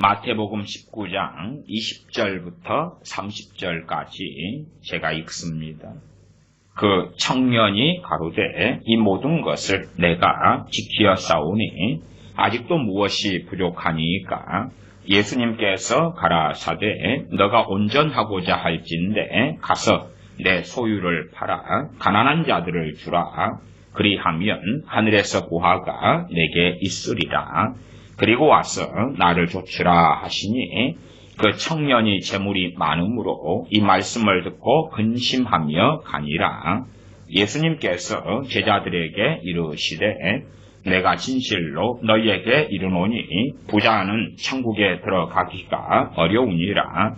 마태복음 19장 20절부터 30절까지 제가 읽습니다. 그 청년이 가로되 이 모든 것을 내가 지키었사오니 아직도 무엇이 부족하니까? 예수님께서 가라사대 너가 온전하고자 할진대 가서 내 소유를 팔아 가난한 자들을 주라. 그리하면 하늘에서 보화가 내게 있으리라. 그리고 와서 나를 좇으라 하시니 그 청년이 재물이 많음으로 이 말씀을 듣고 근심하며 가니라. 예수님께서 제자들에게 이르시되 내가 진실로 너희에게 이르노니 부자는 천국에 들어가기가 어려우니라.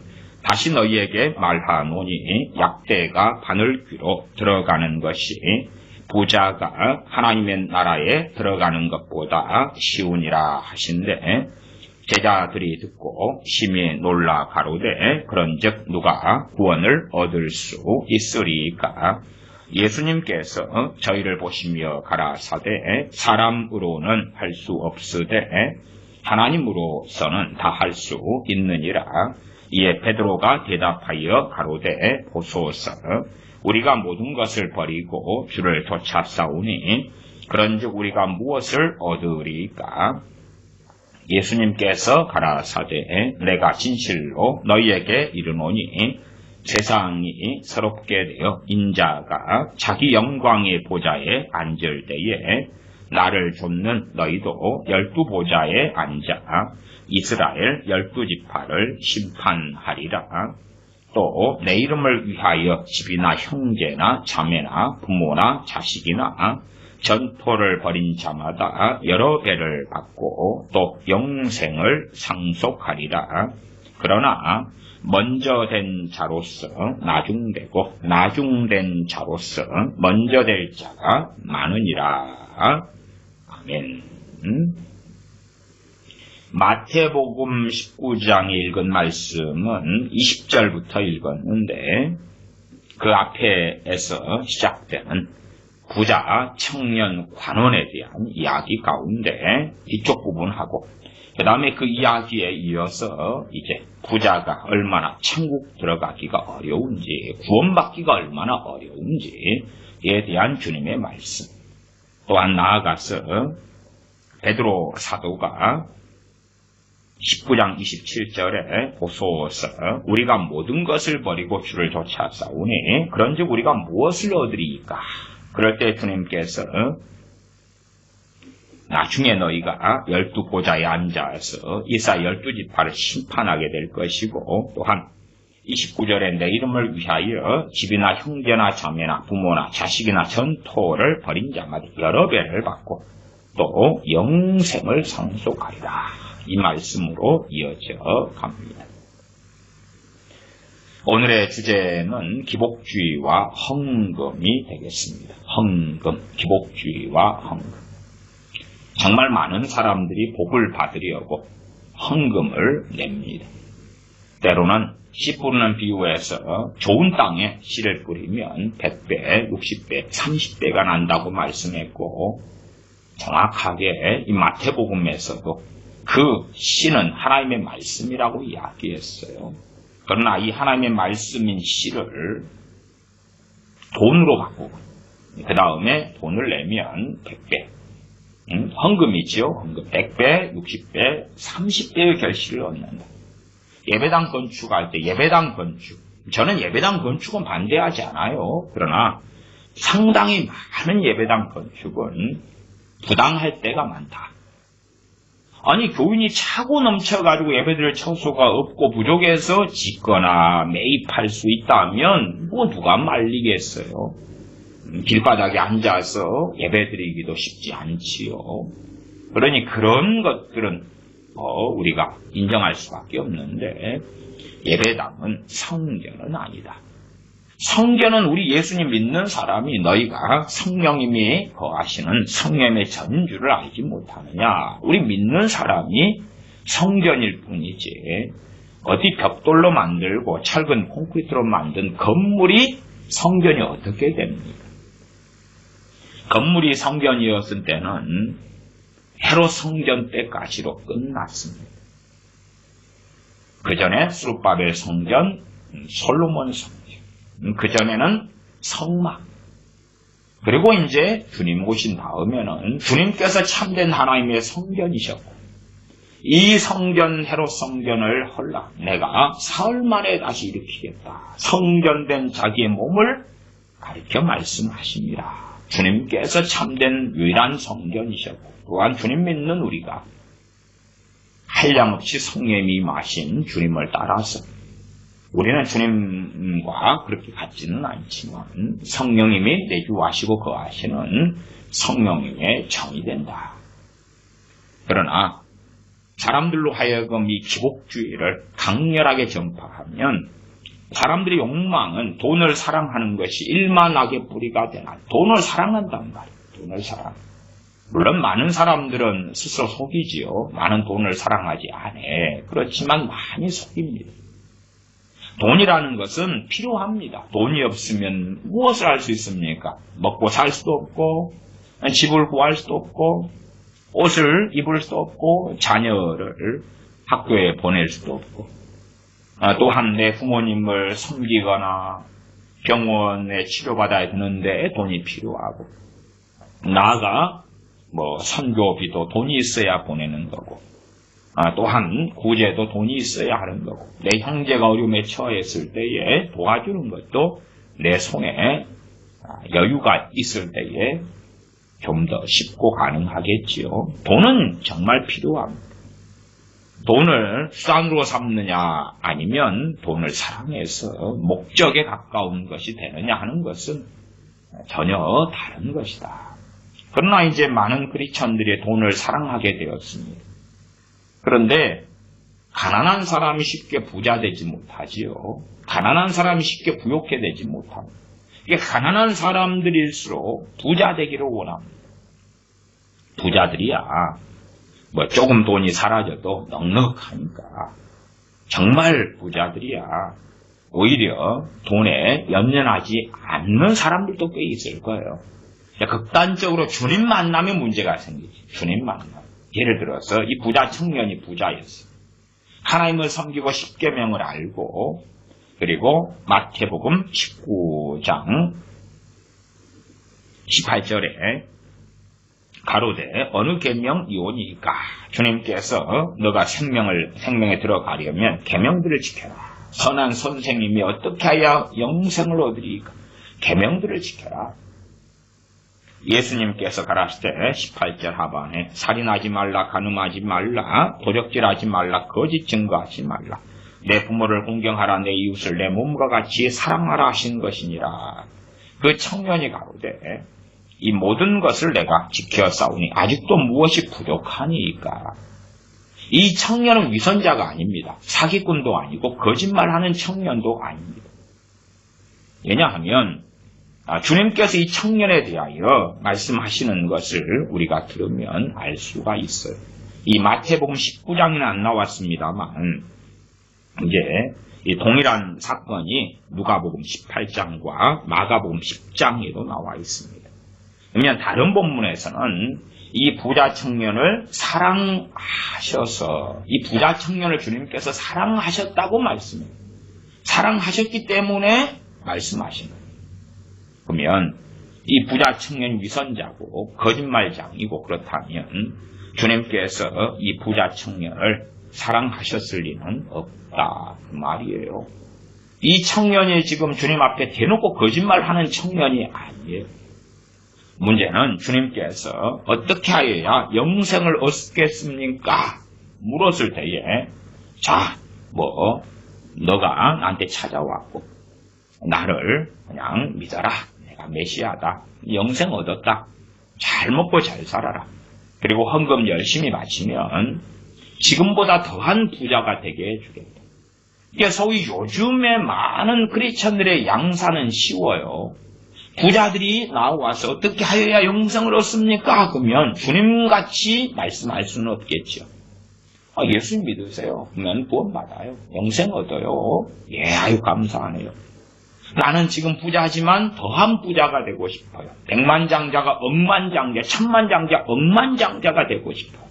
다시 너희에게 말하노니 약대가 바늘 귀로 들어가는 것이 부자가 하나님의 나라에 들어가는 것보다 쉬우니라 하신대 제자들이 듣고 심히 놀라 가로되 그런즉 누가 구원을 얻을 수 있으리까? 예수님께서 저희를 보시며 가라사대 사람으로는 할 수 없으되 하나님으로서는 다 할 수 있느니라. 이에 베드로가 대답하여 가로되 보소서 우리가 모든 것을 버리고 주를 좇아싸우니 그런즉 우리가 무엇을 얻으리까? 예수님께서 가라사대 내가 진실로 너희에게 이르노니 세상이 서럽게 되어 인자가 자기 영광의 보좌에 앉을 때에 나를 좇는 너희도 12보좌에 앉아 이스라엘 12지파를 심판하리라. 또 내 이름을 위하여 집이나 형제나 자매나 부모나 자식이나 전토를 벌인 자마다 여러 배를 받고 또 영생을 상속하리라. 그러나 먼저 된 자로서 나중되고 나중된 자로서 먼저 될 자가 많으니라. 아멘. 마태복음 19장에 읽은 말씀은 20절부터 읽었는데 그 앞에서 시작되는 부자 청년 관원에 대한 이야기 가운데 이쪽 부분하고 그 다음에 그 이야기에 이어서 이제 부자가 얼마나 천국 들어가기가 어려운지 구원받기가 얼마나 어려운지에 대한 주님의 말씀 또한 나아가서 베드로 사도가 19장 27절에 보소서 우리가 모든 것을 버리고 주를 좇아싸우니 그런즉 우리가 무엇을 얻으리까? 그럴 때 주님께서 나중에 너희가 12보좌에 앉아서 이스라엘 12지파를 심판하게 될 것이고 또한 29절에 내 이름을 위하여 집이나 형제나 자매나 부모나 자식이나 전토를 벌인 자마다 여러 배를 받고 또 영생을 상속하리라. 이 말씀으로 이어져 갑니다. 오늘의 주제는 기복주의와 헌금이 되겠습니다. 헌금, 기복주의와 헌금. 정말 많은 사람들이 복을 받으려고 헌금을 냅니다. 때로는 씨 뿌리는 비유에서 좋은 땅에 씨를 뿌리면 100배, 60배, 30배가 난다고 말씀했고 정확하게 이 마태복음에서도 그 씨는 하나님의 말씀이라고 이야기했어요. 그러나 이 하나님의 말씀인 씨를 돈으로 바꾸고 그 다음에 돈을 내면 100배 헌금이지요. 헌금 100배, 60배, 30배의 결실을 얻는다. 예배당 건축할 때 예배당 건축 저는 예배당 건축은 반대하지 않아요. 그러나 상당히 많은 예배당 건축은 부당할 때가 많다. 아니 교인이 차고 넘쳐가지고 예배드릴 처소가 없고 부족해서 짓거나 매입할 수 있다면 뭐 누가 말리겠어요. 길바닥에 앉아서 예배드리기도 쉽지 않지요. 그러니 그런 것들은 우리가 인정할 수밖에 없는데 예배당은 성전은 아니다. 성전은 우리 예수님 믿는 사람이 너희가 성령님이 거하시는 성령의 전주를 알지 못하느냐. 우리 믿는 사람이 성전일 뿐이지 어디 벽돌로 만들고 철근 콘크리트로 만든 건물이 성전이 어떻게 됩니까? 건물이 성전이었을 때는 헤롯 성전 때까지로 끝났습니다. 그 전에 스룹바벨 성전, 솔로몬 성전, 그 전에는 성막. 그리고 이제 주님 오신 다음에는 주님께서 참된 하나님의 성전이셨고, 이 성전, 헤롯 성전을 헐라 내가 사흘 만에 다시 일으키겠다. 성전된 자기의 몸을 가리켜 말씀하십니다. 주님께서 참된 유일한 성전이셨고, 또한 주님 믿는 우리가 한량없이 성령이 임하신 주님을 따라서 우리는 주님과 그렇게 같지는 않지만 성령님이 내주하시고 거하시는 성령님의 정이 된다. 그러나 사람들로 하여금 이 기복주의를 강렬하게 전파하면 사람들의 욕망은 돈을 사랑하는 것이 일만 악의 뿌리가 되나 돈을 사랑한단 말이에요. 돈을 사랑. 물론 많은 사람들은 스스로 속이지요. 많은 돈을 사랑하지 않아. 그렇지만 많이 속입니다. 돈이라는 것은 필요합니다. 돈이 없으면 무엇을 할 수 있습니까? 먹고 살 수도 없고, 집을 구할 수도 없고, 옷을 입을 수도 없고, 자녀를 학교에 보낼 수도 없고, 또한 내 부모님을 섬기거나 병원에 치료받아야 되는데 돈이 필요하고, 나아가 선교비도 돈이 있어야 보내는 거고, 또한 구제도 돈이 있어야 하는 거고, 내 형제가 어려움에 처했을 때에 도와주는 것도 내 손에 여유가 있을 때에 좀 더 쉽고 가능하겠지요. 돈은 정말 필요합니다. 돈을 수단으로 삼느냐 아니면 돈을 사랑해서 목적에 가까운 것이 되느냐 하는 것은 전혀 다른 것이다. 그러나 이제 많은 크리스천들이 돈을 사랑하게 되었습니다. 그런데 가난한 사람이 쉽게 부자 되지 못하지요. 가난한 사람이 쉽게 부욕해 되지 못합니다. 이게 가난한 사람들일수록 부자 되기를 원합니다. 부자들이야 조금 돈이 사라져도 넉넉하니까 정말 부자들이야 오히려 돈에 연연하지 않는 사람들도 꽤 있을 거예요. 극단적으로 주님 만나면 문제가 생기지. 주님 만남. 예를 들어서 이 부자 청년이 부자였어요. 하나님을 섬기고 십계명을 알고, 그리고 마태복음 19장 18절에 가로되 어느 계명 이오니까 주님께서 너가 생명에 들어가려면 계명들을 지켜라. 선한 선생님이 어떻게 하여 영생을 얻으리까? 계명들을 지켜라. 예수님께서 가라사대 18절 하반에 살인하지 말라, 간음하지 말라, 도적질하지 말라, 거짓 증거하지 말라, 내 부모를 공경하라, 내 이웃을 내 몸과 같이 사랑하라 하신 것이니라. 그 청년이 가로되 이 모든 것을 내가 지켜 싸우니 아직도 무엇이 부족하니까? 이 청년은 위선자가 아닙니다. 사기꾼도 아니고 거짓말하는 청년도 아닙니다. 왜냐하면 주님께서 이 청년에 대하여 말씀하시는 것을 우리가 들으면 알 수가 있어요. 이 마태복음 19장에는 안 나왔습니다만 이제 이 동일한 사건이 누가복음 18장과 마가복음 10장에도 나와 있습니다. 그러면 다른 본문에서는 이 부자 청년을 사랑하셔서 이 부자 청년을 주님께서 사랑하셨다고 말씀해요. 사랑하셨기 때문에 말씀하신 거예요. 그러면 이 부자 청년 위선자고 거짓말장이고 그렇다면 주님께서 이 부자 청년을 사랑하셨을 리는 없다 그 말이에요. 이 청년이 지금 주님 앞에 대놓고 거짓말하는 청년이 아니에요. 문제는 주님께서 어떻게 하여야 영생을 얻겠습니까? 물었을 때에 너가 나한테 찾아왔고 나를 그냥 믿어라. 내가 메시아다. 영생 얻었다. 잘 먹고 잘 살아라. 그리고 헌금 열심히 바치면 지금보다 더한 부자가 되게 해주겠다. 이게 소위 요즘에 많은 크리스천들의 양산은 쉬워요. 부자들이 나와서 어떻게 하여야 영생을 얻습니까? 그러면 주님같이 말씀할 수는 없겠죠. 예수 믿으세요. 그러면 구원받아요. 영생 얻어요. 아유 감사하네요. 나는 지금 부자지만 더한 부자가 되고 싶어요. 백만장자가 억만장자, 천만장자, 억만장자가 되고 싶어요.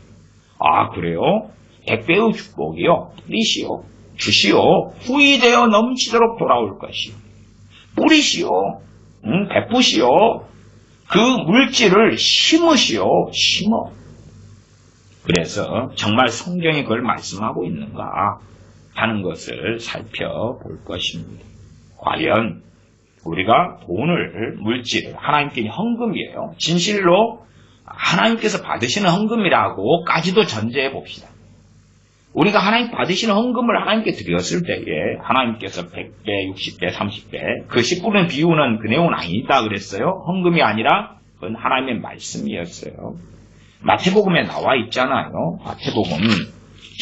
그래요? 100배의 축복이요. 리시오. 주시오. 후이되어 넘치도록 돌아올 것이요. 뿌리시오. 베푸시오. 그 물질을 심으시오. 심어. 그래서 정말 성경이 그걸 말씀하고 있는가 하는 것을 살펴볼 것입니다. 과연 우리가 돈을, 물질을, 하나님께 헌금이에요. 진실로 하나님께서 받으시는 헌금이라고까지도 전제해 봅시다. 우리가 하나님 받으시는 헌금을 하나님께 드렸을 때에 하나님께서 100배, 60배, 30배 그 10분의 비유는 그 내용은 아니다 그랬어요. 헌금이 아니라 그건 하나님의 말씀이었어요. 마태복음에 나와 있잖아요. 마태복음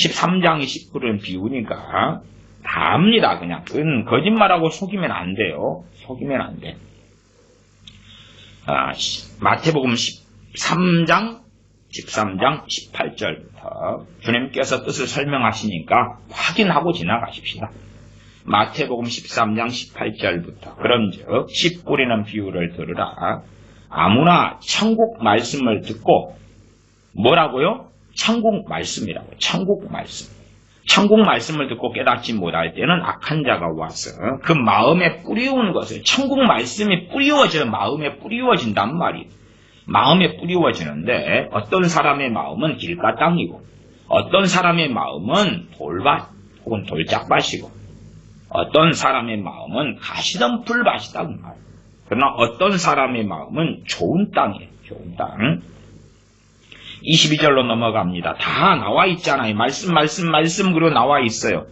13장이 10분의 비유니까 다 압니다. 그냥 그건 거짓말하고 속이면 안 돼요. 속이면 안 돼. 마태복음 13장 18절부터 주님께서 뜻을 설명하시니까 확인하고 지나가십시다. 마태복음 13장 18절부터 그런즉 씨 뿌리는 비유를 들으라. 아무나 천국 말씀을 듣고 뭐라고요? 천국 말씀이라고. 천국 말씀. 천국 말씀을 듣고 깨닫지 못할 때는 악한 자가 와서 그 마음에 뿌리운 것을 천국 말씀이 뿌리워져 마음에 뿌리워진단 말이에요. 마음에 뿌리워지는데 어떤 사람의 마음은 길가 땅이고 어떤 사람의 마음은 돌밭 혹은 돌짝밭이고 어떤 사람의 마음은 가시덤 풀밭이다 그 말. 그러나 어떤 사람의 마음은 좋은 땅이에요. 좋은 땅. 22절로 넘어갑니다. 다 나와 있잖아요. 말씀 그리고 나와 있어요.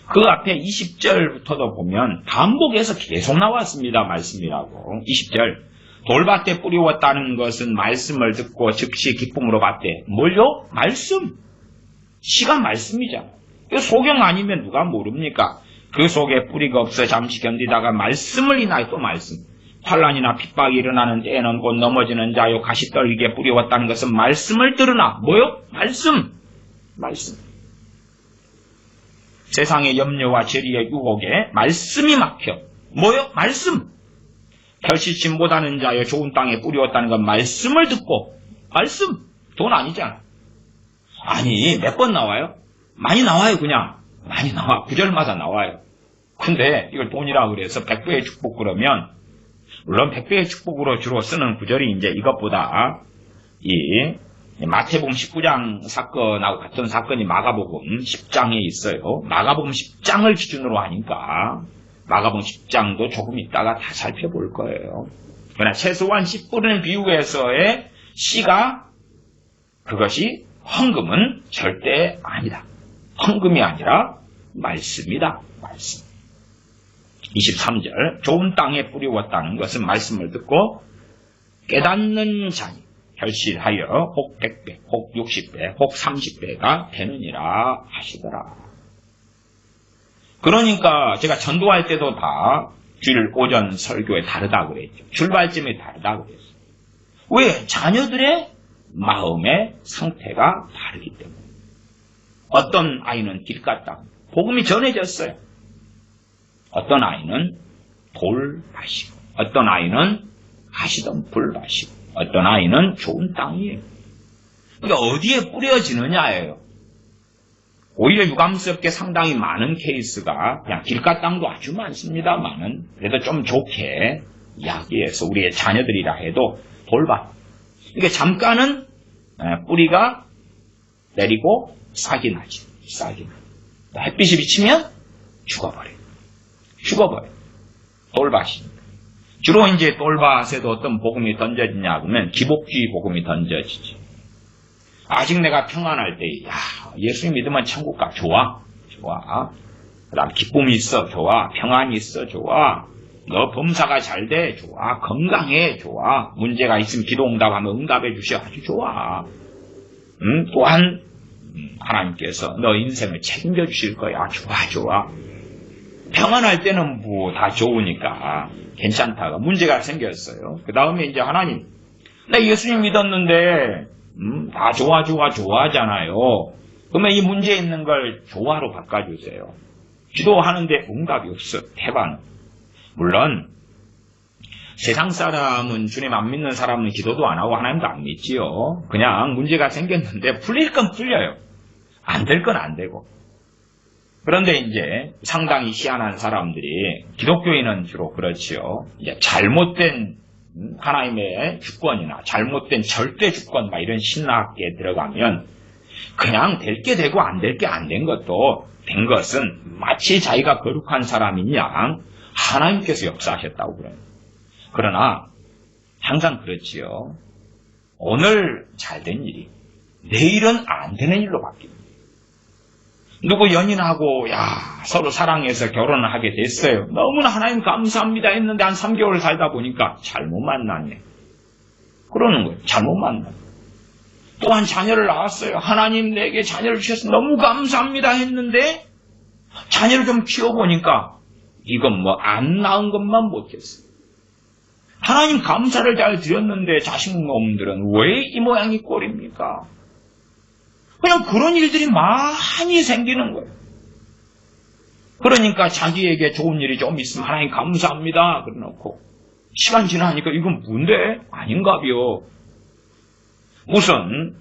그 앞에 20절부터도 보면 반복해서 계속 나왔습니다. 말씀이라고. 20절. 돌밭에 뿌리웠다는 것은 말씀을 듣고 즉시 기쁨으로 받되. 뭘요? 말씀. 시가 말씀이잖아. 소경 아니면 누가 모릅니까? 그 속에 뿌리가 없어 잠시 견디다가 말씀을 인하여 또 말씀. 환난이나 핍박이 일어나는 때에는 곧 넘어지는 자요 가시떨기에 뿌리웠다는 것은 말씀을 들으나 뭐요? 말씀. 세상의 염려와 재리의 유혹에 말씀이 막혀. 뭐요? 말씀. 별시치 못하는 자여 좋은 땅에 뿌리웠다는 건 말씀을 듣고. 말씀. 돈 아니잖아. 아니 몇 번 나와요? 많이 나와요. 그냥 많이 나와. 구절마다 나와요. 근데 이걸 돈이라 그래서 100배의 축복 그러면 물론 100배의 축복으로 주로 쓰는 구절이 이제 이것보다 이 마태복음 19장 사건하고 같은 사건이 마가복음 10장에 있어요. 마가복음 10장을 기준으로 하니까 마가복음 10장도 조금 있다가 다 살펴볼 거예요. 그러나 최소한 씨 뿌리는 비유에서의 씨가 그것이 헌금은 절대 아니다. 헌금이 아니라 말씀이다. 말씀. 23절 좋은 땅에 뿌리웠다는 것은 말씀을 듣고 깨닫는 자니 결실하여 혹 100배, 혹 60배, 혹 30배가 되느니라 하시더라. 그러니까 제가 전도할 때도 다 주일 오전 설교에 다르다 그랬죠. 출발점이 다르다 그랬어요. 왜? 자녀들의 마음의 상태가 다르기 때문에. 어떤 아이는 길가 땅, 복음이 전해졌어요. 어떤 아이는 돌밭이고, 어떤 아이는 가시덤 불밭이고, 어떤 아이는 좋은 땅이에요. 그러니까 어디에 뿌려지느냐예요. 오히려 유감스럽게 상당히 많은 케이스가 그냥 길가 땅도 아주 많습니다만은 그래도 좀 좋게 이야기해서 우리의 자녀들이라 해도 돌밭. 이게 잠깐은 뿌리가 내리고 싹이 나지. 싹이 나. 햇빛이 비치면 죽어버려요. 돌밭이. 주로 이제 돌밭에도 어떤 복음이 던져지냐 그러면 기복주의 복음이 던져지지. 아직 내가 평안할 때, 예수님 믿으면 천국 가. 좋아. 그 다음 기쁨이 있어. 좋아. 평안이 있어. 좋아. 너 범사가 잘 돼. 좋아. 건강해. 좋아. 문제가 있으면 기도 응답하면 응답해 주셔. 아주 좋아. 또한 하나님께서 너 인생을 책임져 주실 거야. 좋아. 평안할 때는 뭐 다 좋으니까 괜찮다가 문제가 생겼어요. 그 다음에 이제 하나님, 나 예수님 믿었는데 다 좋아하잖아요. 그러면 이 문제 있는 걸 좋아로 바꿔주세요. 기도하는데 응답이 없어. 대박. 물론 세상 사람은 주님 안 믿는 사람은 기도도 안 하고 하나님도 안 믿지요. 그냥 문제가 생겼는데 풀릴 건 풀려요. 안 될 건 안 되고. 그런데 이제 상당히 희한한 사람들이, 기독교인은 주로 그렇지요. 이제 잘못된 하나님의 주권이나 잘못된 절대 주권 막 이런 신학에 들어가면 그냥 될 게 되고 안 될 게 안 된 것도 된 것은 마치 자기가 거룩한 사람인 양 하나님께서 역사하셨다고 그래요. 그러나 항상 그렇지요. 오늘 잘된 일이 내일은 안 되는 일로 바뀝니다. 누구 연인하고 서로 사랑해서 결혼을 하게 됐어요. 너무나 하나님 감사합니다 했는데 한 3개월 살다 보니까 잘못 만났네. 그러는 거예요. 잘못 만났네. 또한 자녀를 낳았어요. 하나님 내게 자녀를 주셔서 너무 감사합니다 했는데 자녀를 좀 키워보니까 이건 뭐 안 낳은 것만 못했어요. 하나님 감사를 잘 드렸는데 자식놈들은 왜 이 모양이 꼴입니까? 그냥 그런 일들이 많이 생기는 거예요. 그러니까 자기에게 좋은 일이 좀 있으면 하나님 감사합니다 그래놓고 시간 지나니까 이건 뭔데? 아닌가벼. 무슨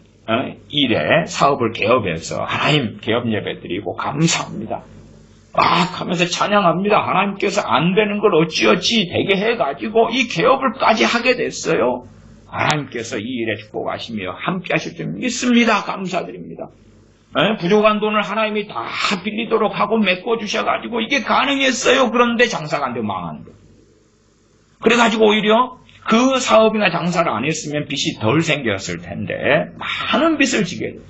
일에 사업을 개업해서 하나님 개업 예배 드리고 감사합니다 막 하면서 찬양합니다. 하나님께서 안 되는 걸 어찌어찌 되게 해가지고 이 개업을까지 하게 됐어요. 하나님께서 이 일에 축복하시며 함께 하실 줄 믿습니다. 감사드립니다. 부족한 돈을 하나님이 다 빌리도록 하고 메꿔주셔가지고 이게 가능했어요. 그런데 장사가 안 되고 망한 거예요. 그래가지고 오히려 그 사업이나 장사를 안 했으면 빚이 덜 생겼을 텐데 많은 빚을 지게 돼요.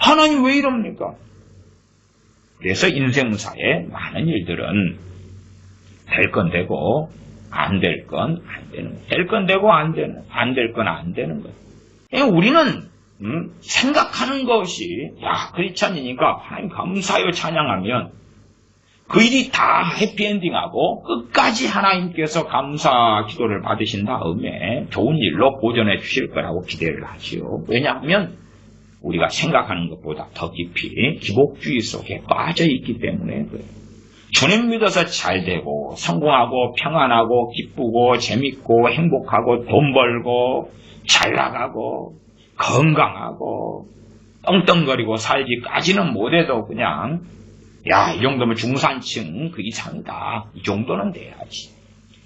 하나님 왜 이럽니까? 그래서 인생사에 많은 일들은 될 건 되고 안 될 건 안 되는 거예요. 될 건 되고 안 될 건 안 되는 거예요. 우리는 생각하는 것이 크리스찬이니까 하나님 감사하여 찬양하면 그 일이 다 해피엔딩하고 끝까지 하나님께서 감사 기도를 받으신 다음에 좋은 일로 보전해 주실 거라고 기대를 하지요. 왜냐하면 우리가 생각하는 것보다 더 깊이 기복주의 속에 빠져 있기 때문에 그래요. 주님 믿어서 잘 되고 성공하고 평안하고 기쁘고 재밌고 행복하고 돈 벌고 잘 나가고 건강하고 떵떵거리고 살기까지는 못해도 그냥 이 정도면 중산층 그 이상이다. 이 정도는 돼야지.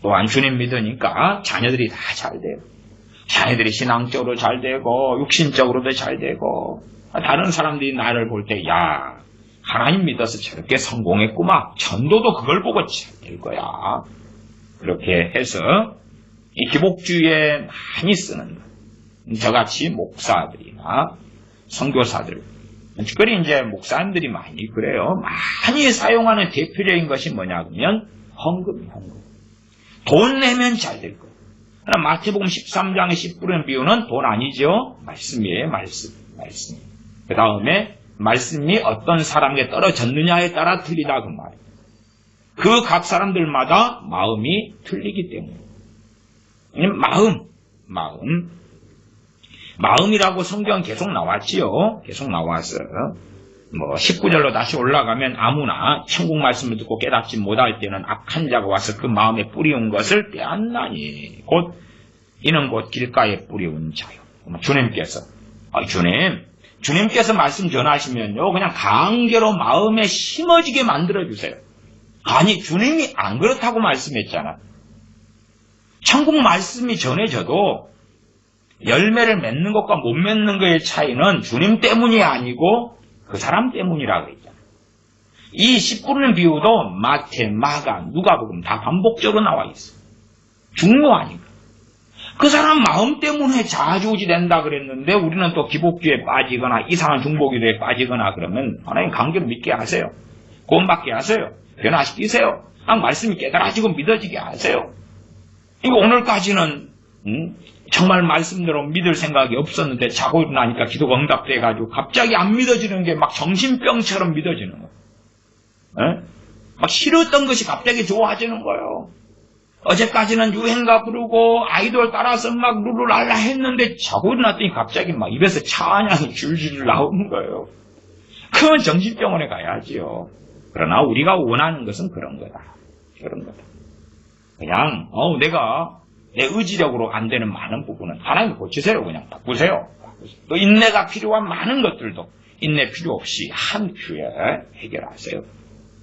또한 주님 믿으니까 자녀들이 다 잘 돼요. 자녀들이 신앙적으로 잘 되고 육신적으로도 잘 되고 다른 사람들이 나를 볼 때 하나님 믿어서 저렇게 성공했구만. 전도도 그걸 보고 잘 될 거야. 그렇게 해서 이 기복주의에 많이 쓰는 저같이 목사들이나 선교사들 특별히 이제 목사님들이 많이 그래요. 많이 사용하는 대표적인 것이 뭐냐면 헌금이에요. 돈 내면 잘 될 거예요. 마태복음 13장의 10불의 비유는 돈 아니죠? 말씀이에요. 말씀. 그 다음에 말씀이 어떤 사람에게 떨어졌느냐에 따라 틀리다 그 말이에요. 그 각 사람들마다 마음이 틀리기 때문에 마음이라고 성경 계속 나왔지요. 계속 나왔어요. 19절로 다시 올라가면 아무나 천국 말씀을 듣고 깨닫지 못할 때는 악한 자가 와서 그 마음에 뿌리운 것을 빼앗나니 이는 곧 길가에 뿌리운 자요. 주님께서 말씀 전하시면요 그냥 강제로 마음에 심어지게 만들어주세요. 아니 주님이 안 그렇다고 말씀했잖아. 천국 말씀이 전해져도 열매를 맺는 것과 못 맺는 것의 차이는 주님 때문이 아니고 그 사람 때문이라고 했잖아요. 이 씨 뿌리는 비유도 마태, 마가, 누가복음 다 반복적으로 나와 있어요. 중요하니까. 그 사람 마음 때문에 좌지우지 된다 그랬는데 우리는 또 기복주의에 빠지거나 이상한 중보기도에 빠지거나 그러면 하나님 강제로 믿게 하세요. 구원받게 하세요. 변화시키세요. 말씀이 깨달아지고 믿어지게 하세요. 이거 오늘까지는 정말 말씀대로 믿을 생각이 없었는데 자고 일어나니까 기도가 응답돼가지고 갑자기 안 믿어지는 게 막 정신병처럼 믿어지는 거예요. 막 싫었던 것이 갑자기 좋아지는 거예요. 어제까지는 유행가 부르고 아이돌 따라서 막 룰루랄라 했는데 자고 일어났더니 갑자기 막 입에서 찬양이 줄줄 나오는 거예요. 그건 정신병원에 가야지요. 그러나 우리가 원하는 것은 그런 거다. 그냥 내가 내 의지력으로 안 되는 많은 부분은 하나님 고치세요. 그냥 바꾸세요. 또 인내가 필요한 많은 것들도 인내 필요 없이 한 큐에 해결하세요.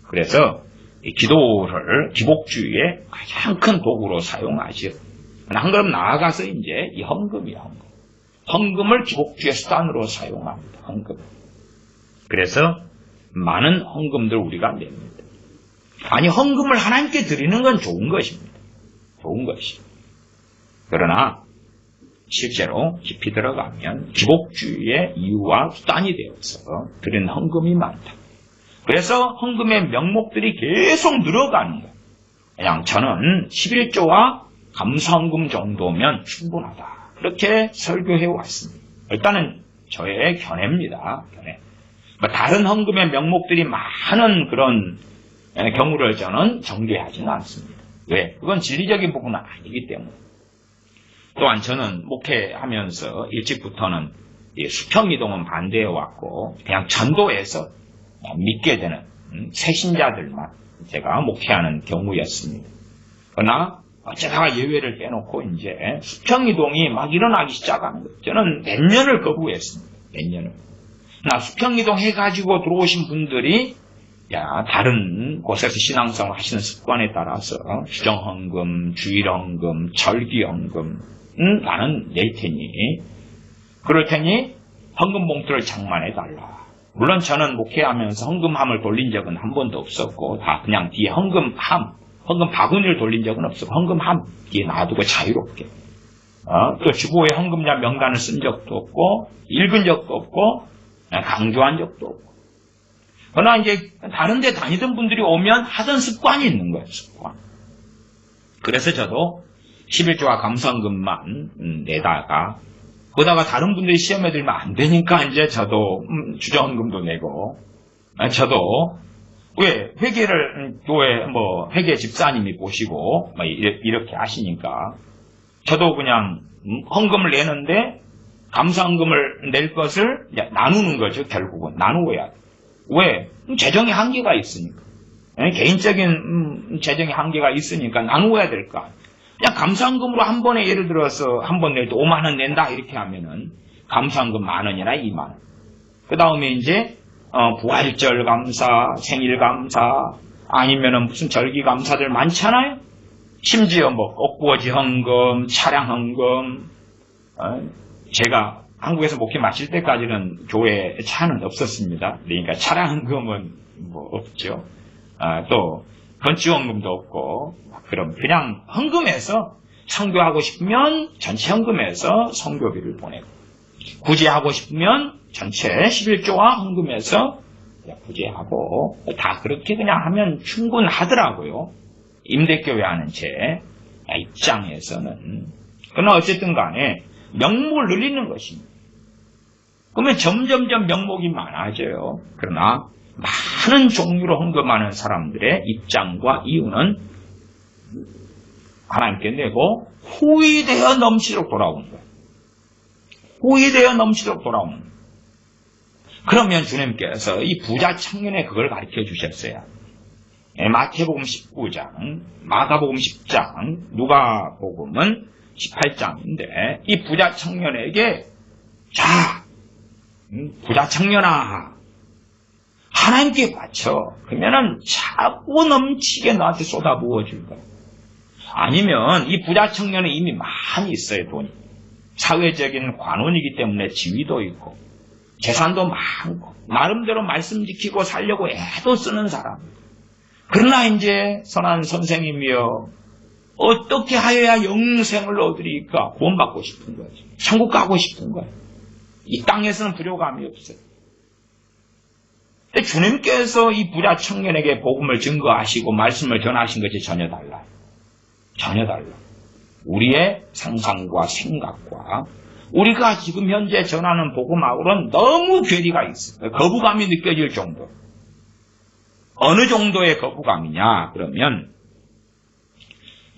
그래서 이 기도를 기복주의의 가장 큰 도구로 사용하시오. 한 걸음 나아가서 이제 이 헌금이야, 헌금. 헌금을 기복주의 수단으로 사용합니다. 헌금. 그래서 많은 헌금들 우리가 냅니다. 아니, 헌금을 하나님께 드리는 건 좋은 것입니다. 좋은 것이. 그러나 실제로 깊이 들어가면 기복주의의 이유와 수단이 되어서 드리는 헌금이 많다. 그래서 헌금의 명목들이 계속 늘어가는 거예요. 그냥 저는 11조와 감사헌금 정도면 충분하다. 그렇게 설교해 왔습니다. 일단은 저의 견해입니다. 견해. 다른 헌금의 명목들이 많은 그런 경우를 저는 정죄하지는 않습니다. 왜? 그건 진리적인 부분은 아니기 때문에. 또한 저는 목회하면서 일찍부터는 수평이동은 반대해 왔고 그냥 전도해서 믿게 되는 새신자들만 제가 목회하는 경우였습니다. 그러나 어쩌다가 예외를 빼놓고 이제 수평이동이 막 일어나기 시작하는 거예요. 저는 몇 년을 거부했습니다. 몇 년을. 나 수평이동 해가지고 들어오신 분들이 다른 곳에서 신앙생활 하시는 습관에 따라서 주정헌금, 주일헌금, 절기헌금 나는 낼 테니 그럴 테니 헌금 봉투를 장만해달라. 물론 저는 목회하면서 헌금함을 돌린 적은 한 번도 없었고 다 그냥 뒤에 헌금 바구니를 돌린 적은 없었고 헌금함 뒤에 놔두고 자유롭게 또 주보에 헌금자 명단을 쓴 적도 없고 읽은 적도 없고 강조한 적도 없고. 그러나 이제 다른 데 다니던 분들이 오면 하던 습관이 있는 거예요. 습관. 그래서 저도 11조와 감사헌금만 내다가 그러다가 다른 분들이 시험에 들면 안 되니까 이제 저도 주정헌금도 내고 저도 왜 회계를 교회 회계 집사님이 보시고 이렇게 하시니까 저도 그냥 헌금을 내는데 감사헌금을 낼 것을 나누는 거죠. 결국은 나누어야 돼. 왜? 재정의 한계가 있으니까. 개인적인 재정의 한계가 있으니까 나누어야 될 거 아니에요. 그냥 감사헌금으로 한 번에 예를 들어서 한 번 낼 때 5만 원 낸다 이렇게 하면은 감사헌금 10,000원이나 2만 원. 그 다음에 이제 부활절 감사, 생일 감사 아니면은 무슨 절기 감사들 많잖아요. 심지어 옥부어지 헌금, 차량 헌금. 제가 한국에서 목회 마칠 때까지는 교회에 차는 없었습니다. 그러니까 차량 헌금은 없죠. 또 건축헌금도 없고 그럼 그냥 헌금해서 선교하고 싶으면 전체 헌금해서 선교비를 보내고 구제하고 싶으면 전체 11조와 헌금해서 구제하고 다 그렇게 그냥 하면 충분하더라고요. 임대교회 하는 제 입장에서는. 그러나 어쨌든 간에 명목을 늘리는 것입니다. 그러면 점점점 명목이 많아져요. 그러나 많은 종류로 헌금하는 사람들의 입장과 이유는 하나님께 내고 후이되어 넘치도록 돌아오는 거예요. 후이되어 넘치도록 돌아오는 거예요. 그러면 주님께서 이 부자 청년에 그걸 가르쳐 주셨어요. 마태복음 19장, 마가복음 10장, 누가복음은 18장인데 이 부자 청년에게 자, 부자 청년아 하나님께 바쳐. 그러면은 차고 넘치게 너한테 쏟아부어 줄 거야. 아니면 이 부자 청년은 이미 많이 있어요, 돈이. 사회적인 관원이기 때문에 지위도 있고 재산도 많고 나름대로 말씀 지키고 살려고 애도 쓰는 사람. 그러나 이제 선한 선생님이여 어떻게 하여야 영생을 얻으리까? 구원받고 싶은 거지. 천국 가고 싶은 거야. 이 땅에서는 불효감이 없어요. 근데 주님께서 이 부자 청년에게 복음을 증거하시고 말씀을 전하신 것이 전혀 달라요. 전혀 달라. 우리의 상상과 생각과 우리가 지금 현재 전하는 복음하고는 너무 괴리가 있어요. 거부감이 느껴질 정도. 어느 정도의 거부감이냐? 그러면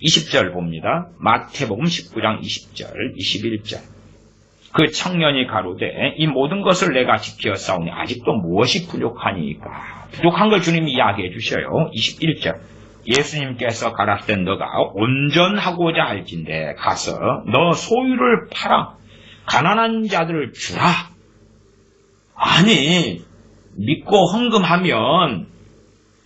20절 봅니다. 마태복음 19장 20절, 21절. 그 청년이 가로되 이 모든 것을 내가 지켜 싸우니 아직도 무엇이 부족하니까? 부족한 걸 주님이 이야기해 주셔요. 21절. 예수님께서 가라사대 너가 온전하고자 할진대 가서 너 소유를 팔아 가난한 자들을 주라. 아니, 믿고 헌금하면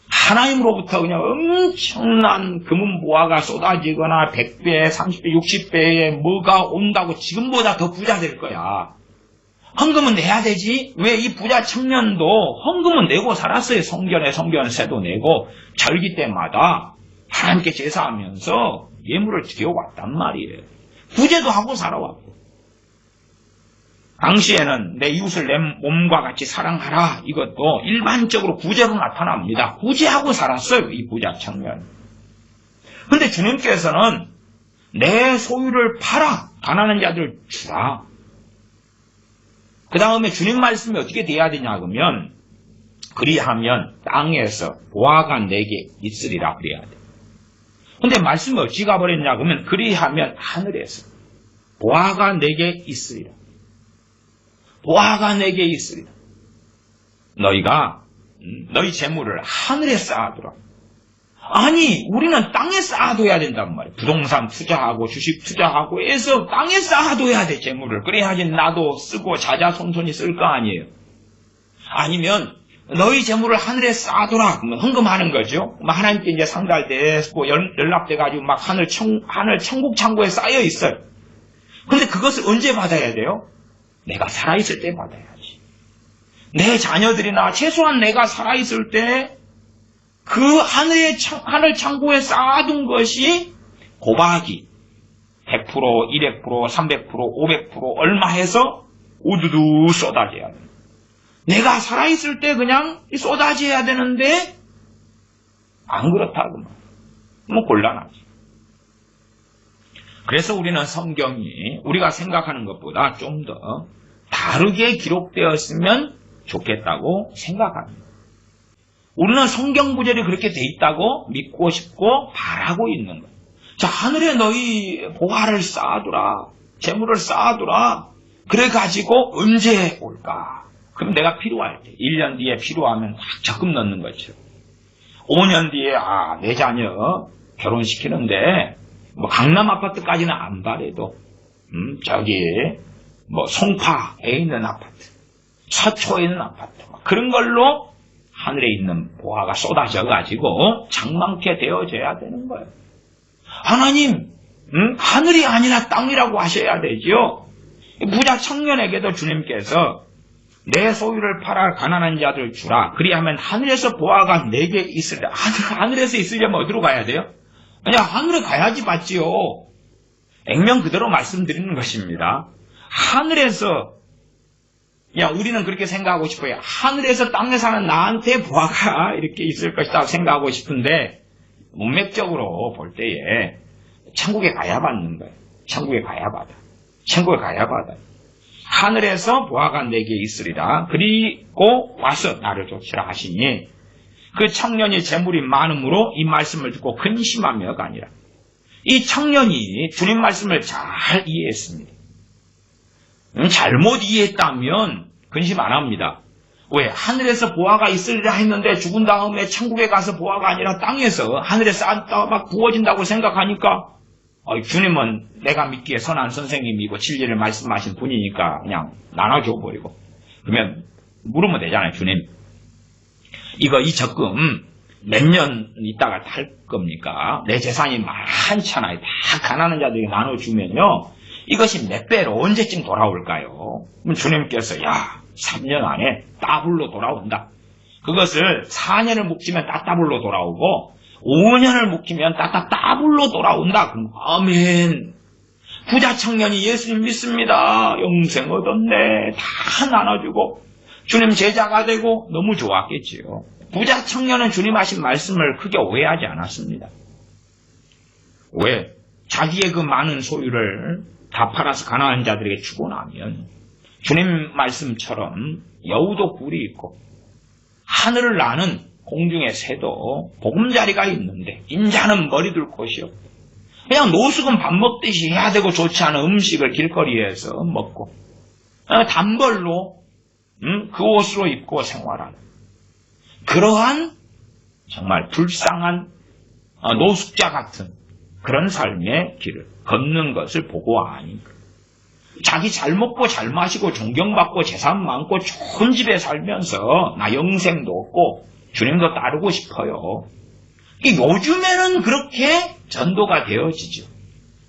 하나님으로부터 그냥 엄청난 금은보화가 쏟아지거나 100배, 30배, 60배의 뭐가 온다고 지금보다 더 부자 될 거야. 헌금은 내야 되지? 왜 이 부자 청년도 헌금은 내고 살았어요. 성견세도 내고 절기 때마다 하나님께 제사하면서 예물을 드려왔단 말이에요. 구제도 하고 살아왔고. 당시에는 내 이웃을 내 몸과 같이 사랑하라. 이것도 일반적으로 구제로 나타납니다. 구제하고 살았어요. 이 부자 청년. 근데 주님께서는 내 소유를 팔아 가난한 자들 주라. 그 다음에 주님 말씀이 어떻게 돼야 되냐 그러면 그리하면 땅에서 보화가 내게 있으리라 그래야 돼. 근데 말씀이 어찌 가버렸냐 그러면 그리하면 하늘에서 보화가 내게 있으리라. 보화가 내게 있으리라. 너희가 너희 재물을 하늘에 쌓아두라. 아니 우리는 땅에 쌓아둬야 된단 말이야. 부동산 투자하고 주식 투자하고 해서 땅에 쌓아둬야 돼 재물을. 그래야지 나도 쓰고 자자손손이 쓸 거 아니에요. 아니면 너희 재물을 하늘에 쌓아둬라. 그러면 헌금하는 거죠. 그럼 하나님께 이제 상달되고 연락돼가지고 막 하늘 천국 창고에 쌓여 있어요. 근데 그것을 언제 받아야 돼요? 내가 살아있을 때 받아야지. 내 자녀들이나 최소한 내가 살아있을 때 그 하늘 창고에 쌓아둔 것이 곱하기 100%, 200%, 300%, 500% 얼마 해서 우두두 쏟아져야 돼. 내가 살아있을 때 그냥 쏟아져야 되는데 안 그렇다고 뭐 곤란하지. 그래서 우리는 성경이 우리가 생각하는 것보다 좀 더 다르게 기록되었으면 좋겠다고 생각합니다. 우리는 성경 구절이 그렇게 돼 있다고 믿고 싶고 바라고 있는 거예요. 자, 하늘에 너희 보화를 쌓아두라. 재물을 쌓아두라. 그래가지고 언제 올까? 그럼 내가 필요할 때 1년 뒤에 필요하면 확 적금 넣는 거죠. 5년 뒤에 내 자녀 결혼시키는데 뭐 강남 아파트까지는 안 바래도 저기 뭐 송파에 있는 아파트, 서초에 있는 아파트 그런 걸로 하늘에 있는 보화가 쏟아져 가지고 장만케 되어져야 되는 거예요. 하나님, 하늘이 아니라 땅이라고 하셔야 되죠. 부자 청년에게도 주님께서 내 소유를 팔아 가난한 자들 주라. 그리하면 하늘에서 보화가 내게 있으리라. 하늘에서 있으려면 어디로 가야 돼요? 그냥 하늘에 가야지 맞지요. 액면 그대로 말씀드리는 것입니다. 하늘에서 우리는 그렇게 생각하고 싶어요. 하늘에서 땅에 사는 나한테 보화가 이렇게 있을 것이다 생각하고 싶은데 문맥적으로 볼 때에 천국에 가야 받는 거예요. 천국에 가야 받아. 천국에 가야 받아. 하늘에서 보화가 내게 있으리라. 그리고 와서 나를 쫓으라 하시니 그 청년이 재물이 많음으로 이 말씀을 듣고 근심하며가 아니라 이 청년이 주님 말씀을 잘 이해했습니다. 잘못 이해했다면 근심 안 합니다. 왜? 하늘에서 보화가 있으리라 했는데 죽은 다음에 천국에 가서 보화가 아니라 땅에서 하늘에 쌓았다가 막 부어진다고 생각하니까 주님은 내가 믿기에 선한 선생님이고 진리를 말씀하신 분이니까 그냥 나눠줘 버리고 그러면 물으면 되잖아요. 주님 이 적금 몇 년 있다가 탈 겁니까? 내 재산이 많잖아요. 다 가난한 자들에게 나눠주면요 이것이 몇 배로 언제쯤 돌아올까요? 그럼 주님께서 3년 안에 따블로 돌아온다. 그것을 4년을 묵히면 따따블로 돌아오고 5년을 묵히면 따따따블로 돌아온다. 그럼 아멘. 부자 청년이 예수님 믿습니다. 영생 얻었네. 다 나눠주고 주님 제자가 되고 너무 좋았겠지요. 부자 청년은 주님 하신 말씀을 크게 오해하지 않았습니다. 왜? 자기의 그 많은 소유를 다 팔아서 가난한 자들에게 주고 나면 주님 말씀처럼 여우도 굴이 있고 하늘을 나는 공중의 새도 보금자리가 있는데 인자는 머리 둘 곳이 없고 그냥 노숙은 밥 먹듯이 해야 되고 좋지 않은 음식을 길거리에서 먹고 단벌로 그 옷으로 입고 생활하는 그러한 정말 불쌍한 노숙자 같은 그런 삶의 길을 걷는 것을 보고 아니 자기 잘 먹고 잘 마시고 존경받고 재산 많고 좋은 집에 살면서 나 영생도 없고 주님도 따르고 싶어요. 요즘에는 그렇게 전도가 되어지죠.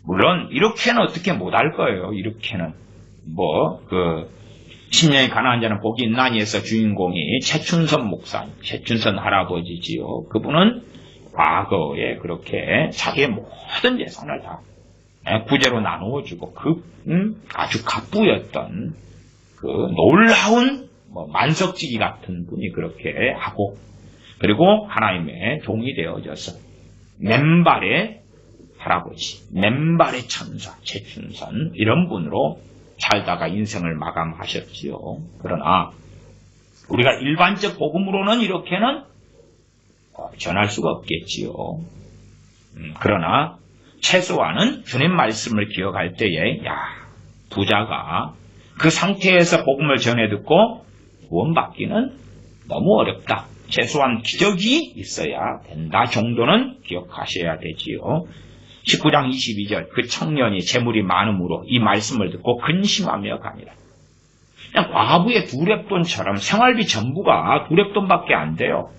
물론 이렇게는 어떻게 못할 거예요. 이렇게는 신령이 가난한 자는 복이 있나니에서 주인공이 최춘선 목사님, 최춘선 할아버지지요. 그분은 과거에 그렇게 자기의 모든 재산을 다 구제로 나누어주고 아주 갑부였던 그 놀라운 만석지기 같은 분이 그렇게 하고, 그리고 하나님의 종이 되어져서 맨발의 할아버지, 맨발의 천사 최춘선 이런 분으로 살다가 인생을 마감하셨지요. 그러나 우리가 일반적 복음으로는 이렇게는 전할 수가 없겠지요. 그러나 최소한은 주님 말씀을 기억할 때에 부자가 그 상태에서 복음을 전해 듣고 구원받기는 너무 어렵다. 최소한 기적이 있어야 된다 정도는 기억하셔야 되지요. 19장 22절 그 청년이 재물이 많음으로 이 말씀을 듣고 근심하며 갑니다. 그냥 과부의 두렙돈처럼 생활비 전부가 두렙돈밖에 안 돼요.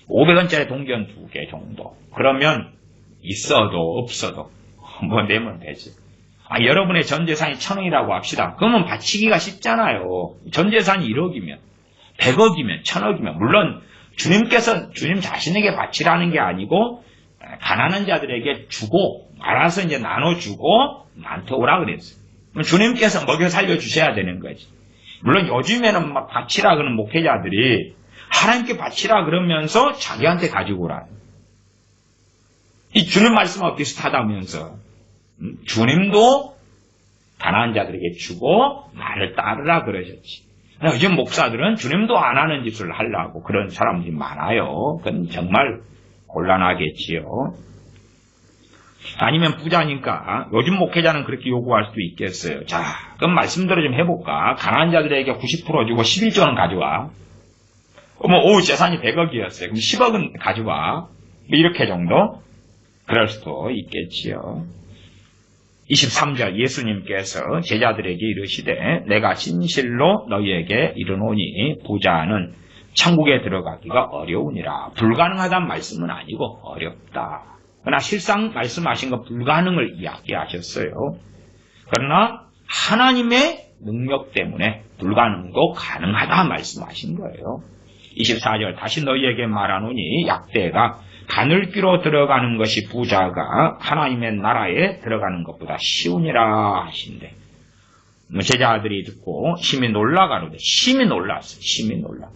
500원짜리 동전 2개 정도. 그러면 있어도 없어도 내면 되지. 여러분의 전재산이 1000원이라고 합시다. 그러면 바치기가 쉽잖아요. 전재산이 1억이면 100억이면 1000억이면 물론 주님께서 주님 자신에게 바치라는 게 아니고 가난한 자들에게 주고 알아서 이제 나눠주고 나한테 오라 그랬어요. 그럼 주님께서 먹여 살려주셔야 되는 거지. 물론 요즘에는 막 바치라 그러는 목회자들이 하나님께 바치라 그러면서 자기한테 가지고 오라. 이 주님 말씀하고 비슷하다면서 주님도 가난한 자들에게 주고 나를 따르라 그러셨지. 요즘 목사들은 주님도 안 하는 짓을 하려고 그런 사람들이 많아요. 그건 정말 곤란하겠지요. 아니면 부자니까 요즘 목회자는 그렇게 요구할 수도 있겠어요. 자, 그럼 말씀대로 좀 해볼까? 가난한 자들에게 90% 주고 11조는 가져와. 재산이 100억이었어요. 그럼 10억은 가져와. 이렇게 정도? 그럴 수도 있겠지요. 23절 예수님께서 제자들에게 이르시되 내가 진실로 너희에게 이르노니 부자는 천국에 들어가기가 어려우니라. 불가능하다는 말씀은 아니고 어렵다. 그러나 실상 말씀하신 건 불가능을 이야기하셨어요. 그러나 하나님의 능력 때문에 불가능도 가능하다 말씀하신 거예요. 24절 다시 너희에게 말하노니 약대가 가늘기로 들어가는 것이 부자가 하나님의 나라에 들어가는 것보다 쉬우니라 하신대. 제자들이 듣고 심히 놀라가로되 심히 놀랐어요. 심히 놀라.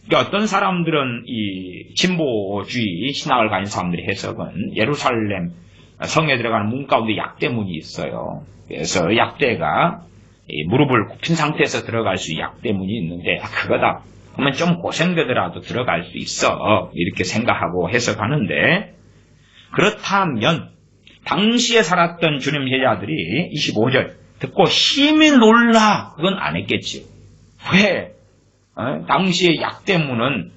그러니까 어떤 사람들은 이 진보주의 신학을 가진 사람들의 해석은 예루살렘 성에 들어가는 문 가운데 약대문이 있어요. 그래서 약대가 무릎을 굽힌 상태에서 들어갈 수 있는 약대문이 있는데 그거다. 그러면 좀 고생되더라도 들어갈 수 있어. 이렇게 생각하고 해석하는데 그렇다면 당시에 살았던 주님 제자들이 25절 듣고 심히 놀라. 그건 안 했겠지. 왜? 당시에 약대문은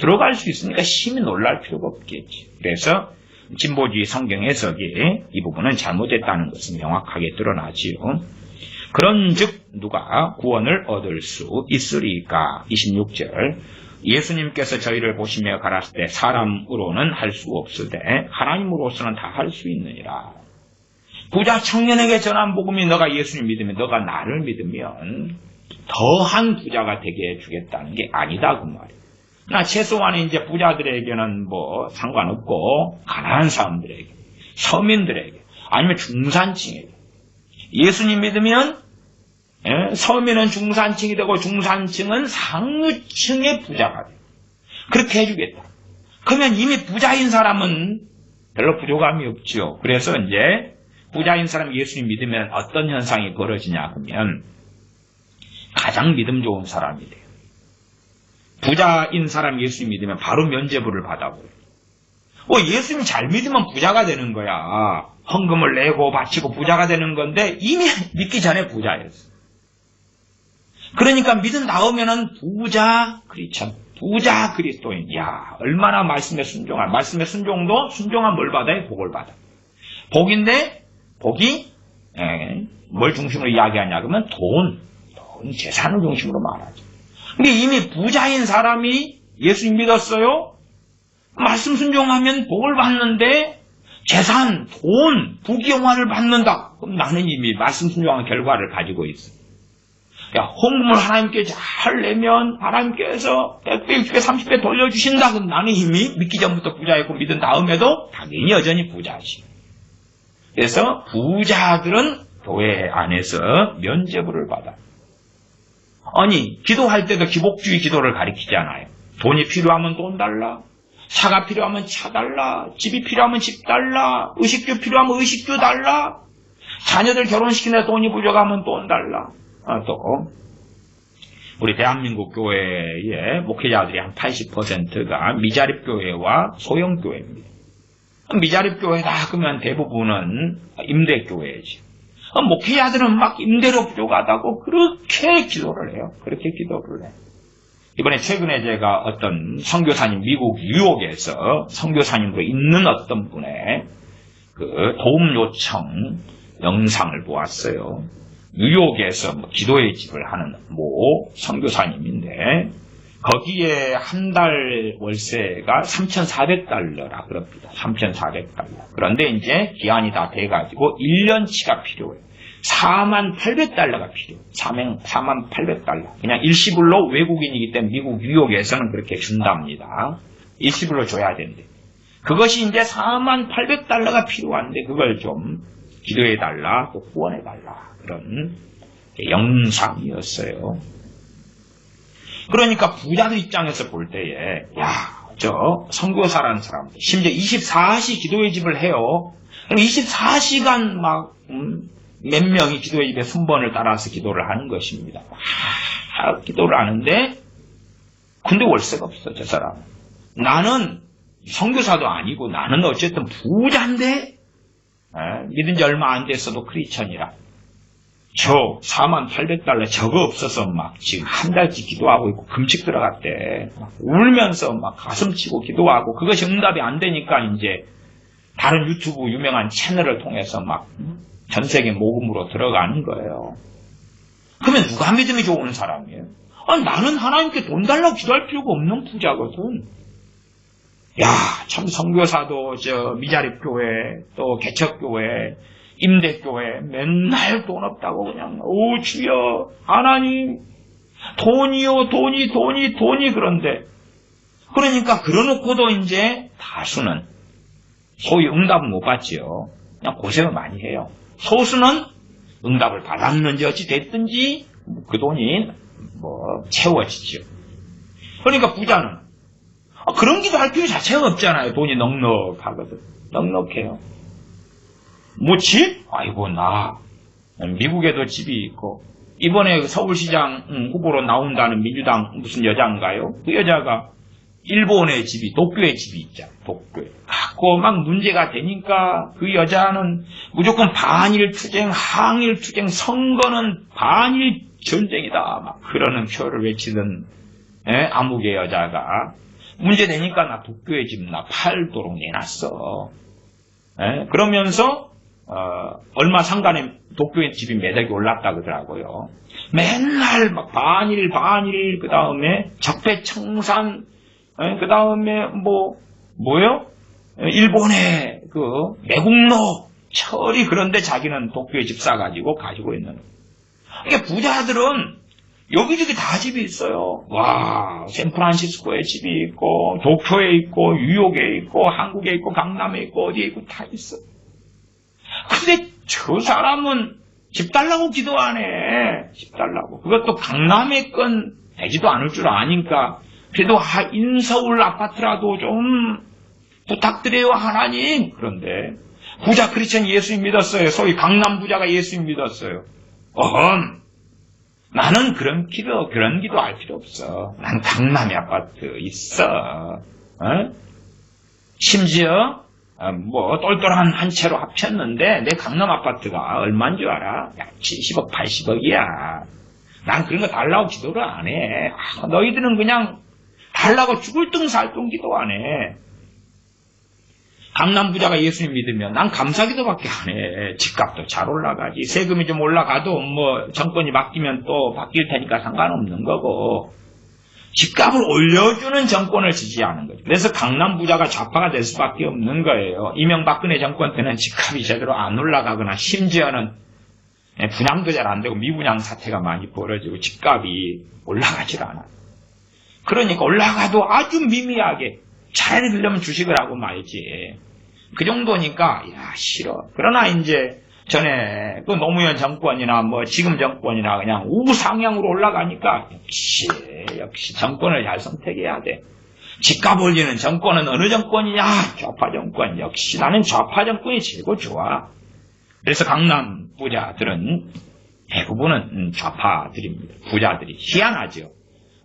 들어갈 수 있으니까 심히 놀랄 필요가 없겠지. 그래서 진보주의 성경 해석이 이 부분은 잘못됐다는 것은 명확하게 드러나지요. 그런즉 누가 구원을 얻을 수 있으리까? 26절 예수님께서 저희를 보시며 가라사대 때 사람으로는 할 수 없으되 하나님으로서는 다 할 수 있느니라. 부자 청년에게 전한 복음이 너가 예수님 믿으면 너가 나를 믿으면 더한 부자가 되게 해주겠다는 게 아니다 그 말이에요. 나 최소한 이제 부자들에게는 상관없고 가난한 사람들에게, 서민들에게, 아니면 중산층에게 예수님 믿으면 서민은 중산층이 되고 중산층은 상류층의 부자가 돼요. 그렇게 해주겠다. 그러면 이미 부자인 사람은 별로 부족함이 없죠. 그래서 이제 부자인 사람 예수님 믿으면 어떤 현상이 벌어지냐 하면 가장 믿음 좋은 사람이 돼요. 부자인 사람 예수님 믿으면 바로 면죄부를 받아버려요. 예수님 잘 믿으면 부자가 되는 거야. 헌금을 내고 바치고 부자가 되는 건데 이미 믿기 전에 부자였어. 그러니까 믿음 나오면은 부자 크리스찬, 부자 그리스도인. 야, 얼마나 말씀에 순종한. 말씀에 순종도 순종한 뭘 받아요? 복을 받아. 복인데 복이 뭘 중심으로 이야기하냐 그러면 돈, 재산을 중심으로 말하죠. 근데 이미 부자인 사람이 예수님 믿었어요? 말씀 순종하면 복을 받는데 재산, 돈, 부귀영화를 받는다. 그럼 나는 이미 말씀 순종한 결과를 가지고 있어. 헌금을 하나님께 잘 내면 하나님께서 100배, 60배, 30배 돌려주신다. 그럼 나는 이미 믿기 전부터 부자였고 믿은 다음에도 당연히 여전히 부자지. 그래서 부자들은 교회 안에서 면죄부를 받아. 아니, 기도할 때도 기복주의 기도를 가리키잖아요. 돈이 필요하면 돈 달라. 차가 필요하면 차 달라. 집이 필요하면 집 달라. 의식주 필요하면 의식주 달라. 자녀들 결혼시키는데 돈이 부족하면 돈 달라. 또 우리 대한민국 교회의 목회자들이 한 80%가 미자립교회와 소형교회입니다. 미자립교회다 그러면 대부분은 임대교회지. 목회자들은 막 임대료 부족하다고 그렇게 기도를 해요. 그렇게 기도를 해요. 이번에 최근에 제가 어떤 선교사님, 미국 뉴욕에서 선교사님으로 있는 어떤 분의 그 도움 요청 영상을 보았어요. 뉴욕에서 기도의 집을 하는 모 선교사님인데 거기에 한 달 월세가 3,400달러라 그럽니다. 3,400달러. 그런데 이제 기한이 다 돼가지고 1년치가 필요해요. 48,000달러가 필요해요. 48,000달러. 그냥 일시불로 외국인이기 때문에 미국 뉴욕에서는 그렇게 준답니다. 일시불로 줘야 된대. 그것이 이제 48,000달러가 필요한데 그걸 좀 기도해달라, 또 후원해달라. 그런 영상이었어요. 그러니까 부자들 입장에서 볼 때에 저 선교사라는 사람들 심지어 24시 기도의 집을 해요. 그럼 24시간 막 몇 명이 기도의 집에 순번을 따라서 기도를 하는 것입니다. 기도를 하는데 근데 월세가 없어 저 사람은. 나는 선교사도 아니고 나는 어쨌든 부자인데 믿은 지 얼마 안 됐어도 크리스천이라 저 48,000달러 저거 없어서 막 지금 한 달치 기도하고 있고 금식 들어갔대. 막 울면서 막 가슴 치고 기도하고 그것이 응답이 안 되니까 이제 다른 유튜브 유명한 채널을 통해서 막 전 세계 모금으로 들어가는 거예요. 그러면 누가 믿음이 좋은 사람이에요? 나는 하나님께 돈 달라고 기도할 필요가 없는 부자거든. 참 선교사도 저 미자립교회 또 개척교회 임대교회 맨날 돈 없다고 그냥 오 주여 하나님 돈이요 돈이 그런데 그러니까 그러놓고도 이제 다수는 소위 응답을 못 받지요. 그냥 고생을 많이 해요. 소수는 응답을 받았는지 어찌 됐든지 그 돈이 채워지죠. 그러니까 부자는 그런 기도할 필요 자체가 없잖아요. 돈이 넉넉하거든. 넉넉해요. 뭐 집? 아이고 나 미국에도 집이 있고 이번에 서울시장 후보로 나온다는 민주당 무슨 여자인가요? 그 여자가 일본의 집이 도쿄의 집이 있잖아요. 도쿄에 갖고 막 문제가 되니까 그 여자는 무조건 반일투쟁 항일투쟁 선거는 반일 전쟁이다 막 그러는 표를 외치던 암흑의 여자가 문제 되니까 나 도쿄의 집 나 팔도록 내놨어. 그러면서 얼마 상간에 도쿄의 집이 매덕이 올랐다 그러더라고요. 맨날 막 반일, 그 다음에 적폐청산, 그 다음에 뭐요? 일본의 그 매국노 철이 그런데 자기는 도쿄에 집 사가지고 있는. 그러니까 부자들은 여기저기 다 집이 있어요. 와, 샌프란시스코에 집이 있고, 도쿄에 있고, 뉴욕에 있고, 한국에 있고, 강남에 있고, 어디에 있고 다 있어. 근데 저 사람은 집 달라고 기도 안 해. 집 달라고. 그것도 강남에 건 되지도 않을 줄 아니까 그래도 인서울 아파트라도 좀 부탁드려요 하나님. 그런데 부자 크리스천 예수님 믿었어요. 소위 강남 부자가 예수님 믿었어요. 나는 그런 기도 할 필요 없어. 난 강남에 아파트 있어. 심지어 똘똘한 한 채로 합쳤는데 내 강남 아파트가 얼마인 줄 알아? 70억 80억이야. 난 그런 거 달라고 기도를 안 해. 너희들은 그냥 달라고 죽을 둥 살 둥 기도 안 해. 강남 부자가 예수님 믿으면 난 감사기도밖에 안 해. 집값도 잘 올라가지. 세금이 좀 올라가도 뭐 정권이 바뀌면 또 바뀔 테니까 상관없는 거고. 집값을 올려주는 정권을 지지하는 거죠. 그래서 강남 부자가 좌파가 될 수밖에 없는 거예요. 이명박근혜 정권 때는 집값이 제대로 안 올라가거나 심지어는 분양도 잘 안 되고 미분양 사태가 많이 벌어지고 집값이 올라가질 않아요. 그러니까 올라가도 아주 미미하게 차라리 들려면 주식을 하고 말지. 그 정도니까 야 싫어. 그러나 이제 전에 그 노무현 정권이나 뭐 지금 정권이나 그냥 우상향으로 올라가니까 역시 정권을 잘 선택해야 돼. 집값 올리는 정권은 어느 정권이냐? 좌파 정권. 역시 나는 좌파 정권이 최고 좋아. 그래서 강남 부자들은 대부분은 좌파들입니다. 부자들이. 희한하죠.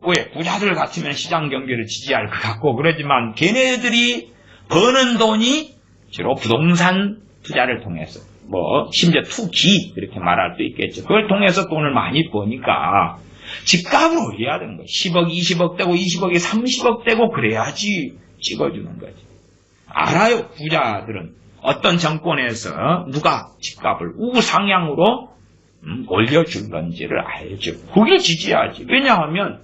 왜? 부자들 같으면 시장 경기를 지지할 것 같고 그러지만 걔네들이 버는 돈이 주로 부동산 투자를 통해서 뭐 심지어 투기 이렇게 말할 수 있겠죠. 그걸 통해서 돈을 많이 버니까 집값을 올려야 되는 거예요. 10억, 20억 되고 20억이 30억 되고 그래야지 찍어주는 거지. 알아요. 부자들은 어떤 정권에서 누가 집값을 우상향으로 올려줄 건지를 알죠. 그게 지지하지. 왜냐하면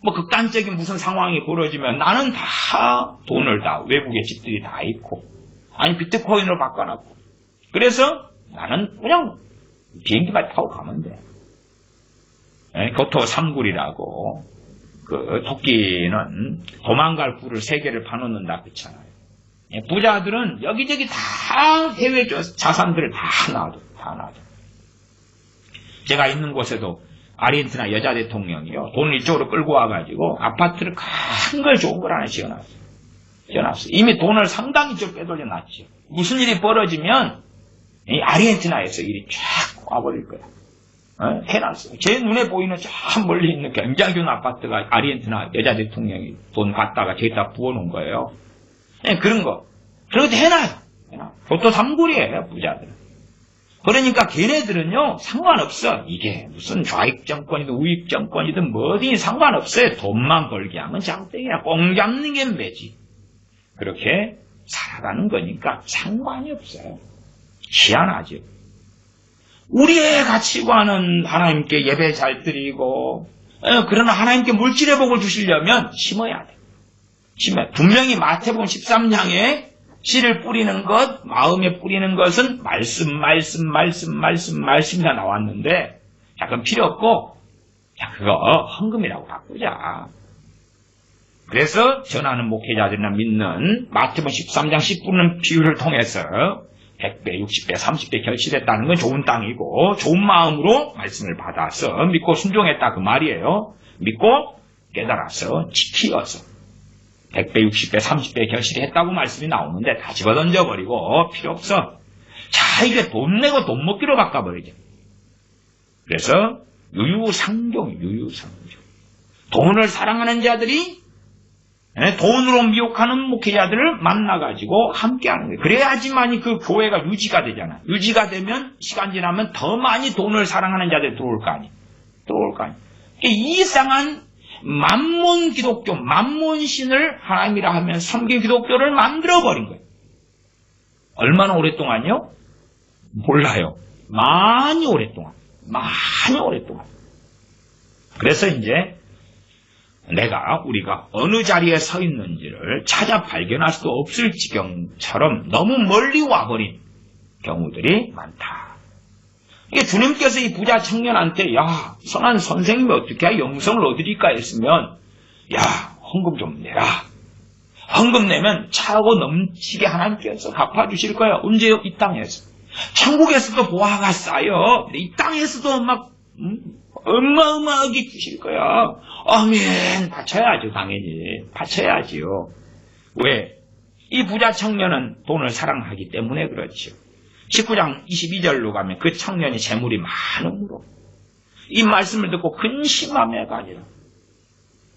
뭐 극단적인 무슨 상황이 벌어지면 나는 다 돈을 다 외국의 집들이 다 있고 아니 비트코인으로 바꿔놨고 그래서 나는 그냥 비행기만 타고 가면 돼. 교토 삼굴이라고 그 토끼는 도망갈 굴을 3개를 파놓는다 그렇잖아요. 부자들은 여기저기 다 해외 자산들을 다 놔둬. 제가 있는 곳에도 아르헨티나 여자 대통령이요. 돈을 이쪽으로 끌고 와가지고 아파트를 큰 걸 좋은 걸 하나 지어놨어요. 이미 돈을 상당히 좀 빼돌려놨죠. 무슨 일이 벌어지면 이 아르헨티나에서 일이 쫙 와버릴 거야. 해놨어요. 제 눈에 보이는 저 멀리 있는 굉장히 좋은 아파트가 아르헨티나 여자 대통령이 돈 갖다가 저기다 부어놓은 거예요. 그런 거. 그렇게 해놔요. 교토 삼굴이에요, 부자들은. 그러니까 걔네들은요, 상관없어. 이게 무슨 좌익 정권이든 우익 정권이든 뭐든 상관없어요. 돈만 벌게 하면 장땡이야. 꽁 잡는 게 매지. 그렇게 살아가는 거니까 상관이 없어요. 희한하죠. 우리의 가치관은 하나님께 예배 잘 드리고, 그러나 하나님께 물질의 복을 주시려면 심어야 돼. 분명히 마태복음 13장에 씨를 뿌리는 것, 마음에 뿌리는 것은 말씀이나 나왔는데, 자, 그건 필요 없고, 자, 그거 헌금이라고 바꾸자. 그래서 전하는 목회자들이나 믿는 마태복음 13장 씨 뿌리는 비유를 통해서 100배, 60배, 30배 결실했다는 건 좋은 땅이고, 좋은 마음으로 말씀을 받아서 믿고 순종했다 그 말이에요. 믿고 깨달아서 지키어서 100배, 60배, 30배 결실했다고 말씀이 나오는데 다 집어던져버리고 필요 없어. 자, 이게 돈 내고 돈 먹기로 바꿔버리죠. 그래서 유유상종. 돈을 사랑하는 자들이 돈으로 미혹하는 목회자들을 만나가지고 함께하는 거예요. 그래야지만이 그 교회가 유지가 되잖아. 유지가 되면 시간 지나면 더 많이 돈을 사랑하는 자들이 들어올 거 아니에요. 이상한 만몬 기독교, 만몬신을 하나님이라 하면 섬긴 기독교를 만들어버린 거예요. 얼마나 오랫동안요? 몰라요. 많이 오랫동안. 그래서 이제 우리가 어느 자리에 서 있는지를 찾아 발견할 수도 없을 지경처럼 너무 멀리 와버린 경우들이 많다. 이게 주님께서 이 부자 청년한테 선한 선생님이 어떻게 영성을 얻으리까 했으면 헌금 좀 내라. 헌금 내면 차고 넘치게 하나님께서 갚아주실 거야. 언제요? 이 땅에서. 천국에서도 보화가 쌓여. 이 땅에서도 막 어마어마하게 주실 거야. 아멘. 바쳐야죠. 당연히. 바쳐야지요. 왜? 이 부자 청년은 돈을 사랑하기 때문에 그렇죠. 19장 22절로 가면 그 청년이 재물이 많음으로 이 말씀을 듣고 근심하며가 아니라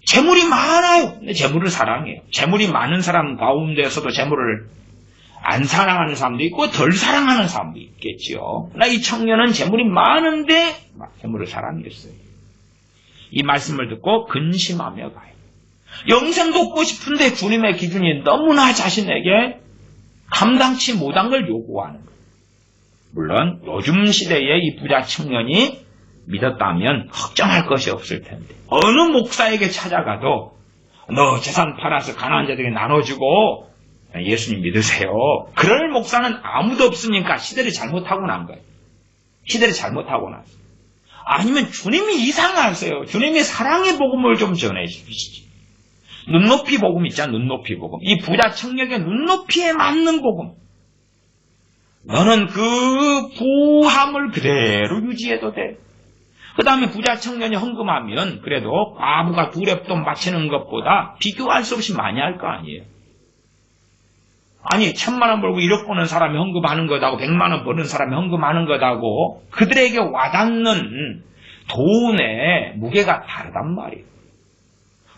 재물이 많아요. 근데 재물을 사랑해요. 재물이 많은 사람 가운데서도 재물을 안 사랑하는 사람도 있고 덜 사랑하는 사람도 있겠죠. 그러나 이 청년은 재물이 많은데 재물을 사랑했어요. 이 말씀을 듣고 근심하며 가요. 영생도 얻고 싶은데 주님의 기준이 너무나 자신에게 감당치 못한 걸 요구하는 거예요. 물론 요즘 시대에 이 부자 청년이 믿었다면 걱정할 것이 없을 텐데 어느 목사에게 찾아가도 너 재산 팔아서 가난한 자들에게 나눠주고 예수님 믿으세요. 그럴 목사는 아무도 없으니까 시대를 잘못하고 난 거예요. 시대를 잘못하고 났어요. 아니면 주님이 이상하세요. 주님이 사랑의 복음을 좀 전해주시지. 눈높이 복음 있잖아. 눈높이 복음. 이 부자 청년의 눈높이에 맞는 복음. 너는 그 부함을 그대로 유지해도 돼. 그 다음에 부자 청년이 헌금하면 그래도 과부가 두랩돈 바치는 것보다 비교할 수 없이 많이 할 거 아니에요. 아니 1,000만 원 벌고 1억 버는 사람이 헌금하는 것하고 100만 원 버는 사람이 헌금하는 것하고 그들에게 와닿는 돈의 무게가 다르단 말이에요.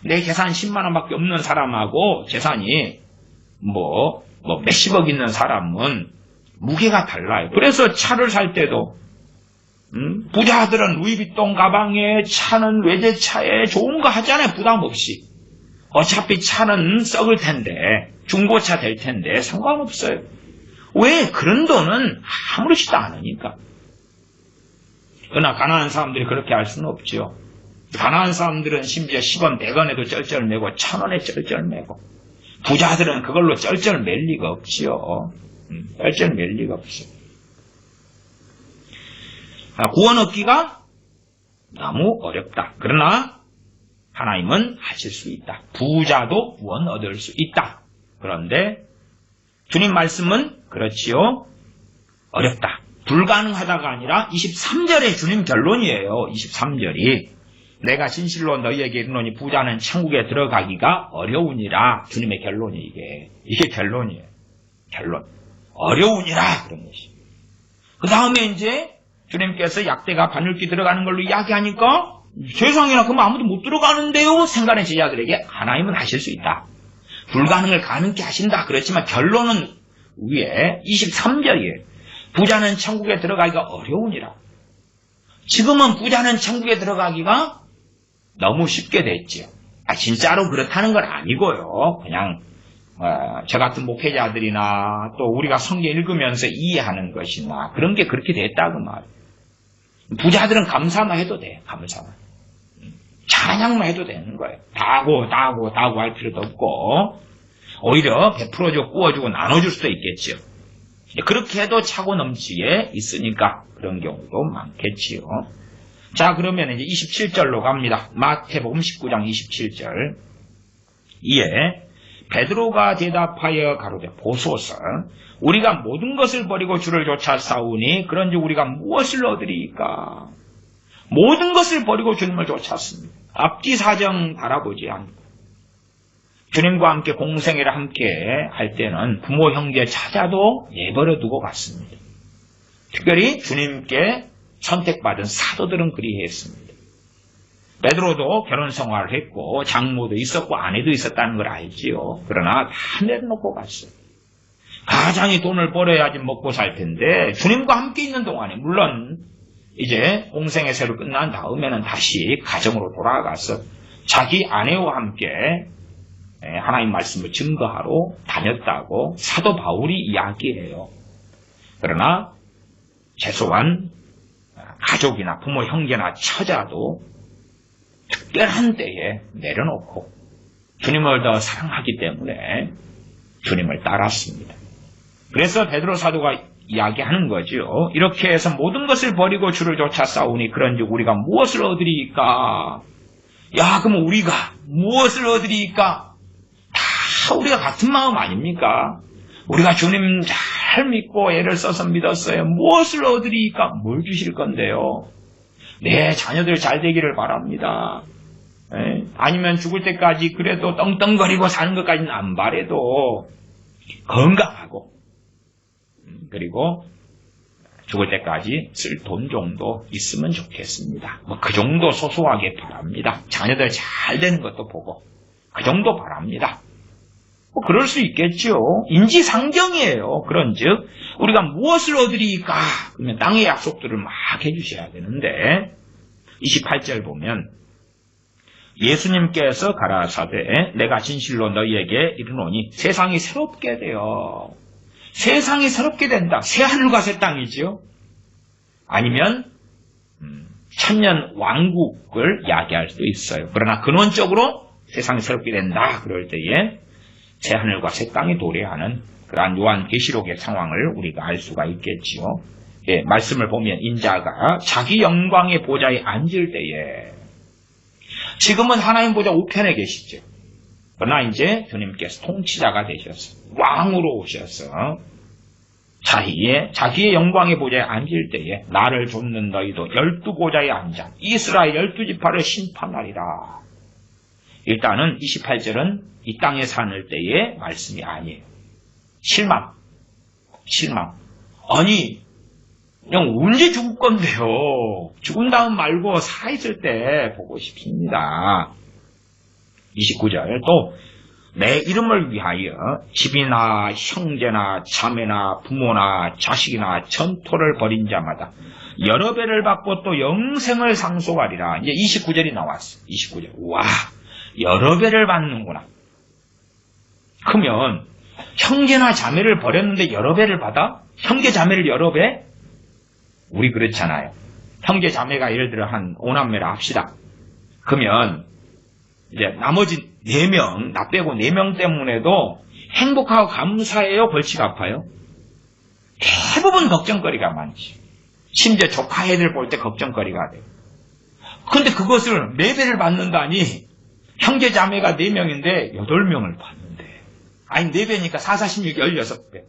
내 재산 10만 원밖에 없는 사람하고 재산이 몇십억 있는 사람은 무게가 달라요. 그래서 차를 살 때도 부자들은 루이비통 가방에 차는 외제차에 좋은 거 하잖아요. 부담 없이. 어차피 차는 썩을 텐데 중고차 될 텐데 상관없어요. 왜? 그런 돈은 아무렇지도 않으니까. 그러나 가난한 사람들이 그렇게 할 수는 없죠. 가난한 사람들은 심지어 10원, 100원에도 쩔쩔매고 1,000원에 쩔쩔매고 부자들은 그걸로 쩔쩔맬 리가 없지요. 쩔쩔맬 리가 없어요. 구원 얻기가 너무 어렵다. 그러나 하나님은 하실 수 있다. 부자도 구원 얻을 수 있다. 그런데 주님 말씀은 그렇지요. 어렵다. 불가능하다가 아니라 23절의 주님 결론이에요. 23절이 내가 진실로 너희에게 이르노니 부자는 천국에 들어가기가 어려우니라. 주님의 결론이 이게 결론이에요. 결론. 어려우니라 그런 것이. 그 다음에 이제 주님께서 약대가 바늘귀 들어가는 걸로 이야기하니까 세상에나 그럼 아무도 못 들어가는데요. 생각하는 제자들에게 하나님은 하실 수 있다. 불가능을 가능케 하신다. 그렇지만 결론은 위에 23절이에요. 부자는 천국에 들어가기가 어려우니라. 지금은 부자는 천국에 들어가기가 너무 쉽게 됐지요. 진짜로 그렇다는 건 아니고요. 그냥 저 같은 목회자들이나 또 우리가 성경 읽으면서 이해하는 것이나 그런 게 그렇게 됐다고 말이에요. 부자들은 감사만 해도 돼. 감사만. 찬양만 해도 되는 거예요. 다고 할 필요도 없고 오히려 베풀어주고 구워주고 나눠줄 수도 있겠지요. 그렇게 해도 차고 넘치게 있으니까 그런 경우도 많겠지요. 자, 그러면 이제 27절로 갑니다. 마태복음 19장 27절. 이에 베드로가 대답하여 가로되 보소서 우리가 모든 것을 버리고 주를 쫓아 싸우니 그런즉 우리가 무엇을 얻으리이까? 모든 것을 버리고 주님을 쫓았습니다. 앞뒤 사정 바라보지 않고 주님과 함께 공생애를 함께 할 때는 부모 형제 찾아도 내버려 두고 갔습니다. 특별히 주님께 선택받은 사도들은 그리했습니다. 베드로도 결혼 생활을 했고 장모도 있었고 아내도 있었다는 걸 알지요. 그러나 다 내려놓고 갔어요. 가장이 돈을 벌어야지 먹고 살 텐데 주님과 함께 있는 동안에 물론 이제 공생의 세로 끝난 다음에는 다시 가정으로 돌아가서 자기 아내와 함께 하나님 말씀을 증거하러 다녔다고 사도 바울이 이야기해요. 그러나 최소한 가족이나 부모 형제나 처자도 특별한 때에 내려놓고 주님을 더 사랑하기 때문에 주님을 따랐습니다. 그래서 베드로 사도가 이야기하는 거죠. 이렇게 해서 모든 것을 버리고 주를 쫓아 싸우니 그런즉 우리가 무엇을 얻으리이까? 야, 그럼 우리가 무엇을 얻으리이까? 다 우리가 같은 마음 아닙니까? 우리가 주님 잘 믿고 애를 써서 믿었어요. 무엇을 얻으리이까? 뭘 주실 건데요? 내 자녀들 잘 되기를 바랍니다. 아니면 죽을 때까지 그래도 떵떵거리고 사는 것까지는 안 바래도 건강하고 그리고 죽을 때까지 쓸 돈 정도 있으면 좋겠습니다. 그 정도 소소하게 바랍니다. 자녀들 잘 되는 것도 보고 그 정도 바랍니다. 그럴 수 있겠죠. 인지상정이에요. 그런즉 우리가 무엇을 얻으리까? 그러면 땅의 약속들을 막 해주셔야 되는데 28절 보면 예수님께서 가라사대 내가 진실로 너희에게 이르노니 세상이 새롭게 되어 세상이 새롭게 된다. 새 하늘과 새 땅이지요. 아니면 천년 왕국을 야기할 수도 있어요. 그러나 근원적으로 세상이 새롭게 된다. 그럴 때에 새 하늘과 새 땅이 도래하는 그러한 요한계시록의 상황을 우리가 알 수가 있겠지요. 예, 말씀을 보면 인자가 자기 영광의 보좌에 앉을 때에 지금은 하나님 보좌 우편에 계시죠. 그러나 이제 주님께서 통치자가 되셔서 왕으로 오셔서 자기의 영광의 보좌에 앉을 때에 나를 좇는 너희도 12보좌에 앉아 이스라엘 12지파를 심판하리라. 일단은 28절은 이 땅에 사는 때의 말씀이 아니에요. 실망. 아니 그냥 언제 죽을 건데요. 죽은 다음 말고 살아있을 때 보고 싶습니다. 29절 또 내 이름을 위하여 집이나 형제나 자매나 부모나 자식이나 전토를 벌인 자마다 여러 배를 받고 또 영생을 상속하리라. 이제 29절이 나왔어. 29절. 와, 여러 배를 받는구나. 그러면 형제나 자매를 버렸는데 여러 배를 받아? 형제 자매를 여러 배? 우리 그렇잖아요. 형제 자매가 예를 들어 한 5남매라 합시다. 그러면 이제 나머지 4명, 나 빼고 4명 때문에도 행복하고 감사해요? 벌칙 아파요? 대부분 걱정거리가 많지. 심지어 조카 애들 볼 때 걱정거리가 돼요. 그런데 그것을 4배를 받는다니 형제 자매가 4명인데 8명을 받는데 아니 4배니까 4, 4, 16, 16배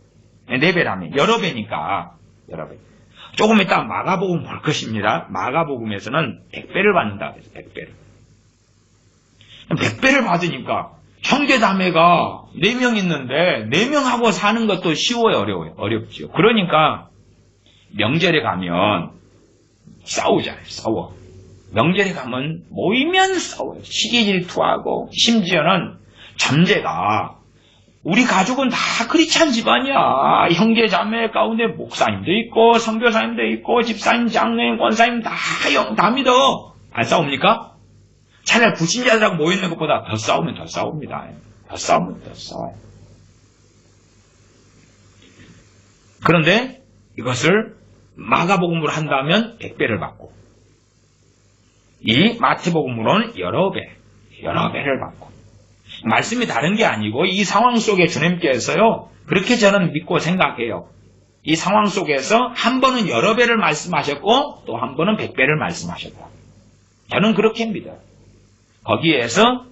4배라면 여러 배니까 여러 배. 조금 이따 마가복음 볼 것입니다. 마가복음에서는 100배를 받는다 그래서 100배를. 100배를 받으니까 형제 자매가 4명 있는데 4명하고 사는 것도 쉬워요? 어려워요? 어렵죠. 그러니까 명절에 가면 싸우잖아요. 싸워. 명절에 가면 모이면 싸워요. 시기 질투하고 심지어는 잠재가 우리 가족은 다 크리스찬 집안이야. 형제 자매 가운데 목사님도 있고 선교사님도 있고 집사님, 장로님, 권사님 다 믿어. 안 싸웁니까? 차라리 불신자들하고 모이는 것보다 더 싸우면 더 싸웁니다. 더 싸우면 더 싸워요. 그런데 이것을 마가복음으로 한다면 100배를 받고 이 마태복음으로는 여러 배를 받고 말씀이 다른 게 아니고 이 상황 속에 주님께서요 그렇게 저는 믿고 생각해요. 이 상황 속에서 한 번은 여러 배를 말씀하셨고 또 한 번은 100배를 말씀하셨다. 저는 그렇게 믿어요. 거기에서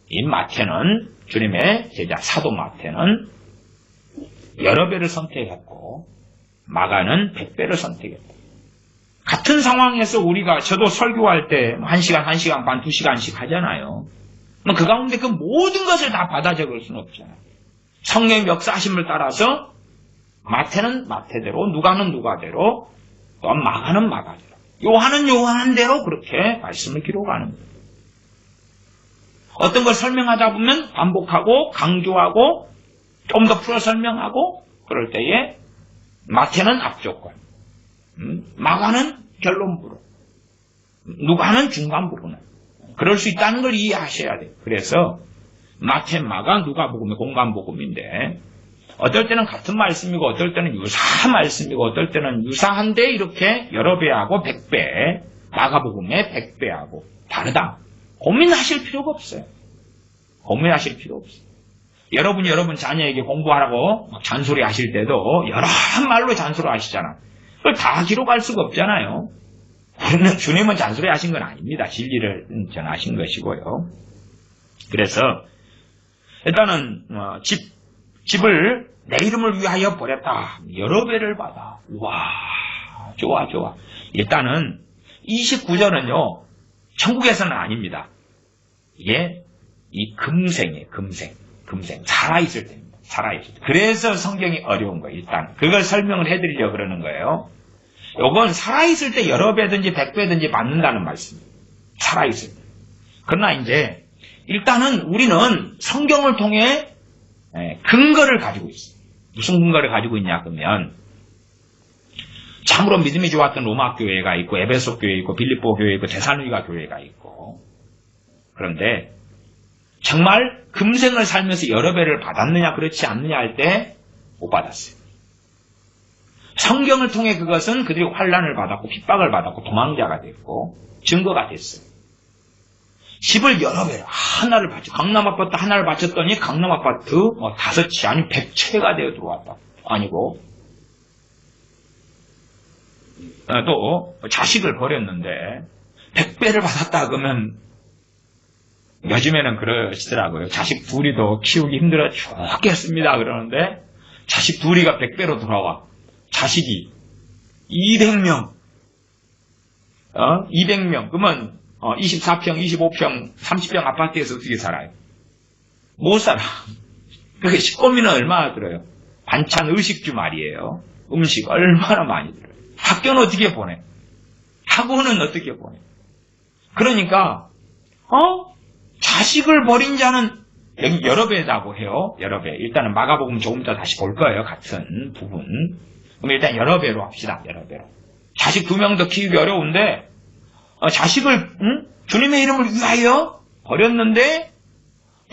이 마태는 주님의 제자 사도 마태는 여러 배를 선택했고 마가는 100배를 선택했다. 같은 상황에서 우리가 저도 설교할 때 1시간, 1시간 반, 2시간씩 하잖아요. 그 가운데 그 모든 것을 다 받아 적을 수는 없잖아요. 성령의 역사하심을 따라서 마태는 마태대로, 누가는 누가대로, 또 마가는 마가대로, 요한은 요한대로 그렇게 말씀을 기록하는 거예요. 어떤 걸 설명하다 보면 반복하고 강조하고 좀 더 풀어 설명하고 그럴 때에 마태는 앞조건, 마가는 결론 부분, 누가는 중간 부분을 그럴 수 있다는 걸 이해하셔야 돼요. 그래서 마태, 마가, 누가복음의 공간복음인데 어떨 때는 같은 말씀이고 어떨 때는 유사한 말씀이고 어떨 때는 유사한데 이렇게 여러 배하고 100배, 마가복음의 100배하고 다르다. 고민하실 필요가 없어요. 고민하실 필요 없어요. 여러분 자녀에게 공부하라고 막 잔소리 하실 때도 여러 말로 잔소리 하시잖아. 그걸 다 기록할 수가 없잖아요. 주님은 잔소리 하신 건 아닙니다. 진리를 전하신 것이고요. 그래서 일단은 집을 내 이름을 위하여 버렸다. 여러 배를 받아. 와, 좋아. 일단은 29절은요. 천국에서는 아닙니다. 이게 이 금생이에요. 금생. 살아있을 때입니다. 살아있을 때. 그래서 성경이 어려운 거예요. 일단 그걸 설명을 해드리려고 그러는 거예요. 요건 살아있을 때 여러 배든지 100배든지 받는다는 말씀이에요. 살아있을 때. 그러나 이제 일단은 우리는 성경을 통해 근거를 가지고 있어요. 무슨 근거를 가지고 있냐 그러면 참으로 믿음이 좋았던 로마 교회가 있고 에베소 교회 있고 빌립보 교회 있고 데살로니가 교회가 있고 그런데 정말 금생을 살면서 여러 배를 받았느냐 그렇지 않느냐 할 때 못 받았어요. 성경을 통해 그것은 그들이 환난을 받았고 핍박을 받았고 도망자가 됐고 증거가 됐어요. 집을 여러 배 하나를 바쳐 강남 아파트 하나를 바쳤더니 강남 아파트 5채 아니 100채가 되어 들어왔다. 아니고 또 자식을 버렸는데 100배를 받았다 그러면 요즘에는 그러시더라고요. 자식 둘이 더 키우기 힘들어 죽겠습니다 그러는데 자식 둘이가 100배로 돌아와. 자식이 200명 200명 그러면 24평, 25평, 30평 아파트에서 어떻게 살아요? 못 살아. 그게 식권비는 얼마나 들어요? 반찬 의식주 말이에요. 음식 얼마나 많이 들어요. 학교는 어떻게 보내? 학원은 어떻게 보내? 그러니까 자식을 버린 자는 여기 여러 배라고 해요. 여러 배. 일단은 마가복음 조금 더 다시 볼 거예요. 같은 부분. 그럼 일단 여러 배로 합시다. 여러 배로. 자식 2명 더 키우기 어려운데 자식을 주님의 이름을 위하여 버렸는데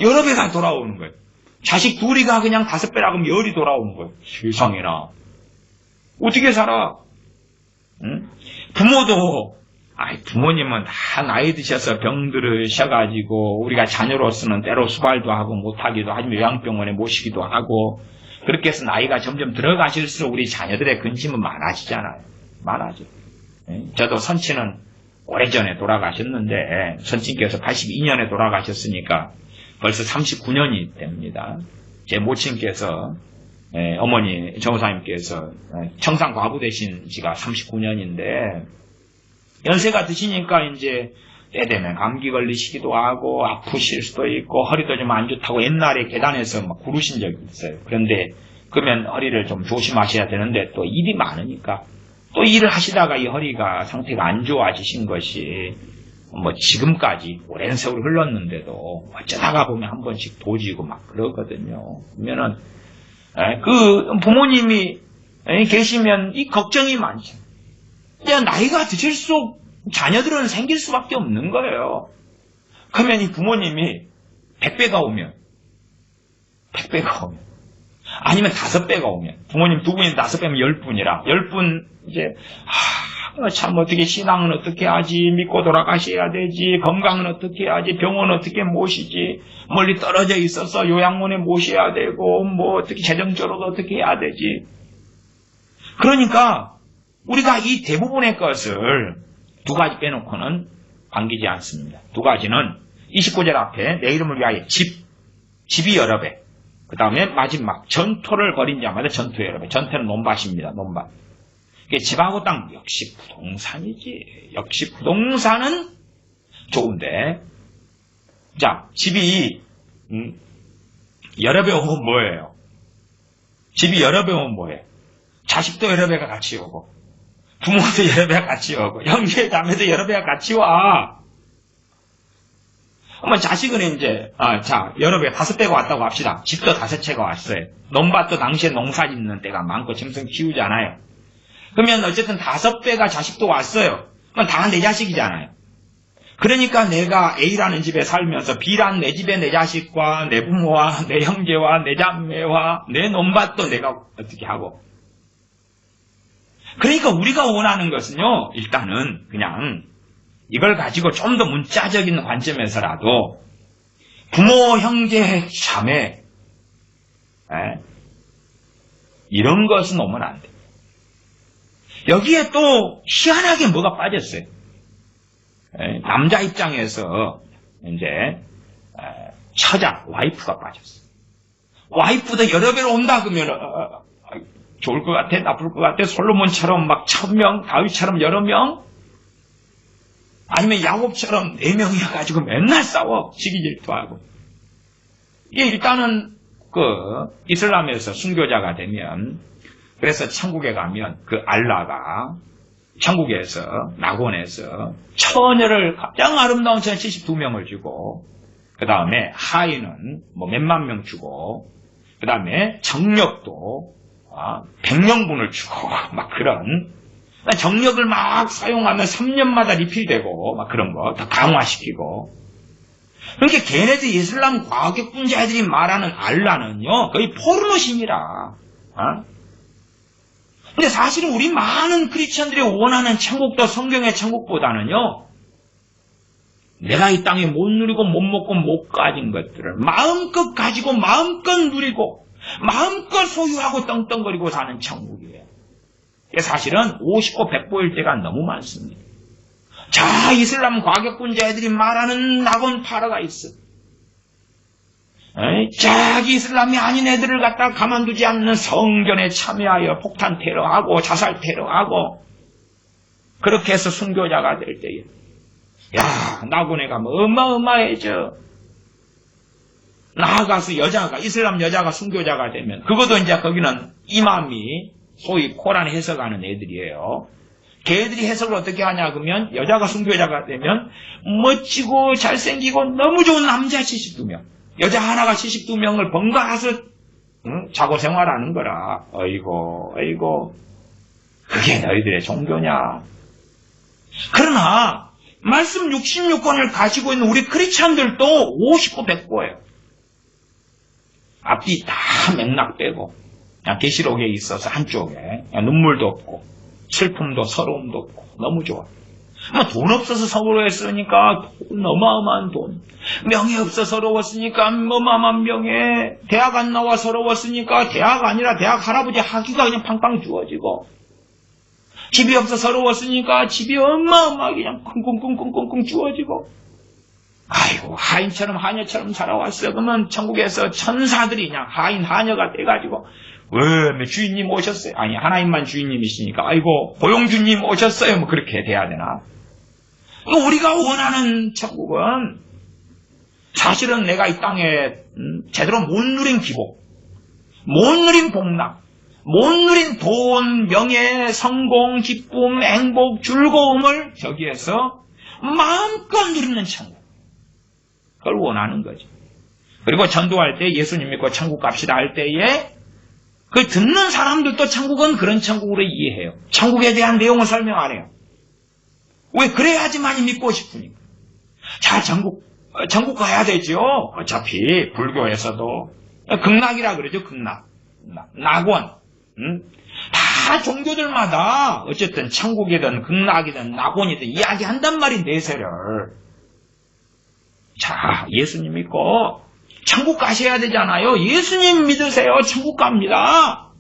여러 배가 돌아오는 거예요. 자식 둘이가 그냥 5배라 그러면 10이 돌아오는 거예요. 세상에나. 어떻게 살아? 부모도 부모님은 다 나이 드셔서 병들으셔가지고 우리가 자녀로서는 때로 수발도 하고 못하기도 하지만 요양병원에 모시기도 하고 그렇게 해서 나이가 점점 들어가실수록 우리 자녀들의 근심은 많아지잖아요. 많아져. 저도 선친은 오래전에 돌아가셨는데 선친께서 82년에 돌아가셨으니까 벌써 39년이 됩니다. 제 모친께서 어머니 정호사님께서 청산 과부 되신 지가 39년인데 연세가 드시니까 이제 때 되면 감기 걸리시기도 하고 아프실 수도 있고 허리도 좀 안 좋다고 옛날에 계단에서 막 구르신 적이 있어요. 그런데 그러면 허리를 좀 조심하셔야 되는데 또 일이 많으니까 또 일을 하시다가 이 허리가 상태가 안 좋아지신 것이 지금까지 오랜 세월 흘렀는데도 어쩌다가 보면 한 번씩 도지고 막 그러거든요. 그러면은 그 부모님이 계시면 이 걱정이 많죠. 나이가 드실수록 자녀들은 생길 수밖에 없는 거예요. 그러면 이 부모님이 100배가 오면 아니면 5배가 오면 부모님 2분인데 5배면 10분이라 10분 이제 참 어떻게 신앙은 어떻게 하지 믿고 돌아가셔야 되지 건강은 어떻게 하지 병원 어떻게 모시지 멀리 떨어져 있어서 요양원에 모셔야 되고 어떻게 재정적으로도 어떻게 해야 되지. 그러니까 우리가 이 대부분의 것을 2가지 빼놓고는 반기지 않습니다. 2가지는 29절 앞에 내 이름을 위하여 집이 여러 배. 그 다음에 마지막 전토를 벌인 자마다 전토 여러 배. 전토는 논밭입니다. 논밭. 집하고 땅 역시 부동산이지. 역시 부동산은 좋은데 자 집이 여러 배 오면 뭐예요? 집이 여러 배 오면 뭐예요? 자식도 여러 배가 같이 오고 부모도 여러 배가 같이 오고 형제 자매도 여러 배가 같이 와. 자식은 이제 여러 배 5배가 왔다고 합시다. 집도 5채가 왔어요. 논밭도 당시에 농사 짓는 때가 많고 짐승 키우잖아요. 그러면 어쨌든 5배가 자식도 왔어요. 그럼 다 내 자식이잖아요. 그러니까 내가 A라는 집에 살면서 B라는 내 집에 내 자식과 내 부모와 내 형제와 내 자매와 내 논밭도 내가 어떻게 하고. 그러니까 우리가 원하는 것은요. 일단은 그냥 이걸 가지고 좀 더 문자적인 관점에서라도 부모, 형제, 자매 이런 것은 오면 안 돼. 여기에 또 희한하게 뭐가 빠졌어요. 남자 입장에서 이제 처자, 와이프가 빠졌어요. 와이프도 여러 배로 온다 그러면 좋을 것 같아, 나쁠 것 같아. 솔로몬처럼 막 1000명, 다윗처럼 여러 명, 아니면 야곱처럼 4명이어가지고 맨날 싸워, 시기 질투하고. 이게 일단은 이슬람에서 순교자가 되면, 그래서 천국에 가면 그 알라가 천국에서 낙원에서 처녀를 가장 아름다운 처녀 72명을 주고, 그 다음에 하인은 몇만 명 주고, 그 다음에 정력도 100명분을 주고 막 그런 정력을 막 사용하면 3년마다 리필되고 막 그런 거 더 강화시키고. 그러니까 걔네들 이슬람 과학학분자들이 말하는 알라는요 거의 포르노신이라. 근데 사실은 우리 많은 크리스천들이 원하는 천국도 성경의 천국보다는요, 내가 이 땅에 못 누리고 못 먹고 못 가진 것들을 마음껏 가지고 마음껏 누리고 마음껏 소유하고 떵떵거리고 사는 천국이에요. 사실은 50고 100보일 때가 너무 많습니다. 자, 이슬람 과격분자애들이 말하는 낙원파라가 있어. 자기 이슬람이 아닌 애들을 갖다 가만두지 않는 성전에 참여하여 폭탄 테러하고 자살 테러하고 그렇게 해서 순교자가 될 때에 야, 낙원에 가면 어마어마해져. 나아가서 여자가, 이슬람 여자가 순교자가 되면, 그것도 이제 거기는 이맘이 소위 코란 해석하는 애들이에요. 걔들이 해석을 어떻게 하냐, 그러면 여자가 순교자가 되면 멋지고 잘생기고 너무 좋은 남자 72명, 여자 하나가 72명을 번갈아서 자고 생활하는 거라. 어이고, 그게 너희들의 종교냐. 그러나 말씀 66권을 가지고 있는 우리 크리스찬들도 50고 100고예요. 앞뒤 다 맥락 빼고 그냥 계시록에 있어서 한쪽에 눈물도 없고 슬픔도 서러움도 없고 너무 좋아. 돈 없어서 서러웠으니까 어마어마한 돈, 명예 없어서 서러웠으니까 어마어마한 명예, 대학 안 나와 서러웠으니까 대학 아니라 대학 할아버지 학위가 그냥 팡팡 주어지고, 집이 없어 서러웠으니까 집이 어마어마하게 그냥 쿵쿵쿵쿵쿵 주어지고, 아이고 하인처럼 하녀처럼 살아왔어. 그러면 천국에서 천사들이 그냥 하인 하녀가 돼가지고 왜 주인님 오셨어요? 아니 하나님만 주인님이시니까 아이고 고용주님 오셨어요. 뭐 그렇게 돼야 되나? 우리가 원하는 천국은 사실은 내가 이 땅에 제대로 못 누린 기복, 못 누린 복락, 못 누린 돈, 명예, 성공, 기쁨, 행복, 즐거움을 저기에서 마음껏 누리는 천국. 그걸 원하는 거지. 그리고 전도할 때 예수님 믿고 천국 갑시다 할 때에 그 듣는 사람들도 천국은 그런 천국으로 이해해요. 천국에 대한 내용을 설명 안 해요. 왜? 그래야지만이 믿고 싶으니까. 자, 천국 가야 되죠. 어차피 불교에서도 극락이라 그러죠. 극락. 낙원. 다 종교들마다 어쨌든 천국이든 극락이든 낙원이든 이야기한단 말이 내세를. 자, 예수님 믿고 천국 가셔야 되잖아요. 예수님 믿으세요. 천국 갑니다.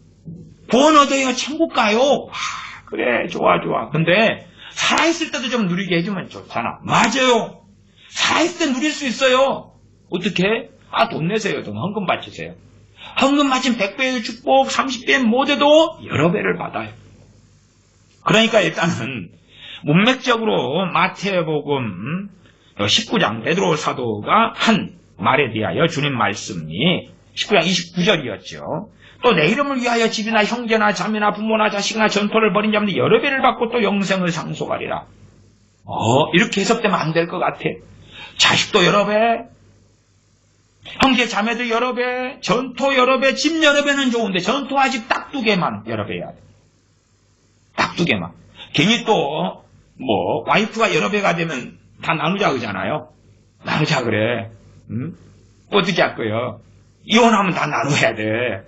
구원 얻어요. 천국 가요. 그래, 좋아. 근데 살아있을 때도 좀 누리게 해주면 좋잖아. 맞아요. 살아있을 때 누릴 수 있어요. 어떻게? 돈 내세요. 돈 헌금 바치세요. 헌금 바친 100배의 축복, 30배 못해도 여러 배를 받아요. 그러니까 일단은 문맥적으로 마태복음 19장 베드로 사도가 한 말에 대하여 주님 말씀이 19장 29절이었죠. 또 내 이름을 위하여 집이나 형제나 자매나 부모나 자식이나 전토를 벌인 자면 여러 배를 받고 또 영생을 상속하리라. 이렇게 해석되면 안 될 것 같아. 자식도 여러 배, 형제 자매도 여러 배, 전토 여러 배, 집 여러 배는 좋은데 전토와 집 딱 2개만 여러 배 해야 돼. 딱 2개만. 괜히 또 와이프가 여러 배가 되면 다 나누자 그러잖아요. 나누자 그래. 어떻게 할 거예요? 이혼하면 다 나눠야 돼.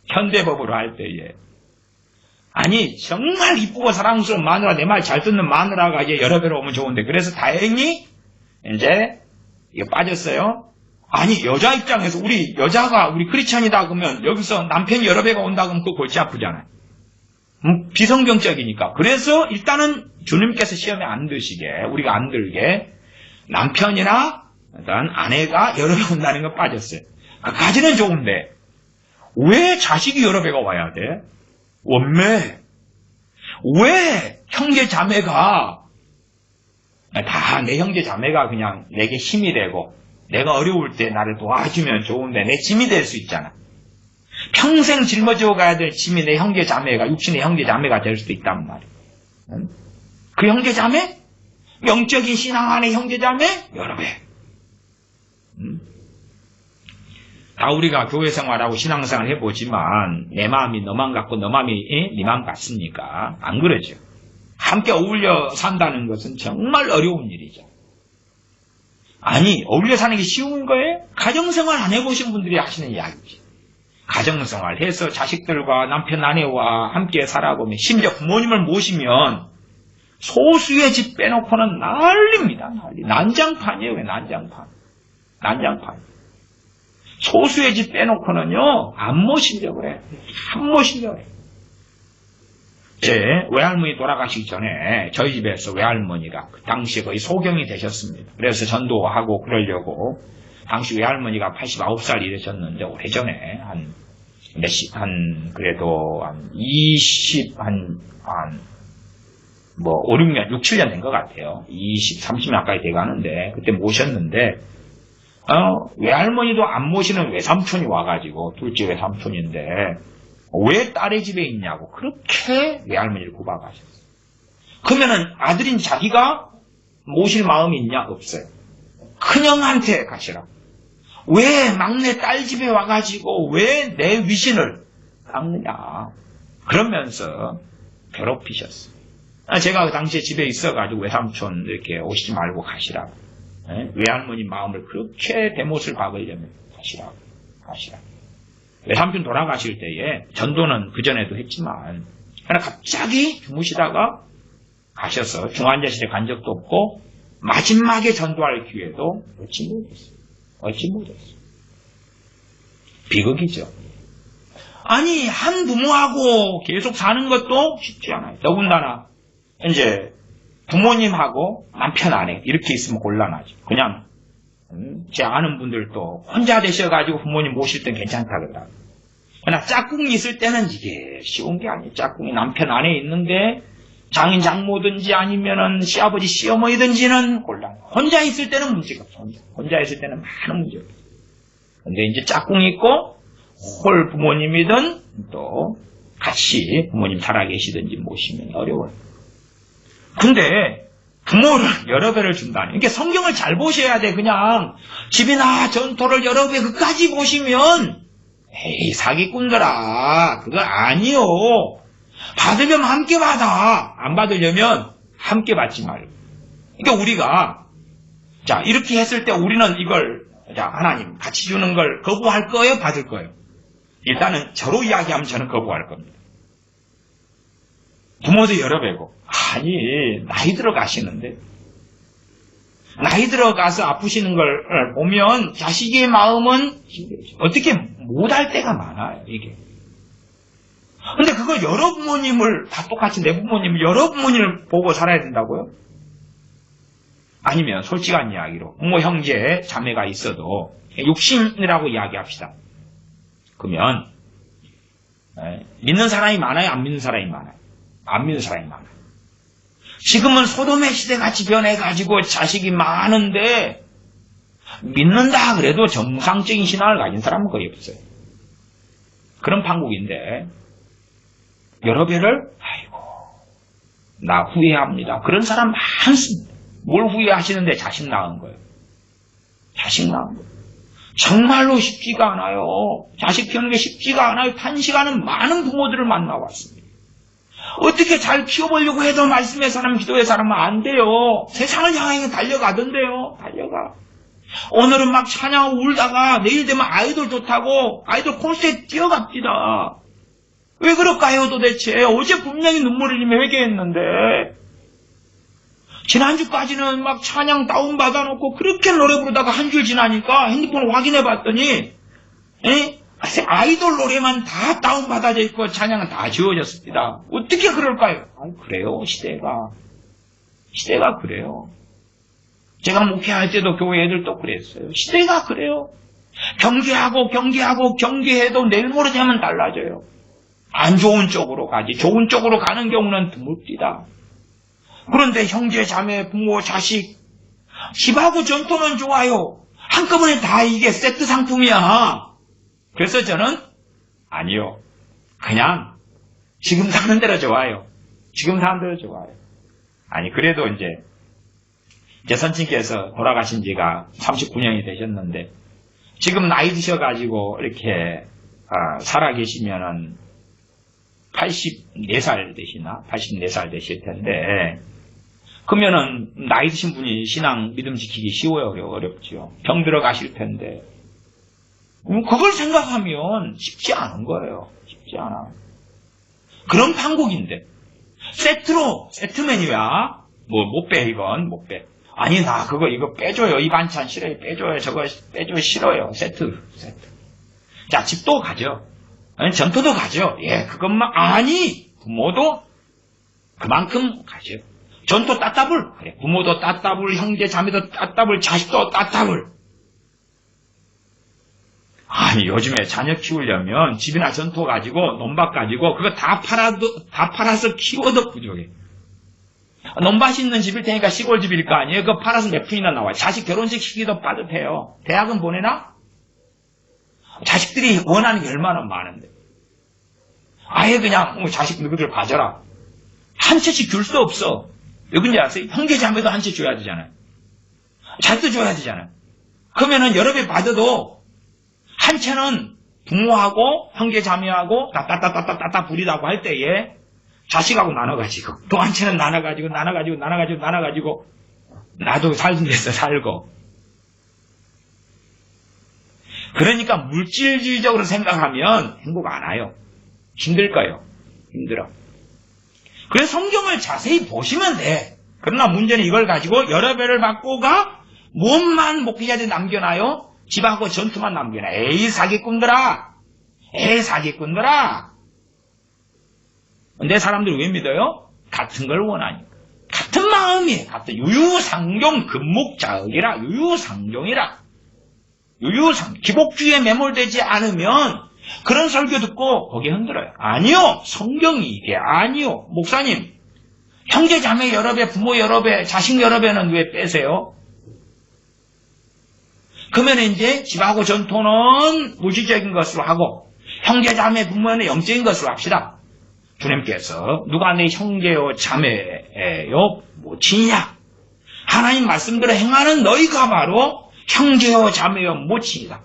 현대법으로 할 때에. 아니 정말 이쁘고 사랑스러운 마누라, 내 말 잘 듣는 마누라가 이제 여러 배로 오면 좋은데, 그래서 다행히 이제 이거 빠졌어요. 아니 여자 입장에서 우리 크리스찬이다 그러면 여기서 남편이 여러 배가 온다 그러면 그 골치 아프잖아요. 비성경적이니까. 그래서 일단은 주님께서 시험에 안 드시게, 우리가 안 들게 남편이나 일단 아내가 여러 배 온다는 거 빠졌어요. 그까지는 좋은데 왜 자식이 여러 배가 와야 돼? 원매. 왜 형제 자매가 다 내 형제 자매가 그냥 내게 힘이 되고 내가 어려울 때 나를 도와주면 좋은데 내 짐이 될 수 있잖아. 평생 짊어지고 가야 될 짐이 내 형제 자매가, 육신의 형제 자매가 될 수도 있단 말이야. 그 형제 자매? 영적인 신앙 안의 형제 자매? 여러 배. 다 우리가 교회 생활하고 신앙생활 해보지만 내 마음이 너만 같고 너 마음이 네 마음 같습니까? 안 그러죠. 함께 어울려 산다는 것은 정말 어려운 일이죠. 아니 어울려 사는 게 쉬운 거예요? 가정생활 안 해보신 분들이 하시는 이야기지. 가정생활 해서 자식들과 남편 아내와 함께 살아보면 심지어 부모님을 모시면 소수의 집 빼놓고는 난리입니다. 난리. 난장판이에요. 난장판. 난장판. 소수의 집 빼놓고는요 안 모시려고 해요. 안 모시려고 해요. 제 외할머니 돌아가시기 전에 저희 집에서 외할머니가 그 당시에 거의 소경이 되셨습니다. 그래서 전도하고 그러려고 당시 외할머니가 89살이 되셨는데 오래전에 그래도 한 5, 6년, 6, 7년 된 것 같아요. 30년 가까이 돼 가는데 그때 모셨는데 외할머니도 안 모시는 외삼촌이 와가지고 둘째 외삼촌인데 왜 딸의 집에 있냐고 그렇게 외할머니를 구박하셨어요. 그러면은 아들인 자기가 모실 마음이 있냐? 없어요. 큰형한테 가시라. 왜 막내 딸 집에 와가지고 왜 내 위신을 깎느냐? 그러면서 괴롭히셨어요. 제가 그 당시에 집에 있어가지고 외삼촌 이렇게 오시지 말고 가시라고. 외할머니 마음을 그렇게 대못을 박으려면 가시라고. 외삼촌 돌아가실 때에 전도는 그전에도 했지만 갑자기 주무시다가 가셔서 중환자실에 간 적도 없고 마지막에 전도할 기회도 얻지 못했어요. 비극이죠. 아니 한 부모하고 계속 사는 것도 쉽지 않아요. 더군다나 이제 부모님하고 남편 아내 이렇게 있으면 곤란하죠. 그냥 제 아는 분들도 혼자 되셔가지고 부모님 모실 땐 괜찮다 그러더라고요. 그러나 짝꿍이 있을 때는 이게 쉬운 게 아니에요. 짝꿍이 남편 안에 있는데 장인 장모든지 아니면은 시아버지 시어머니든지는 곤란해요. 혼자 있을 때는 문제가 없어요. 혼자 있을 때는 많은 문제가 없어요. 근데 이제 짝꿍이 있고 홀 부모님이든 또 같이 부모님 살아계시든지 모시면 어려워요. 근데 부모를 여러 배를 준다니. 이게 성경을 잘 보셔야 돼. 그냥 집이나 전토를 여러 배 그까지 보시면 에이 사기꾼들아 그거 아니요. 받으려면 함께 받아. 안 받으려면 함께 받지 말고. 그러니까 우리가 자 이렇게 했을 때 우리는 이걸 자 하나님 같이 주는 걸 거부할 거예요? 받을 거예요? 일단은 저로 이야기하면 저는 거부할 겁니다. 부모도 여러 배고 아니 나이 들어가시는데 나이 들어가서 아프시는 걸 보면 자식의 마음은 어떻게 못할 때가 많아요. 이게. 근데 그걸 여러 부모님을 다 똑같이 내 부모님을 여러 부모님을 보고 살아야 된다고요? 아니면 솔직한 이야기로 부모 형제 자매가 있어도 육신이라고 이야기합시다. 그러면 믿는 사람이 많아요? 안 믿는 사람이 많아요? 안 믿는 사람이 많아요. 지금은 소돔의 시대같이 변해가지고 자식이 많은데 믿는다 그래도 정상적인 신앙을 가진 사람은 거의 없어요. 그런 판국인데 여러 배를 아이고 나 후회합니다. 그런 사람 많습니다. 뭘 후회하시는데 자식 낳은 거예요. 자식 낳은 거예요. 정말로 쉽지가 않아요. 자식 키우는 게 쉽지가 않아요. 단시간은 많은 부모들을 만나왔습니다. 어떻게 잘 키워보려고 해도 말씀의 사람, 기도의 사람은 안 돼요. 세상을 향해 달려가던데요. 달려가. 오늘은 막 찬양하고 울다가 내일 되면 아이돌 좋다고 아이돌 콘서트에 뛰어갑니다. 왜 그럴까요 도대체? 어제 분명히 눈물 흘리며 회개했는데 지난주까지는 막 찬양 다운받아놓고 그렇게 노래 부르다가 한 줄 지나니까 핸드폰을 확인해 봤더니 아이돌 노래만 다 다운받아져 있고 찬양은 다 지워졌습니다. 어떻게 그럴까요? 그래요. 시대가 그래요. 제가 목회할 때도 교회 애들도 그랬어요. 시대가 그래요. 경계해도 내일 모레되면 달라져요. 안 좋은 쪽으로 가지. 좋은 쪽으로 가는 경우는 드뭅디다. 그런데 형제, 자매, 부모, 자식 집하고 전통은 좋아요. 한꺼번에 다 이게 세트 상품이야. 그래서 저는 아니요. 그냥 지금 사는 대로 좋아요. 지금 사는 대로 좋아요. 아니 그래도 이제 선친께서 돌아가신 지가 39년이 되셨는데 지금 나이 드셔가지고 이렇게 살아계시면은 84살 되시나? 84살 되실 텐데 그러면은 나이 드신 분이 신앙 믿음 지키기 쉬워요? 어렵죠. 병 들어가실 텐데 그걸 생각하면 쉽지 않은 거예요. 쉽지 않아. 그런 판국인데 세트맨이야. 못 빼, 이건 못 빼. 아니, 나 이거 빼줘요. 이 반찬 싫어요. 빼줘요. 저거 빼줘 싫어요. 세트. 자, 집도 가죠. 아니, 전토도 가죠. 예, 그것만, 아니, 부모도 그만큼 가죠. 전토 따따블. 그래, 부모도 따따블, 형제, 자매도 따따블, 자식도 따따블. 아니, 요즘에 자녀 키우려면 집이나 전토 가지고, 논밭 가지고, 그거 다 팔아서 키워도 부족해. 논밭 있는 집일 테니까 시골 집일 거 아니에요? 그거 팔아서 몇 푼이나 나와요. 자식 결혼식 시기도 빠듯해요. 대학은 보내나? 자식들이 원하는 게 얼마나 많은데. 아예 그냥 자식 너희들 가져라. 한 채씩 줄 수 없어. 왜 그런지 아세요? 형제 자매도 한 채 줘야 되잖아요. 자식도 줘야 되잖아요. 그러면은 여러 배 받아도 한 채는 부모하고 형제 자매하고 따따따따따따 부리다고 할 때에 자식하고 나눠가지고 또 한 채는 나눠가지고 나도 살던 데서 살고. 그러니까 물질주의적으로 생각하면 행복 안 와요. 힘들까요? 힘들어. 그래서 성경을 자세히 보시면 돼. 그러나 문제는 이걸 가지고 여러 배를 받고 가 무엇만 목회자들이 남겨놔요? 집하고 전투만 남겨놔. 에이 사기꾼들아. 근데 사람들이 왜 믿어요? 같은 걸 원하니까. 같은 마음이에요. 같은 유유상종 금목자흑이라. 기복주의에 매몰되지 않으면 그런 설교 듣고 거기에 흔들어요. 아니요. 성경이 이게 아니요. 목사님, 형제 자매 여러 배, 부모 여러 배, 자식 여러 배는 왜 빼세요? 그러면 이제 집하고 전토는 물질적인 것으로 하고 형제 자매 부모는 영적인 것으로 합시다. 주님께서 누가 내 형제요 자매요 모친이냐? 하나님 말씀대로 행하는 너희가 바로 형제요 자매요 모친이다.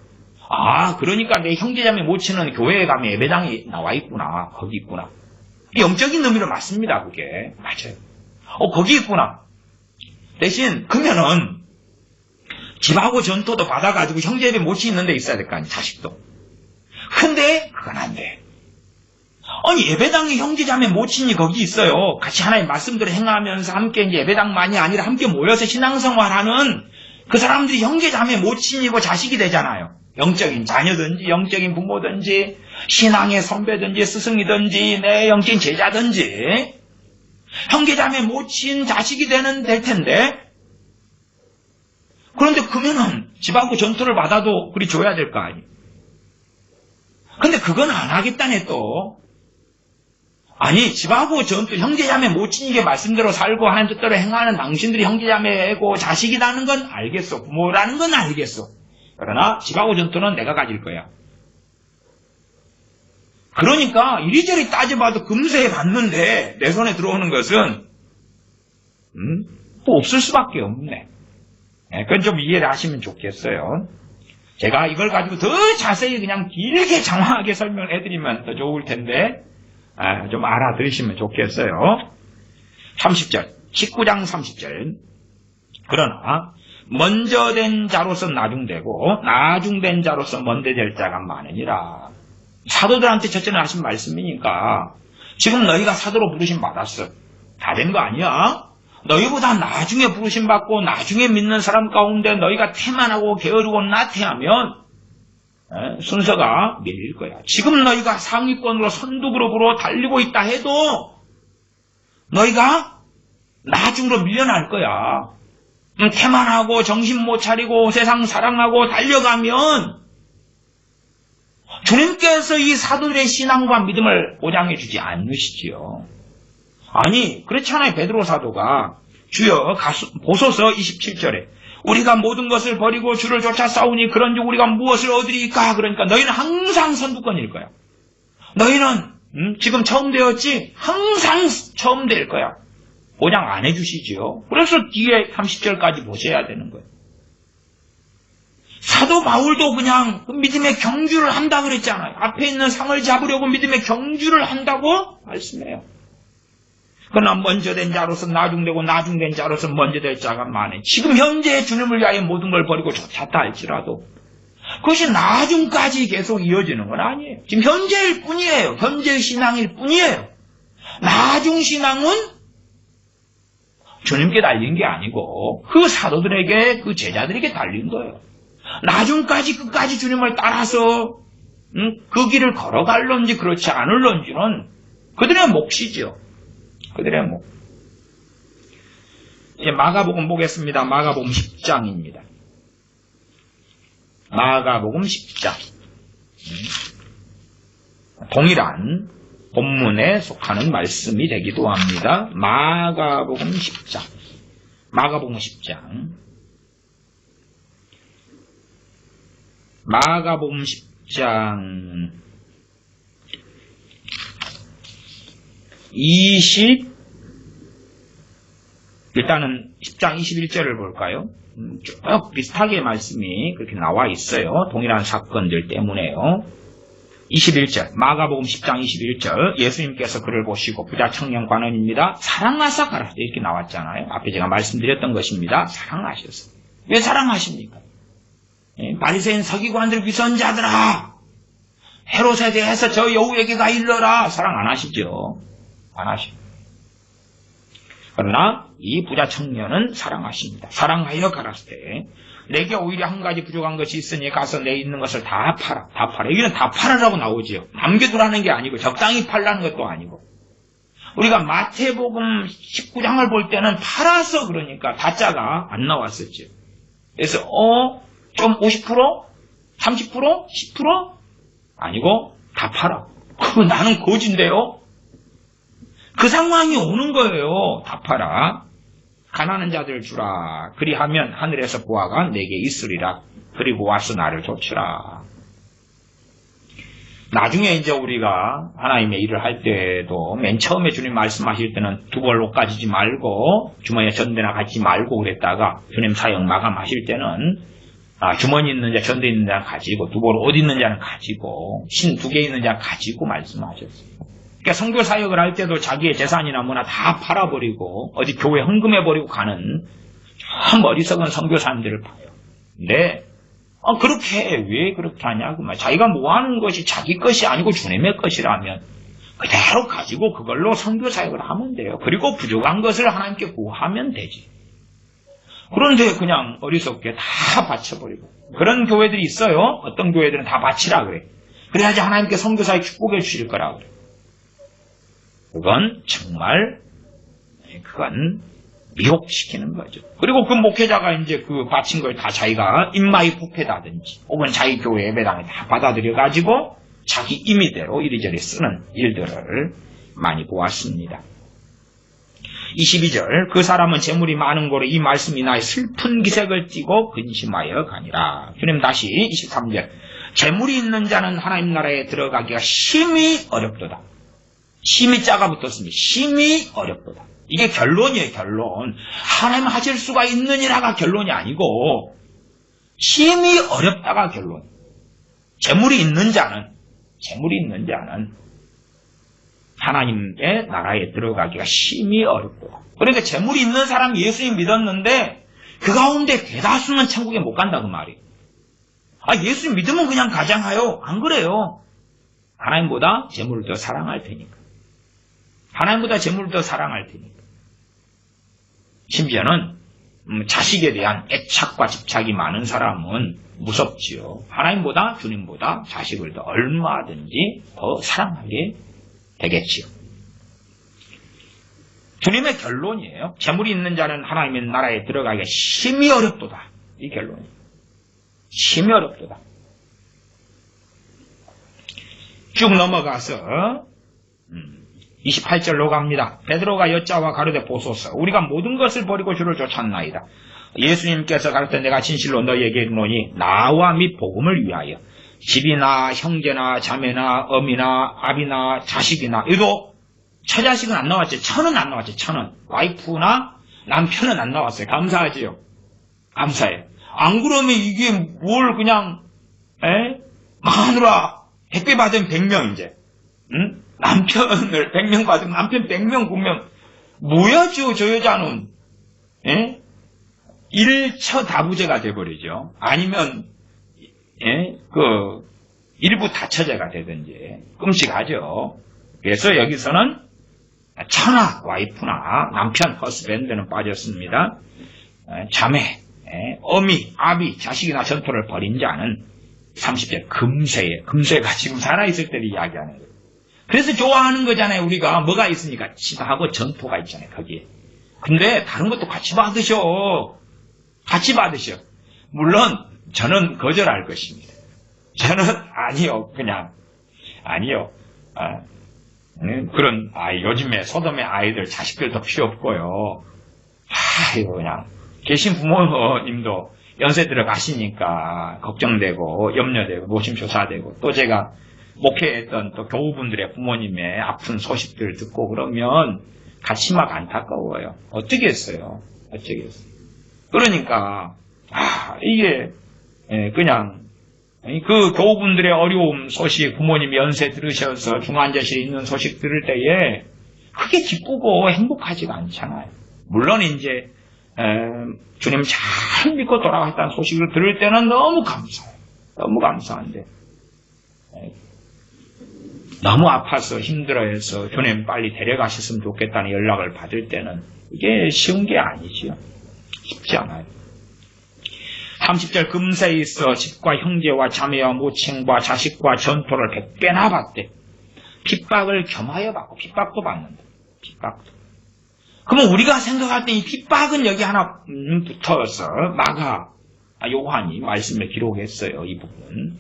아, 그러니까 내 형제 자매 모친은 교회에 가면 예배당에 나와 있구나. 거기 있구나. 영적인 의미로 맞습니다. 그게 맞아요. 거기 있구나. 대신 그러면은 집하고 전토도 받아가지고 형제배 모친 있는 데 있어야 될 거 아니에요. 자식도. 근데 그건 안 돼. 아니, 예배당에 형제자매 모친이 거기 있어요. 같이 하나님 말씀대로 행하면서 함께 이제 예배당만이 아니라 함께 모여서 신앙생활하는 그 사람들이 형제자매 모친이고 자식이 되잖아요. 영적인 자녀든지 영적인 부모든지 신앙의 선배든지 스승이든지 내 영적인 제자든지 형제자매 모친 자식이 될 텐데, 그런데 그러면은 집하고 전투를 받아도 그리 줘야 될 거 아니에요. 근데 그건 안 하겠다네 또. 아니, 집하고 전투, 형제자매 모친이게 말씀대로 살고 하나님 뜻대로 행하는 당신들이 형제자매고 자식이라는 건 알겠어. 부모라는 건 알겠어. 그러나 집하고 전투는 내가 가질 거야. 그러니까 이리저리 따져봐도 금세 받는데 내 손에 들어오는 것은 또 없을 수밖에 없네. 그건 좀 이해를 하시면 좋겠어요. 제가 이걸 가지고 더 자세히 그냥 길게 장황하게 설명을 해드리면 더 좋을 텐데 좀 알아들으시면 좋겠어요. 30절, 19장 30절. 그러나 먼저 된 자로서 나중되고 나중된 자로서 먼저 될 자가 많으니라. 사도들한테 첫째는 하신 말씀이니까 지금 너희가 사도로 부르심 받았어. 다 된 거 아니야? 너희보다 나중에 부르심 받고 나중에 믿는 사람 가운데 너희가 태만하고 게으르고 나태하면 순서가 밀릴 거야. 지금 너희가 상위권으로 선두그룹으로 달리고 있다 해도 너희가 나중으로 밀려날 거야. 태만하고 정신 못 차리고 세상 사랑하고 달려가면 주님께서 이 사도들의 신앙과 믿음을 보장해 주지 않으시지요. 아니, 그렇잖아요. 베드로 사도가 주여 보소서 27절에 우리가 모든 것을 버리고 주를 쫓아 싸우니 그런즉 우리가 무엇을 얻으리까? 그러니까 너희는 항상 선두권일 거야. 너희는 지금 처음 되었지? 항상 처음 될 거야. 보장 안 해주시지요. 그래서 뒤에 30절까지 보셔야 되는 거예요. 사도 바울도 그냥 믿음의 경주를 한다 그랬잖아요. 앞에 있는 상을 잡으려고 믿음의 경주를 한다고 말씀해요. 그러나 먼저 된 자로서 나중되고 나중된 자로서 먼저 될 자가 많으니 지금 현재 주님을 위하여 모든 걸 버리고 쫓았다 할지라도 그것이 나중까지 계속 이어지는 건 아니에요. 지금 현재일 뿐이에요. 현재 신앙일 뿐이에요. 나중 신앙은 주님께 달린 게 아니고 그 사도들에게, 그 제자들에게 달린 거예요. 나중까지 끝까지 주님을 따라서 그 길을 걸어갈런지 그렇지 않을런지는 그들의 몫이죠. 그들의 몫. 이제 마가복음 보겠습니다. 마가복음 10장입니다. 마가복음 10장. 동일한 본문에 속하는 말씀이 되기도 합니다. 마가복음 10장. 마가복음 10장. 마가복음 10장 일단은 10장 21절을 볼까요? 쭉 비슷하게 말씀이 그렇게 나와 있어요. 동일한 사건들 때문에요. 21절, 마가복음 10장 21절, 예수님께서 그를 보시고 부자 청년 관원입니다. 사랑하사 가라. 이렇게 나왔잖아요. 앞에 제가 말씀드렸던 것입니다. 사랑하셨어요. 왜 사랑하십니까? 바리새인 서기관들 위선자들아, 헤롯에 대해서 저 여우에게 가 일러라. 사랑 안 하시죠? 안 하시죠. 그러나 이 부자 청년은 사랑하십니다. 사랑하여 가라사대 내게 오히려 한 가지 부족한 것이 있으니 가서 내 있는 것을 다 팔아. 다 팔아. 여기는 다 팔아라고 나오지요. 남겨두라는 게 아니고 적당히 팔라는 것도 아니고. 우리가 마태복음 19장을 볼 때는 팔아서 그러니까 다자가 안 나왔었죠. 그래서 좀 50%? 30%? 10%? 아니고 다 팔아. 나는 거지인데요. 그 상황이 오는 거예요. 다 팔아. 가난한 자들 주라. 그리하면 하늘에서 보아가 내게 있으리라. 그리고 와서 나를 좇으라. 나중에 이제 우리가 하나님의 일을 할 때도 맨 처음에 주님 말씀하실 때는 두 벌 옷 가지지 말고 주머니에 전대나 갖지 말고 그랬다가 주님 사역 마감하실 때는 주머니 있는 자, 전대 있는 자 가지고 두 벌 옷 있는 자는 가지고 신 두 개 있는 자 가지고 말씀하셨어요. 그러니까 선교 사역을 할 때도 자기의 재산이나 뭐나 다 팔아버리고 어디 교회 헌금해버리고 가는 참 어리석은 선교사님들을 봐요. 근데 그렇게 왜 그렇게 하냐고 말. 자기가 모아놓은 것이 자기 것이 아니고 주님의 것이라면 그대로 가지고 그걸로 선교 사역을 하면 돼요. 그리고 부족한 것을 하나님께 구하면 되지. 그런데 그냥 어리석게 다 바쳐버리고. 그런 교회들이 있어요. 어떤 교회들은 다 바치라 그래. 그래야지 하나님께 선교 사역 축복해 주실 거라 그래. 그건 정말 그건 미혹시키는 거죠. 그리고 그 목회자가 이제 그 바친 걸 다 자기가 입마이 부패다든지 혹은 자기 교회 예배당에 다 받아들여가지고 자기 임의대로 이리저리 쓰는 일들을 많이 보았습니다. 22절 그 사람은 재물이 많은 고로 이 말씀이 나의 슬픈 기색을 띠고 근심하여 가니라. 주님 다시 23절 재물이 있는 자는 하나님 나라에 들어가기가 심히 어렵도다. 심히 자가 붙었습니다. 심히 어렵도다. 이게 결론이에요. 결론. 하나님 하실 수가 있느니라가 결론이 아니고 심히 어렵다가 결론. 재물이 있는 자는 하나님의 나라에 들어가기가 심히 어렵도다. 그러니까 재물이 있는 사람이 예수님 믿었는데 그 가운데 대다수는 천국에 못 간다 그 말이에요. 예수님 믿으면 그냥 가장하요. 안 그래요. 하나님보다 재물을 더 사랑할 테니까. 하나님보다 재물을 더 사랑할 테니까. 심지어는 자식에 대한 애착과 집착이 많은 사람은 무섭지요. 하나님보다 주님보다 자식을 더 얼마든지 더 사랑하게 되겠지요. 주님의 결론이에요. 재물이 있는 자는 하나님의 나라에 들어가기가 심히 어렵도다. 이 결론이에요. 심히 어렵도다. 쭉 넘어가서 28절로 갑니다. 베드로가 여짜와 가로되 보소서 우리가 모든 것을 버리고 주를 쫓았나이다. 예수님께서 가르쳐 내가 진실로 너희에게 이르노니 나와 및 복음을 위하여 집이나 형제나 자매나 어미나 아비나 자식이나 이도 처자식은 안 나왔죠. 처는 안 나왔죠. 처는 와이프나 남편은 안 나왔어요. 감사하지요. 감사해요. 안 그러면 이게 뭘 그냥 마누라 100배 받으면 100명 이제 남편을 100명 받으면 남편 100명 보면 뭐야 저 여자는 1처 다부제가 돼버리죠. 아니면 일부 다처제가 되든지 끔찍하죠. 그래서 여기서는 처나 와이프나 남편 허스밴드는 빠졌습니다. 자매, 어미, 아비, 자식이나 전토를 벌인 자는 30절 금세가 지금 살아있을 때를 이야기하는 거예요. 그래서 좋아하는 거잖아요. 우리가 뭐가 있으니까 치사하고 전토가 있잖아요. 거기에. 근데 다른 것도 같이 받으셔. 같이 받으셔. 물론 저는 거절할 것입니다. 저는 아니요. 그냥 아니요. 그런 요즘에 소돔의 아이들 자식들도 필요 없고요. 그냥 계신 부모님도 연세 들어가시니까 걱정되고 염려되고 노심초사되고 또 제가 목회했던 또 교우분들의 부모님의 아픈 소식들을 듣고 그러면 같이 막 안타까워요. 어쩌겠어요. 그러니까 이게 그냥 그 교우분들의 어려움 소식 부모님 연세 들으셔서 중환자실에 있는 소식 들을 때에 크게 기쁘고 행복하지가 않잖아요. 물론 이제 주님 잘 믿고 돌아가셨다는 소식을 들을 때는 너무 감사해요. 너무 감사한데 너무 아파서 힘들어해서 주님 빨리 데려가셨으면 좋겠다는 연락을 받을 때는 이게 쉬운 게 아니지요. 쉽지 않아요. 30절 금세에 있어 집과 형제와 자매와 모친과 자식과 전토를 100배나 받되 핍박을 겸하여 받고 핍박도 받는다. 핍박도. 그러면 우리가 생각할 때 이 핍박은 여기 하나 붙어서 요한이 말씀에 기록했어요. 이 부분.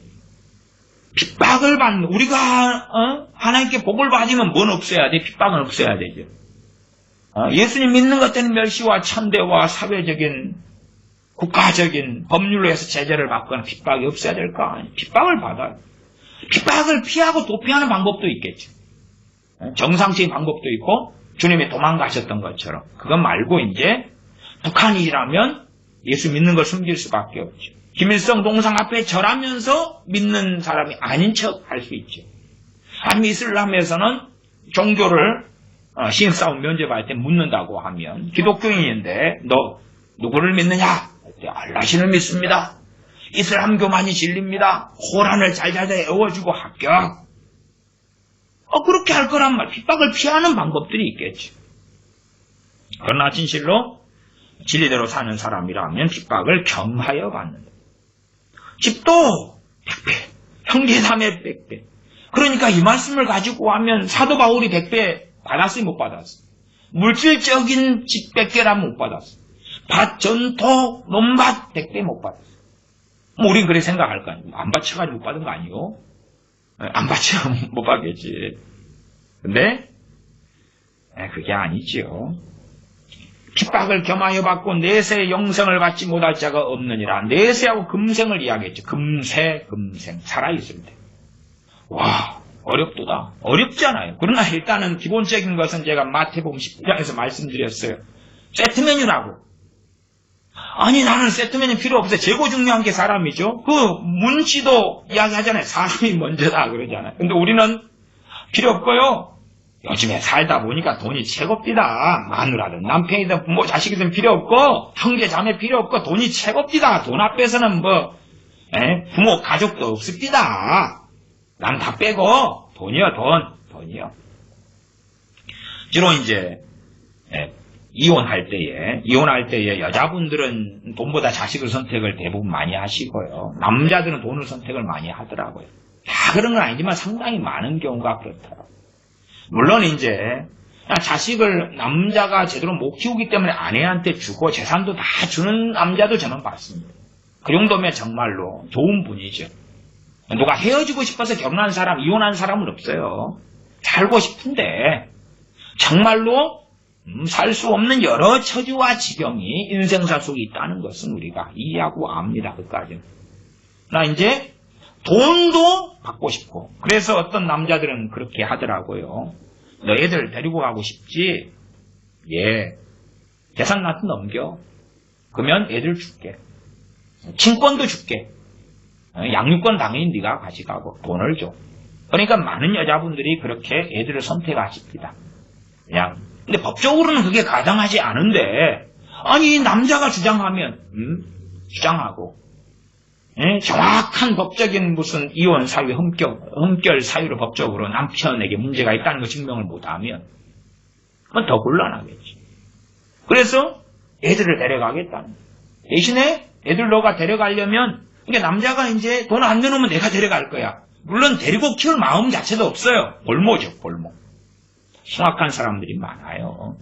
핍박을 받는 우리가 하나님께 복을 받으면 뭔 없어야 돼? 핍박은 없어야 되죠. 예수님 믿는 것 때는 멸시와 천대와 사회적인 국가적인 법률로 해서 제재를 받거나 핍박이 없어야 될까? 핍박을 받아요. 핍박을 피하고 도피하는 방법도 있겠죠. 정상적인 방법도 있고 주님이 도망가셨던 것처럼 그것 말고 이제 북한이라면 예수 믿는 걸 숨길 수밖에 없죠. 김일성 동상 앞에 절하면서 믿는 사람이 아닌 척 할 수 있죠. 아니면 이슬람에서는 종교를 신싸움 면접할 때 묻는다고 하면 기독교인인데 너 누구를 믿느냐? 알라신을 믿습니다. 이슬람교만이 진리입니다. 코란을 잘잘 외워주고 합격. 그렇게 할 거란 말. 핍박을 피하는 방법들이 있겠지. 그러나 진실로 진리대로 사는 사람이라면 핍박을 겸하여 받는다. 집도 100배, 형제자매 100배. 그러니까 이 말씀을 가지고 하면 사도 바울이 100배 받았어요, 못 받았어요? 물질적인 집 100개라면 못 받았어요. 밭, 전토, 논밭 100배 못 받았어요. 우린 그렇게 생각할 거 아니에요. 안 받쳐가지고 못 받은 거 아니에요? 안 받치면 못 받겠지. 근데 그게 아니지요. 핍박을 겸하여 받고 내세의 영생을 받지 못할 자가 없느니라. 내세하고 금생을 이야기했죠. 금생 살아있을 때. 와, 어렵도다. 어렵잖아요. 그러나 일단은 기본적인 것은 제가 마태복음 19장에서 말씀드렸어요. 세트 메뉴라고. 아니 나는 세트 메뉴 필요 없어요. 제고 중요한 게 사람이죠. 그 문씨도 이야기하잖아요. 사람이 먼저다 그러잖아요. 근데 우리는 필요 없고요. 요즘에 살다 보니까 돈이 최고입니다. 마누라든 남편이든 부모 자식이든 필요 없고 형제 자매 필요 없고 돈이 최고입니다. 돈 앞에서는 부모 가족도 없습니다. 난 다 빼고 돈이요 돈이요. 주로 이제 이혼할 때에 여자분들은 돈보다 자식을 선택을 대부분 많이 하시고요. 남자들은 돈을 선택을 많이 하더라고요. 다 그런 건 아니지만 상당히 많은 경우가 그렇더라고요. 물론 이제 자식을 남자가 제대로 못 키우기 때문에 아내한테 주고 재산도 다 주는 남자도 저는 봤습니다. 그 정도면 정말로 좋은 분이죠. 누가 헤어지고 싶어서 결혼한 사람, 이혼한 사람은 없어요. 살고 싶은데 정말로 살 수 없는 여러 처지와 지경이 인생사 속에 있다는 것은 우리가 이해하고 압니다. 그까지는. 나 이제 돈도 받고 싶고 그래서 어떤 남자들은 그렇게 하더라고요. 너 애들 데리고 가고 싶지? 예. 재산 나한테 넘겨. 그러면 애들 줄게. 친권도 줄게. 양육권 당연히 네가 가져가고 돈을 줘. 그러니까 많은 여자분들이 그렇게 애들을 선택하십니다. 그냥. 근데 법적으로는 그게 가당하지 않은데 아니 남자가 주장하면 주장하고 정확한 법적인 무슨 이혼 사유, 흠결 사유로 법적으로 남편에게 문제가 있다는 거 증명을 못하면 그건 더 곤란하겠지. 그래서 애들을 데려가겠다는 거야. 대신에 애들 너가 데려가려면 그러니까 남자가 이제 돈 안 내놓으면 내가 데려갈 거야. 물론 데리고 키울 마음 자체도 없어요. 볼모죠, 볼모. 흉악한 사람들이 많아요.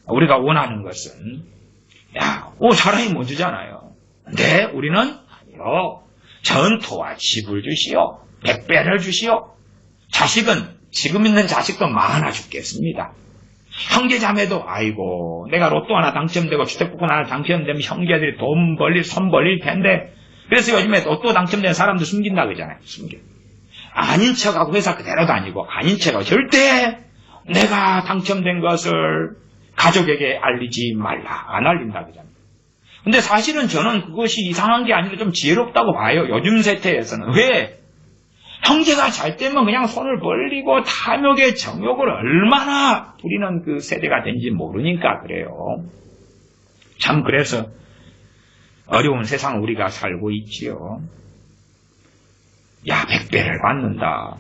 우리가 원하는 것은 사람이 먼저잖아요. 근데 우리는 아니요. 전토와 집을 주시오. 100배를 주시오. 자식은 지금 있는 자식도 많아 죽겠습니다. 형제자매도 아이고 내가 로또 하나 당첨되고 주택복권 하나 당첨되면 형제들이 손 벌릴 텐데 그래서 요즘에 로또 당첨된 사람도 숨긴다 그러잖아요. 숨겨. 아닌 척하고 회사 그대로 다니고 아닌 척하고 절대 내가 당첨된 것을 가족에게 알리지 말라. 안 알린다 그러잖아요. 근데 사실은 저는 그것이 이상한 게 아니라 좀 지혜롭다고 봐요. 요즘 세태에서는. 왜? 형제가 잘 되면 그냥 손을 벌리고 탐욕의 정욕을 얼마나 부리는 그 세대가 된지 모르니까 그래요. 참 그래서 어려운 세상 우리가 살고 있지요. 100배를 받는다.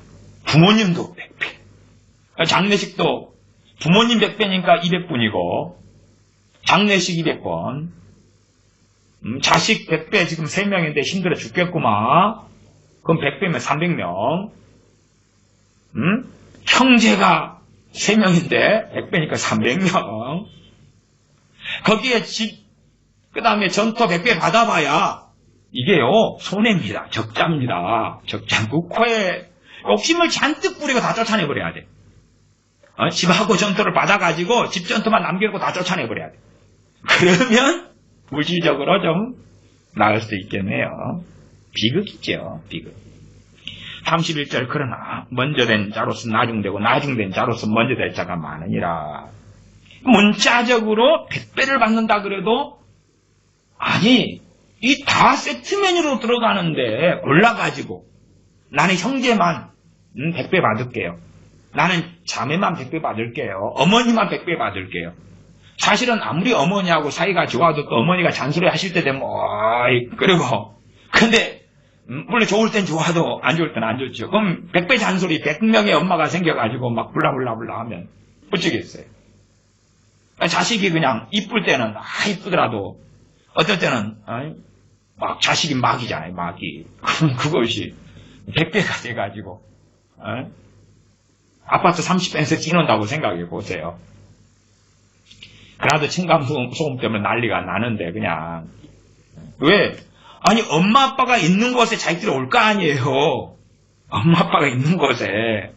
부모님도 100배. 장례식도 부모님 100배니까 200분이고 장례식 200번. 자식 100배 지금 3명인데 힘들어 죽겠구만. 그럼 100배면 300명. 형제가 3명인데 100배니까 300명. 거기에 집, 그 다음에 전토 100배 받아봐야 이게요 손해입니다. 적자입니다. 적자. 국호에 욕심을 잔뜩 부리고 다 쫓아내버려야 돼. 집하고 전토를 받아가지고 집 전토만 남겨놓고 다 쫓아내버려야 돼. 그러면 물질적으로 좀 나을 수 있겠네요. 비극이죠. 비극. 31절 그러나 먼저 된 자로서 나중되고 나중된 자로서 먼저 될 자가 많으니라. 문자적으로 100배를 받는다 그래도 아니 이 다 세트 메뉴로 들어가는데 올라가지고 나는 형제만 100배 받을게요. 나는 자매만 100배 받을게요. 어머니만 100배 받을게요. 사실은 아무리 어머니하고 사이가 좋아도 또 어머니가 잔소리 하실 때 되면 그리고 근데 물론 좋을 땐 좋아도 안 좋을 땐 안 좋죠. 그럼 100배 잔소리 100명의 엄마가 생겨가지고 막 불라불라불라 하면 어쩌겠어요. 자식이 그냥 이쁠 때는 이쁘더라도 어떨 때는 막 자식이 막이잖아요. 막이. 그럼 그것이 100배가 돼가지고 아파트 30평에서 뛰는다고 생각해 보세요. 그래도 층간소음 때문에 난리가 나는데 그냥 왜? 아니 엄마 아빠가 있는 곳에 자기들이 올 거 아니에요. 엄마 아빠가 있는 곳에.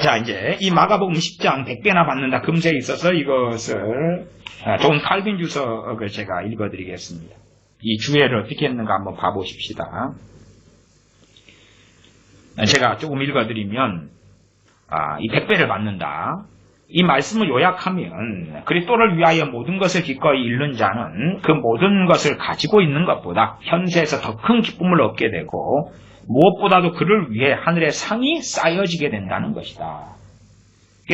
자 이제 이 마가복음 10장 100배나 받는다 금세에 있어서 이것을 존 칼빈 주석을 제가 읽어드리겠습니다. 이 주해를 어떻게 했는가 한번 봐보십시다. 제가 조금 읽어드리면 이 100배를 받는다. 이 말씀을 요약하면 그리스도를 위하여 모든 것을 기꺼이 잃는 자는 그 모든 것을 가지고 있는 것보다 현세에서 더 큰 기쁨을 얻게 되고 무엇보다도 그를 위해 하늘의 상이 쌓여지게 된다는 것이다.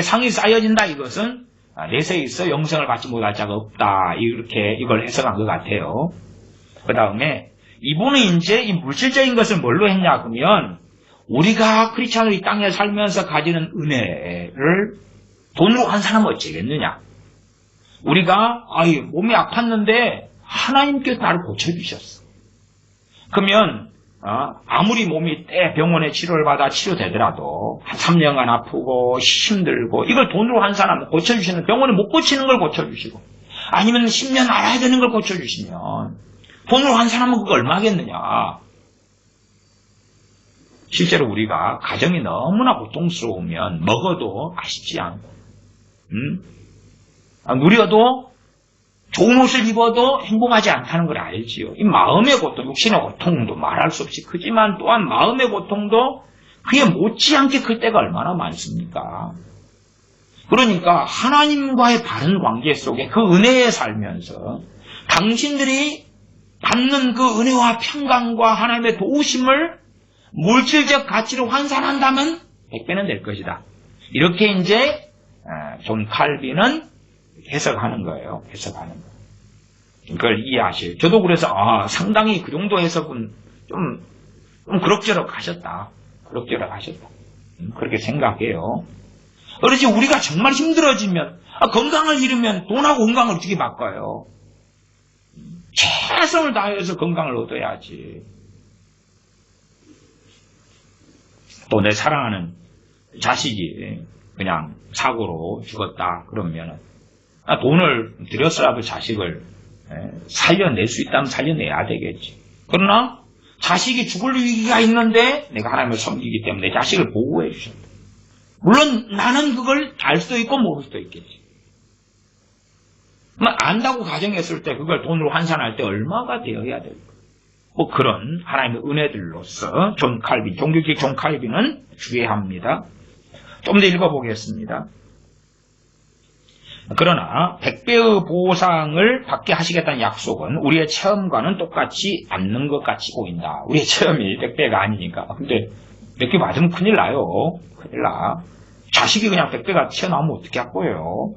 상이 쌓여진다 이것은 내세에 있어 영생을 받지 못할 자가 없다. 이렇게 이걸 해석한 것 같아요. 그 다음에 이분은 이제 이 물질적인 것을 뭘로 했냐 그러면 우리가 크리스찬으로 이 땅에 살면서 가지는 은혜를 돈으로 한 사람은 어찌겠느냐. 우리가 몸이 아팠는데 하나님께서 나를 고쳐주셨어. 그러면 아무리 몸이 병원에 치료를 받아 치료되더라도 한 3년간 아프고 힘들고 이걸 돈으로 한 사람은 고쳐주시는 병원에 못 고치는 걸 고쳐주시고 아니면 10년 알아야 되는 걸 고쳐주시면 돈으로 한 사람은 그거 얼마겠느냐. 실제로 우리가 가정이 너무나 고통스러우면 먹어도 맛있지 않고 누려도 좋은 옷을 입어도 행복하지 않다는 걸 알지요. 이 마음의 고통, 육신의 고통도 말할 수 없이 크지만 또한 마음의 고통도 그게 못지않게 클 때가 얼마나 많습니까? 그러니까 하나님과의 바른 관계 속에 그 은혜에 살면서 당신들이 받는 그 은혜와 평강과 하나님의 도우심을 물질적 가치로 환산한다면 100배는 될 것이다. 이렇게 이제 존 칼빈은 해석하는 거예요. 해석하는 거. 그걸 이해하셔요. 저도 그래서 상당히 그 정도 해석은 좀 그럭저럭 하셨다. 그럭저럭 하셨다. 그렇게 생각해요. 그렇지 우리가 정말 힘들어지면 건강을 잃으면 돈하고 건강을 어떻게 바꿔요? 최선을 다해서 건강을 얻어야지. 또 내 사랑하는 자식이 그냥 사고로 죽었다 그러면 돈을 들여서라도 자식을 살려낼 수 있다면 살려내야 되겠지. 그러나 자식이 죽을 위기가 있는데 내가 하나님을 섬기기 때문에 내 자식을 보호해 주셨다. 물론 나는 그걸 알 수도 있고 모를 수도 있겠지. 안다고 가정했을 때 그걸 돈으로 환산할 때 얼마가 되어야 될까? 뭐 그런 하나님의 은혜들로서 존 칼빈, 종교주의 존 칼빈은 주의합니다. 좀 더 읽어보겠습니다. 그러나 100배의 보상을 받게 하시겠다는 약속은 우리의 체험과는 똑같지 않는 것 같이 보인다. 우리의 체험이 100배가 아니니까. 근데 몇 개 맞으면 큰일 나요. 큰일 나. 자식이 그냥 100배가 튀어나오면 어떻게 할 거예요?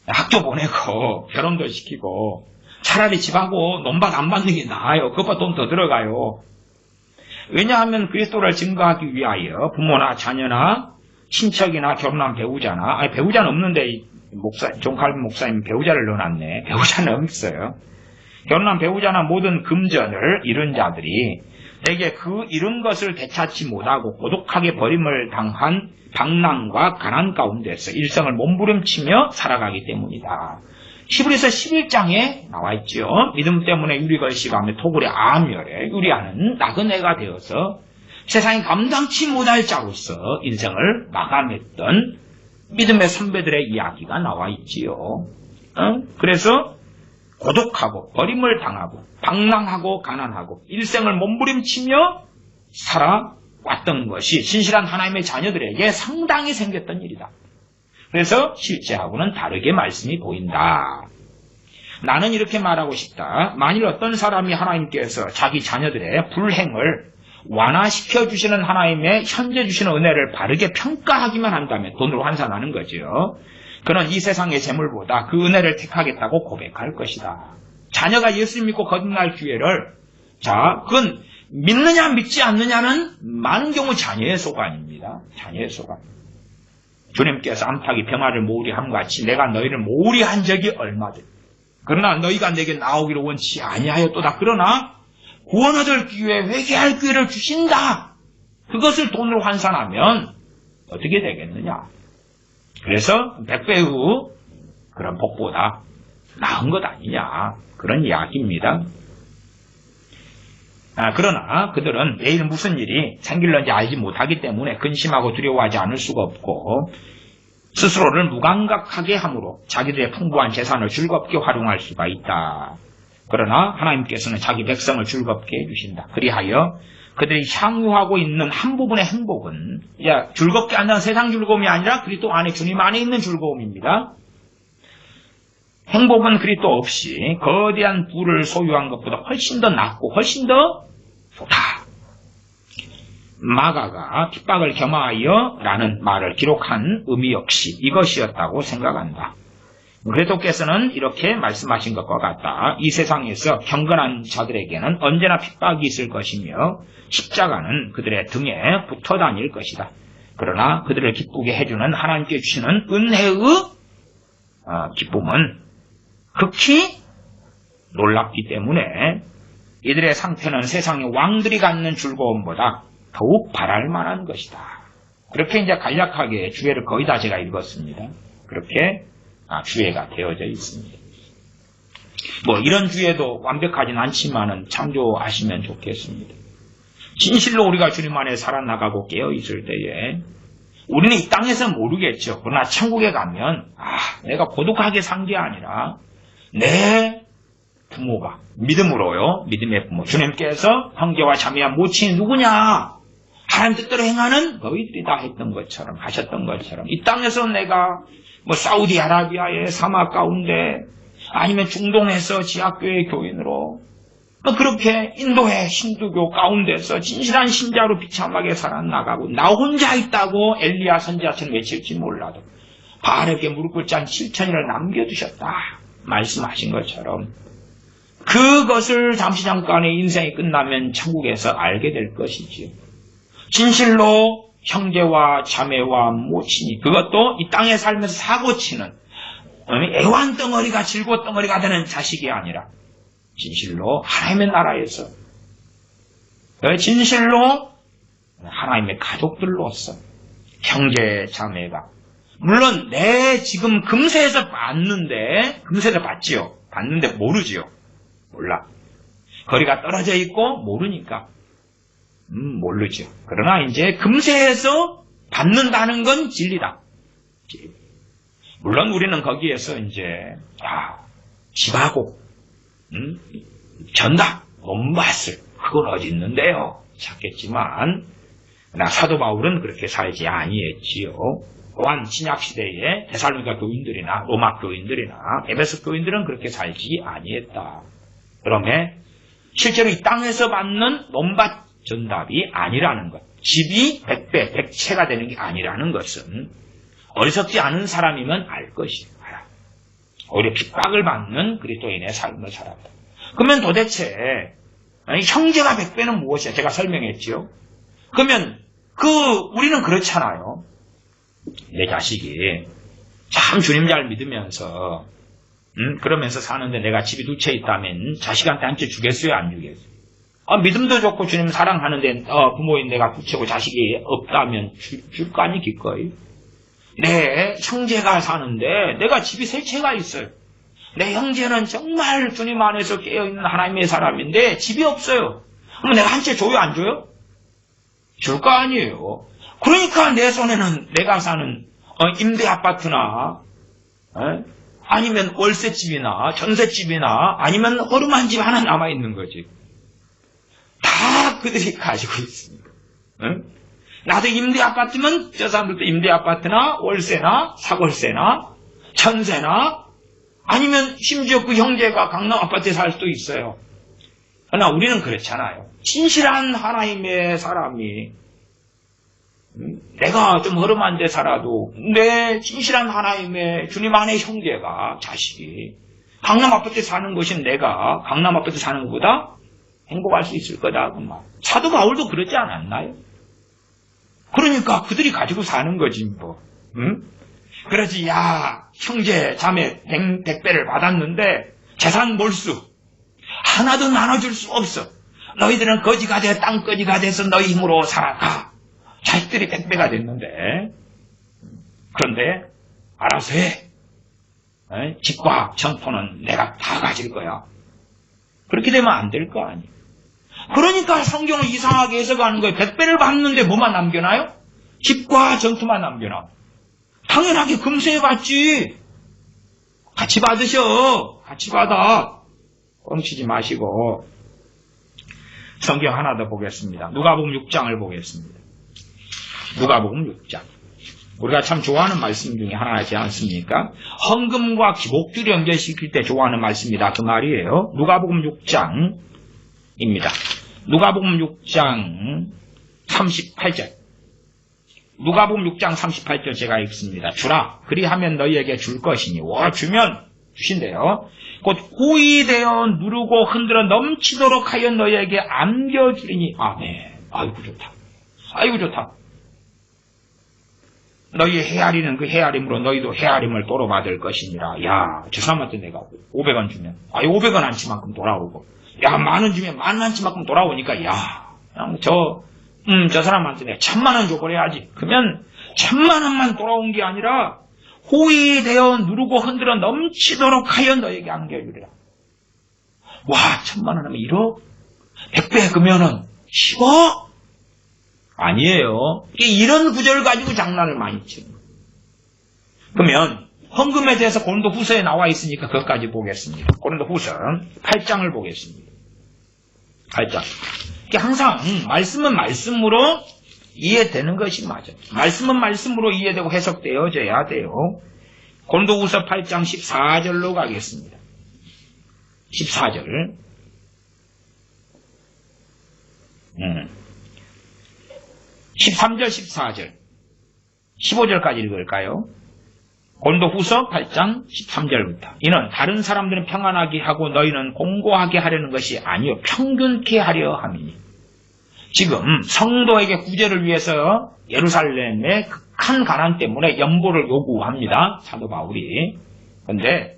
학교 보내고 결혼도 시키고 차라리 집하고 논밭 안 받는 게 나아요. 그것보다 돈 더 들어가요. 왜냐하면 그리스도를 증거하기 위하여 부모나 자녀나 친척이나 결혼한 배우자나 배우자는 없는데 존 칼빈 목사님 배우자를 넣어놨네. 배우자는 없어요. 결혼한 배우자나 모든 금전을 잃은 자들이 내게 그 잃은 것을 되찾지 못하고 고독하게 버림을 당한 방랑과 가난 가운데서 일생을 몸부림치며 살아가기 때문이다. 히브리서 11장에 나와 있죠. 믿음 때문에 유리걸씨가며 토굴의 암열에 유리하는 나그네가 되어서 세상이 감당치 못할 자로서 인생을 마감했던 믿음의 선배들의 이야기가 나와 있지요. 그래서 고독하고 버림을 당하고 방랑하고 가난하고 일생을 몸부림치며 살아왔던 것이 신실한 하나님의 자녀들에게 상당히 생겼던 일이다. 그래서 실제하고는 다르게 말씀이 보인다. 나는 이렇게 말하고 싶다. 만일 어떤 사람이 하나님께서 자기 자녀들의 불행을 완화시켜 주시는 하나님의 현재 주시는 은혜를 바르게 평가하기만 한다면 돈으로 환산하는 거죠. 그는 이 세상의 재물보다 그 은혜를 택하겠다고 고백할 것이다. 자녀가 예수 믿고 거듭날 기회를 그건 믿느냐 믿지 않느냐는 많은 경우 자녀의 소관입니다. 자녀의 소관. 주님께서 암탉이 병아를 모으리함과 같이 내가 너희를 모으리한 적이 얼마든. 그러나 너희가 내게 나오기를 원치 아니하였도다. 그러나 구원 얻을 기회에 회개할 기회를 주신다. 그것을 돈으로 환산하면 어떻게 되겠느냐. 그래서 100배의 그런 복보다 나은 것 아니냐. 그런 이야기입니다. 그러나 그들은 내일 무슨 일이 생길는지 알지 못하기 때문에 근심하고 두려워하지 않을 수가 없고 스스로를 무감각하게 함으로 자기들의 풍부한 재산을 즐겁게 활용할 수가 있다. 그러나 하나님께서는 자기 백성을 즐겁게 해주신다. 그리하여 그들이 향유하고 있는 한 부분의 행복은 즐겁게 한다는 세상 즐거움이 아니라 그리스도 안에 주님 안에 있는 즐거움입니다. 행복은 그리스도 없이 거대한 부를 소유한 것보다 훨씬 더 낫고 훨씬 더 좋다. 마가가 핍박을 겸하여 라는 말을 기록한 의미 역시 이것이었다고 생각한다. 그리스도께서는 이렇게 말씀하신 것과 같다. 이 세상에서 경건한 자들에게는 언제나 핍박이 있을 것이며 십자가는 그들의 등에 붙어 다닐 것이다. 그러나 그들을 기쁘게 해주는 하나님께 주시는 은혜의 기쁨은 극히 놀랍기 때문에 이들의 상태는 세상의 왕들이 갖는 즐거움보다 더욱 바랄 만한 것이다. 그렇게 이제 간략하게 주예를 거의 다 제가 읽었습니다. 그렇게 주예가 되어져 있습니다. 이런 주예도 완벽하진 않지만은 참조하시면 좋겠습니다. 진실로 우리가 주님 안에 살아나가고 깨어있을 때에 우리는 이 땅에서 모르겠죠. 그러나 천국에 가면 내가 고독하게 산 게 아니라 내 부모가 믿음으로요. 믿음의 부모. 주님께서 형제와 자매와 모친이 누구냐? 하나님 뜻대로 행하는 너희들이 다 했던 것처럼 하셨던 것처럼 이 땅에서 내가 사우디아라비아의 사막 가운데 아니면 중동에서 지하교회 교인으로 그렇게 인도의 힌두교 가운데서 진실한 신자로 비참하게 살아나가고 나 혼자 있다고 엘리야 선지자처럼 외칠지 몰라도 바알에게 무릎 꿇지 않은 7천이를 남겨두셨다 말씀하신 것처럼 그것을 잠시 잠깐의 인생이 끝나면 천국에서 알게 될 것이지요. 진실로 형제와 자매와 모친이, 그것도 이 땅에 살면서 사고치는 애완덩어리가 질고덩어리가 되는 자식이 아니라 진실로 하나님의 나라에서 진실로 하나님의 가족들로서 형제 자매가, 물론 내 지금 금세에서 봤는데, 금세에서 봤지요. 봤는데 모르지요. 몰라. 거리가 떨어져 있고 모르니까 모르죠. 그러나 이제 금세에서 받는다는 건 진리다. 물론 우리는 거기에서 이제 집하고 전답, 논밭을, 그건 어디 있는데요? 찾겠지만 사도 바울은 그렇게 살지 아니했지요. 또한 신약시대의 데살로니가 교인들이나 로마 교인들이나 에베소 교인들은 그렇게 살지 아니했다. 그러면 실제로 이 땅에서 받는 논밭 전답이 아니라는 것, 집이 100배, 100채가 되는 게 아니라는 것은 어리석지 않은 사람이면 알 것이에요. 오히려 핍박을 받는 그리스도인의 삶을 살았다. 그러면 도대체 형제가 100배는 무엇이야? 제가 설명했지요. 그러면 우리는 그렇잖아요. 내 자식이 참 주님 잘 믿으면서 그러면서 사는데 내가 집이 2채 있다면 자식한테 한 채 주겠어요? 안 주겠어요? 믿음도 좋고 주님 사랑하는데 부모인 내가 2채고 자식이 없다면 줄 거 아니 기꺼이. 내 형제가 사는데 내가 집이 3채가 있어요. 내 형제는 정말 주님 안에서 깨어있는 하나님의 사람인데 집이 없어요. 그럼 내가 한 채 줘요? 안 줘요? 줄 거 아니에요. 그러니까 내 손에는 내가 사는 임대 아파트나 아니면 월세집이나 전세집이나 아니면 허름한 집 하나 남아있는 거지. 다 그들이 가지고 있습니다. 나도 임대 아파트면 저 사람들도 임대 아파트나 월세나 사골세나 전세나 아니면 심지어 그 형제가 강남 아파트에 살 수도 있어요. 그러나 우리는 그렇잖아요. 진실한 하나님의 사람이 내가 좀 허름한 데 살아도 내 진실한 하나님의 주님 안의 형제가, 자식이 강남 아파트에 사는 것이 내가 강남 아파트에 사는 것보다 행복할 수 있을 거다. 그 말. 사도 바울도 그러지 않았나요? 그러니까 그들이 가지고 사는 거지 뭐. 그러지 형제 자매 100배를 받았는데 재산 몰수 하나도 나눠줄 수 없어. 너희들은 거지가 돼 땅거지가 돼서 너희 힘으로 살아가. 자식들이 100배가 됐는데 그런데 알아서 해. 집과 전토는 내가 다 가질 거야. 그렇게 되면 안 될 거 아니에요. 그러니까 성경을 이상하게 해석하는 거예요. 100배를 받는데 뭐만 남겨놔요? 집과 전투만 남겨놔. 당연하게 금세 받지. 같이 받으셔. 같이 받아. 뻥치지 마시고. 성경 하나 더 보겠습니다. 누가복음 6장을 보겠습니다. 누가복음 6장. 우리가 참 좋아하는 말씀 중에 하나지 않습니까? 헌금과 기복주를 연결시킬 때 좋아하는 말씀이다. 그 말이에요. 누가복음 6장입니다. 누가복음 6장 38절. 누가복음 6장 38절 제가 읽습니다. 주라. 그리하면 너희에게 줄 것이니. 주면 주신대요. 곧 호의되어 누르고 흔들어 넘치도록 하여 너희에게 안겨주리니. 아멘. 아이고 좋다. 아이고 좋다. 너희 헤아리는 그 헤아림으로 너희도 헤아림을 도로 받을 것이니라. 저 사람한테 내가 500원 주면 500원 한치만큼 돌아오고 10,000원 주면 10,000원치만큼 돌아오니까 그냥 저 사람한테 내가 1,000,000원 줘버려야지. 그러면 1,000,000원만 돌아온 게 아니라 호의되어 누르고 흔들어 넘치도록 하여 너에게 안겨주리라. 1,000,000원 하면 1억? 100배 그러면은 10억? 아니에요. 이런 구절을 가지고 장난을 많이 치는 거예요. 그러면 헌금에 대해서 고린도 후서에 나와 있으니까 그것까지 보겠습니다. 고린도 후서 8장을 보겠습니다. 8장. 항상 말씀은 말씀으로 이해되는 것이 맞아요. 말씀은 말씀으로 이해되고 해석되어져야 돼요. 고린도 후서 8장 14절로 가겠습니다. 14절. 13절, 14절, 15절까지 읽을까요? 고린도후서 8장 13절부터 이는 다른 사람들은 평안하게 하고 너희는 공고하게 하려는 것이 아니요 평균케 하려 함이니. 지금 성도에게 구제를 위해서 예루살렘의 극한 가난 때문에 연보를 요구합니다. 사도 바울이. 근데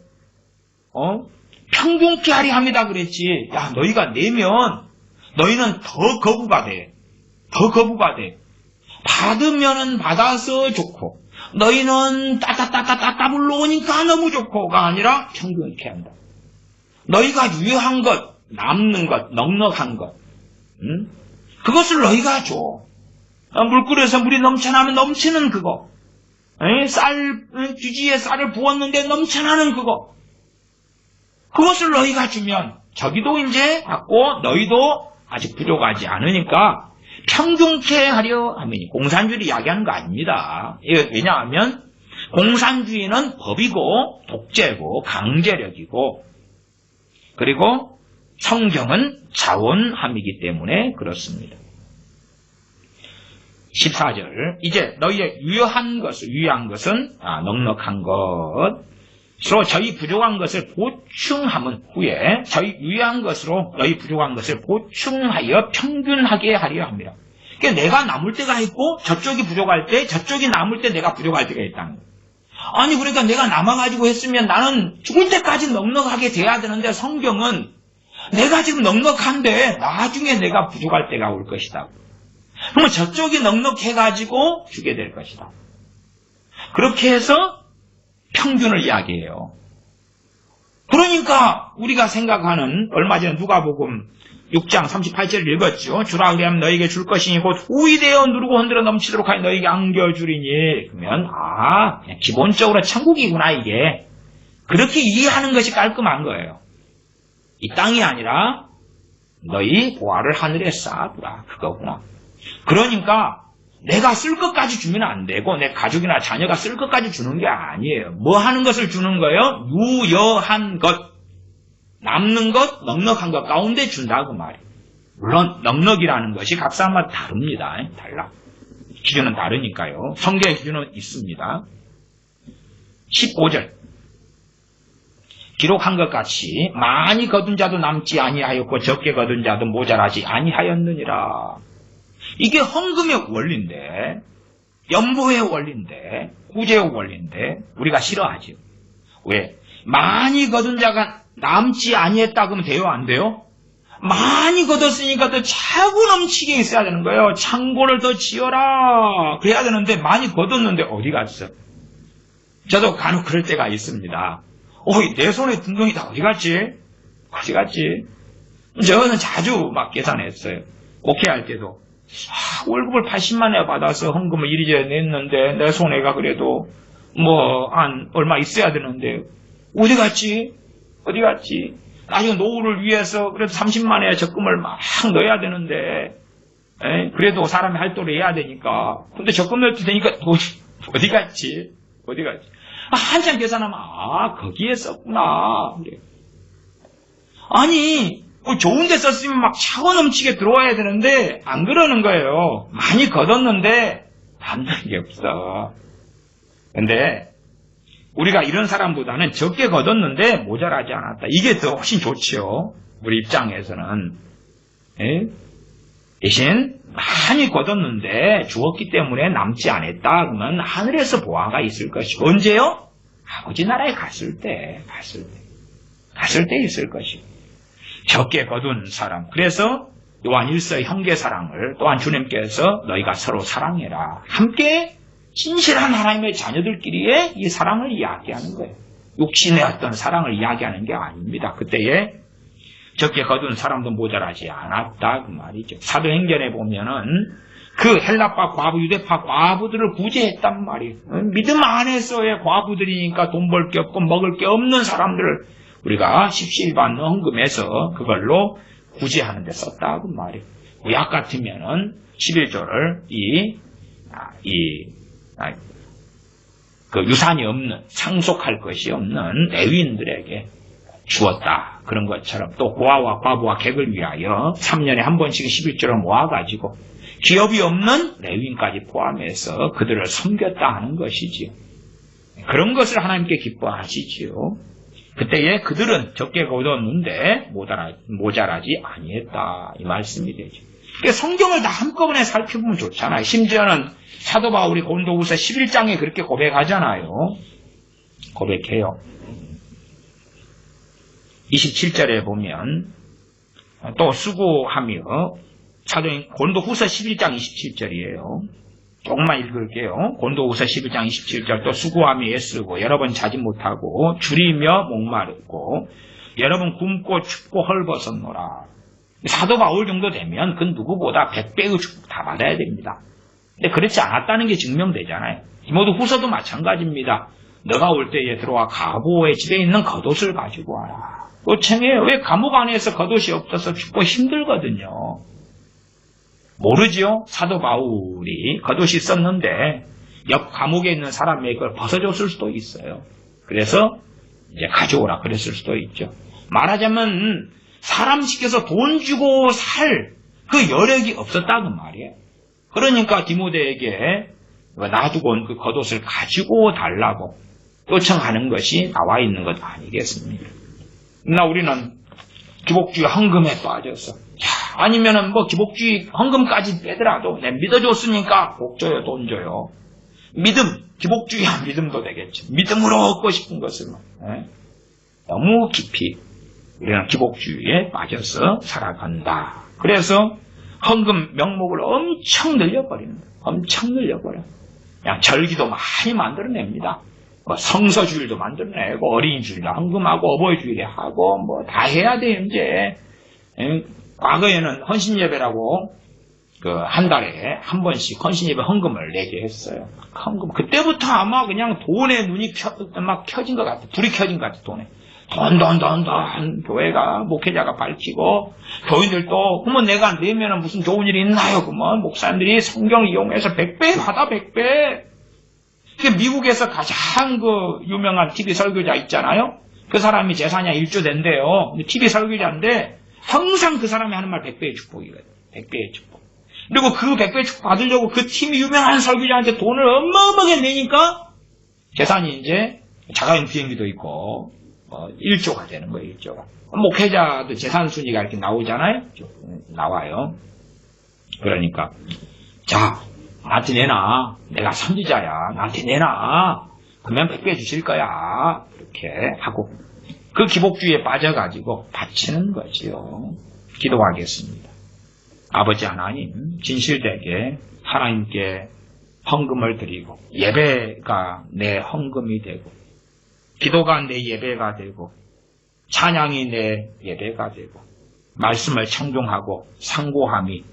평균케 하려 합니다 그랬지. 야, 너희가 내면 너희는 더 거부가 돼. 더 거부가 돼. 받으면은 받아서 좋고 너희는 따따따따따 불러오니까 너무 좋고가 아니라 평균케 한다. 너희가 유효한 것, 남는 것, 넉넉한 것, 그것을 너희가 줘. 물그릇에서 물이 넘쳐나면 넘치는 그거. 주지에 쌀을 부었는데 넘쳐나는 그거. 그것을 너희가 주면 저기도 이제 받고 너희도 아직 부족하지 않으니까 평균케 하려 하면 공산주의를 이야기하는 거 아닙니다. 왜냐하면 공산주의는 법이고 독재고 강제력이고 그리고 성경은 자원함이기 때문에 그렇습니다. 14절 이제 너희의 유효한 것은 넉넉한 것으로 저희 부족한 것을 보충함은 후에 저희 유효한 것으로 너희 부족한 것을 보충하여 평균하게 하려 합니다. 그러니까 내가 남을 때가 있고 저쪽이 부족할 때 저쪽이 남을 때 내가 부족할 때가 있다는 거예요. 아니 그러니까 내가 남아가지고 했으면 나는 죽을 때까지 넉넉하게 돼야 되는데 성경은 내가 지금 넉넉한데 나중에 내가 부족할 때가 올 것이다. 그러면 저쪽이 넉넉해가지고 주게 될 것이다. 그렇게 해서 평균을 이야기해요. 그러니까 우리가 생각하는 얼마 전에 누가복음 6장 38절을 읽었죠. 주라 그리하면 너에게 줄 것이니 곧 후이되어 누르고 흔들어 넘치도록 하여 너에게 안겨주리니. 그러면 그냥 기본적으로 천국이구나 이게. 그렇게 이해하는 것이 깔끔한 거예요. 이 땅이 아니라 너희 보화를 하늘에 쌓아두라. 그거구나. 그러니까 내가 쓸 것까지 주면 안 되고 내 가족이나 자녀가 쓸 것까지 주는 게 아니에요. 뭐 하는 것을 주는 거예요? 유효한 것, 남는 것, 넉넉한 것 가운데 준다 그 말이에요. 물론 넉넉이라는 것이 각 사람마다 다릅니다. 달라. 기준은 다르니까요. 성경의 기준은 있습니다. 15절 기록한 것 같이 많이 거둔 자도 남지 아니하였고 적게 거둔 자도 모자라지 아니하였느니라. 이게 헌금의 원리인데, 연보의 원리인데, 구제의 원리인데 우리가 싫어하죠. 왜? 많이 거둔 자가 남지 아니했다 그러면 돼요? 안 돼요? 많이 거뒀으니까 더 차고 넘치게 있어야 되는 거예요. 창고를 더 지어라. 그래야 되는데 많이 거뒀는데 어디 갔어? 저도 간혹 그럴 때가 있습니다. 내 손에 든 돈이 다 어디 갔지? 어디 갔지? 저는 자주 막 계산했어요. 목회할 때도. 월급을 80만에 받아서 헌금을 이리저리 냈는데 내 손해가 그래도 한 얼마 있어야 되는데 어디 갔지? 어디 갔지? 나중에 노후를 위해서 그래도 30만에 적금을 막 넣어야 되는데 그래도 사람이 할도를 해야 되니까 근데 적금 넣을 때 되니까 어디 갔지? 어디 갔지? 한참 계산하면 거기에 썼구나. 그래. 아니 좋은 데 썼으면 막 차고 넘치게 들어와야 되는데 안 그러는 거예요. 많이 걷었는데 남는 게 없어. 근데 우리가 이런 사람보다는 적게 걷었는데 모자라지 않았다. 이게 더 훨씬 좋지요. 우리 입장에서는. 대신 많이 걷었는데 주었기 때문에 남지 않았다. 그러면 하늘에서 보화가 있을 것이고 언제요? 아버지 나라에 갔을 때 있을 것이고 적게 거둔 사람. 그래서 요한 1서 형제 사랑을 또한 주님께서 너희가 서로 사랑해라. 함께 진실한 하나님의 자녀들끼리의 이 사랑을 이야기하는 거예요. 육신의 어떤 사랑을 이야기하는 게 아닙니다. 그때에 적게 거둔 사람도 모자라지 않았다 그 말이죠. 사도행전에 보면은 그 헬라파 과부, 유대파 과부들을 구제했단 말이에요. 믿음 안에서의 과부들이니까 돈 벌 게 없고 먹을 게 없는 사람들을 우리가 십시일반 헌금해서 그걸로 구제하는 데 썼다 그 말이에요. 구약 같으면은 11조를 그 유산이 없는, 상속할 것이 없는 레위인들에게 주었다. 그런 것처럼 또 고아와 과부와 객을 위하여 3년에 한 번씩 11조를 모아가지고 기업이 없는 레위인까지 포함해서 그들을 섬겼다 하는 것이지요. 그런 것을 하나님께 기뻐하시지요. 그때에 그들은 적게 거두었는데 모자라지 아니했다. 이 말씀이 되죠. 그러니까 성경을 다 한꺼번에 살펴보면 좋잖아요. 심지어는 사도 바울이 고린도후서 11장에 그렇게 고백하잖아요. 고백해요. 27절에 보면 또 수고하며 사도인 고린도후서 11장 27절이에요. 조금만 읽을게요. 고린도후서 11장 27절 또 수고하며 애쓰고 여러 번 자지 못하고 줄이며 목마르고 여러 번 굶고 춥고 헐벗었노라. 사도 바울 정도 되면 그 누구보다 100배의 축복 다 받아야 됩니다. 근데 그렇지 않았다는 게 증명되잖아요. 디모데후서도 마찬가지입니다. 너가 올 때에 들어와 가보의 집에 있는 겉옷을 가지고 와라. 요청해요. 왜 감옥 안에서 겉옷이 없어서 춥고 힘들거든요. 모르지요? 사도 바울이 겉옷이 있었는데 옆 감옥에 있는 사람에게 그걸 벗어줬을 수도 있어요. 그래서 이제 가져오라 그랬을 수도 있죠. 말하자면 사람 시켜서 돈 주고 살 그 여력이 없었다는 말이에요. 그러니까 디모데에게 놔두고 온 그 겉옷을 가지고 달라고 요청하는 것이 나와 있는 것 아니겠습니까? 그러나 우리는 기복주의 헌금에 빠져서 아니면은 기복주의 헌금까지 빼더라도 내 믿어줬으니까 복 줘요, 돈 줘요. 믿음, 기복주의한 믿음도 되겠죠. 믿음으로 얻고 싶은 것을 너무 깊이 우리는 기복주의에 빠져서 살아간다. 그래서 헌금 명목을 엄청 늘려버리는 거예요. 엄청 늘려버려요. 그냥 절기도 많이 만들어냅니다. 성서주일도 만들어내고 어린이주일도 헌금하고 어버이주일에 하고 다 해야 돼요. 이제 과거에는 헌신예배라고 한 달에 한 번씩 헌신예배 헌금을 내게 했어요. 헌금 그때부터 아마 그냥 돈에 눈이 막 켜진 것 같아. 불이 켜진 것 같아. 돈에 돈 교회가 목회자가 밝히고 교인들도 그러면 내가 내면은 무슨 좋은 일이 있나요? 그러면 목사님들이 성경 이용해서 100배 받아 100배. 미국에서 가장 유명한 TV 설교자 있잖아요. 그 사람이 재산이 1조 된대요. TV 설교자인데 항상 그 사람이 하는 말 100배의 축복이거든요. 100배의 축복. 그리고 그 100배의 축복 받으려고 그 팀이 유명한 설교자한테 돈을 어마어마하게 내니까 재산이 이제 자가용 비행기도 있고 1조가 되는 거예요. 1조가. 목회자도 재산 순위가 이렇게 나오잖아요. 나와요. 그러니까 자 나한테 내놔. 내가 선지자야. 나한테 내놔. 그러면 100배 주실 거야. 이렇게 하고 그 기복주의에 빠져가지고 바치는 거지요. 기도하겠습니다. 아버지 하나님, 진실되게 하나님께 헌금을 드리고 예배가 내 헌금이 되고 기도가 내 예배가 되고 찬양이 내 예배가 되고 말씀을 청종하고 상고함이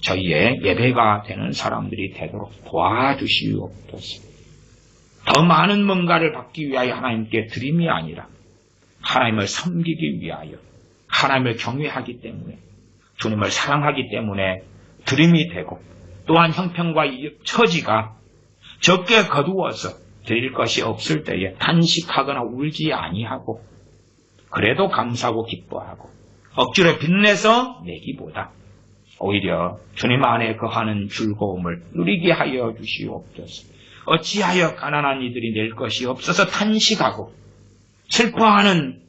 저희의 예배가 되는 사람들이 되도록 도와주시옵소서. 더 많은 뭔가를 받기 위하여 하나님께 드림이 아니라 하나님을 섬기기 위하여 하나님을 경외하기 때문에 주님을 사랑하기 때문에 드림이 되고 또한 형편과 처지가 적게 거두어서 드릴 것이 없을 때에 단식하거나 울지 아니하고 그래도 감사하고 기뻐하고 억지로 빚내서 내기보다 오히려 주님 안에 거하는 즐거움을 누리게 하여 주시옵소서. 어찌하여 가난한 이들이 낼 것이 없어서 탄식하고 슬퍼하는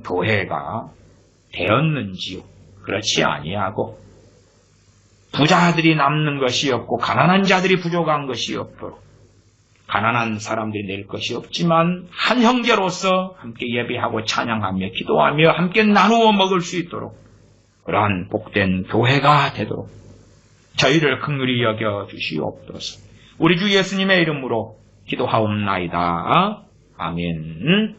교회가 되었는지요. 그렇지 아니하고 부자들이 남는 것이 없고 가난한 자들이 부족한 것이 없도록 가난한 사람들이 낼 것이 없지만 한 형제로서 함께 예배하고 찬양하며 기도하며 함께 나누어 먹을 수 있도록 그러한 복된 교회가 되도록 저희를 긍휼히 여겨 주시옵소서. 우리 주 예수님의 이름으로 기도하옵나이다. 아멘.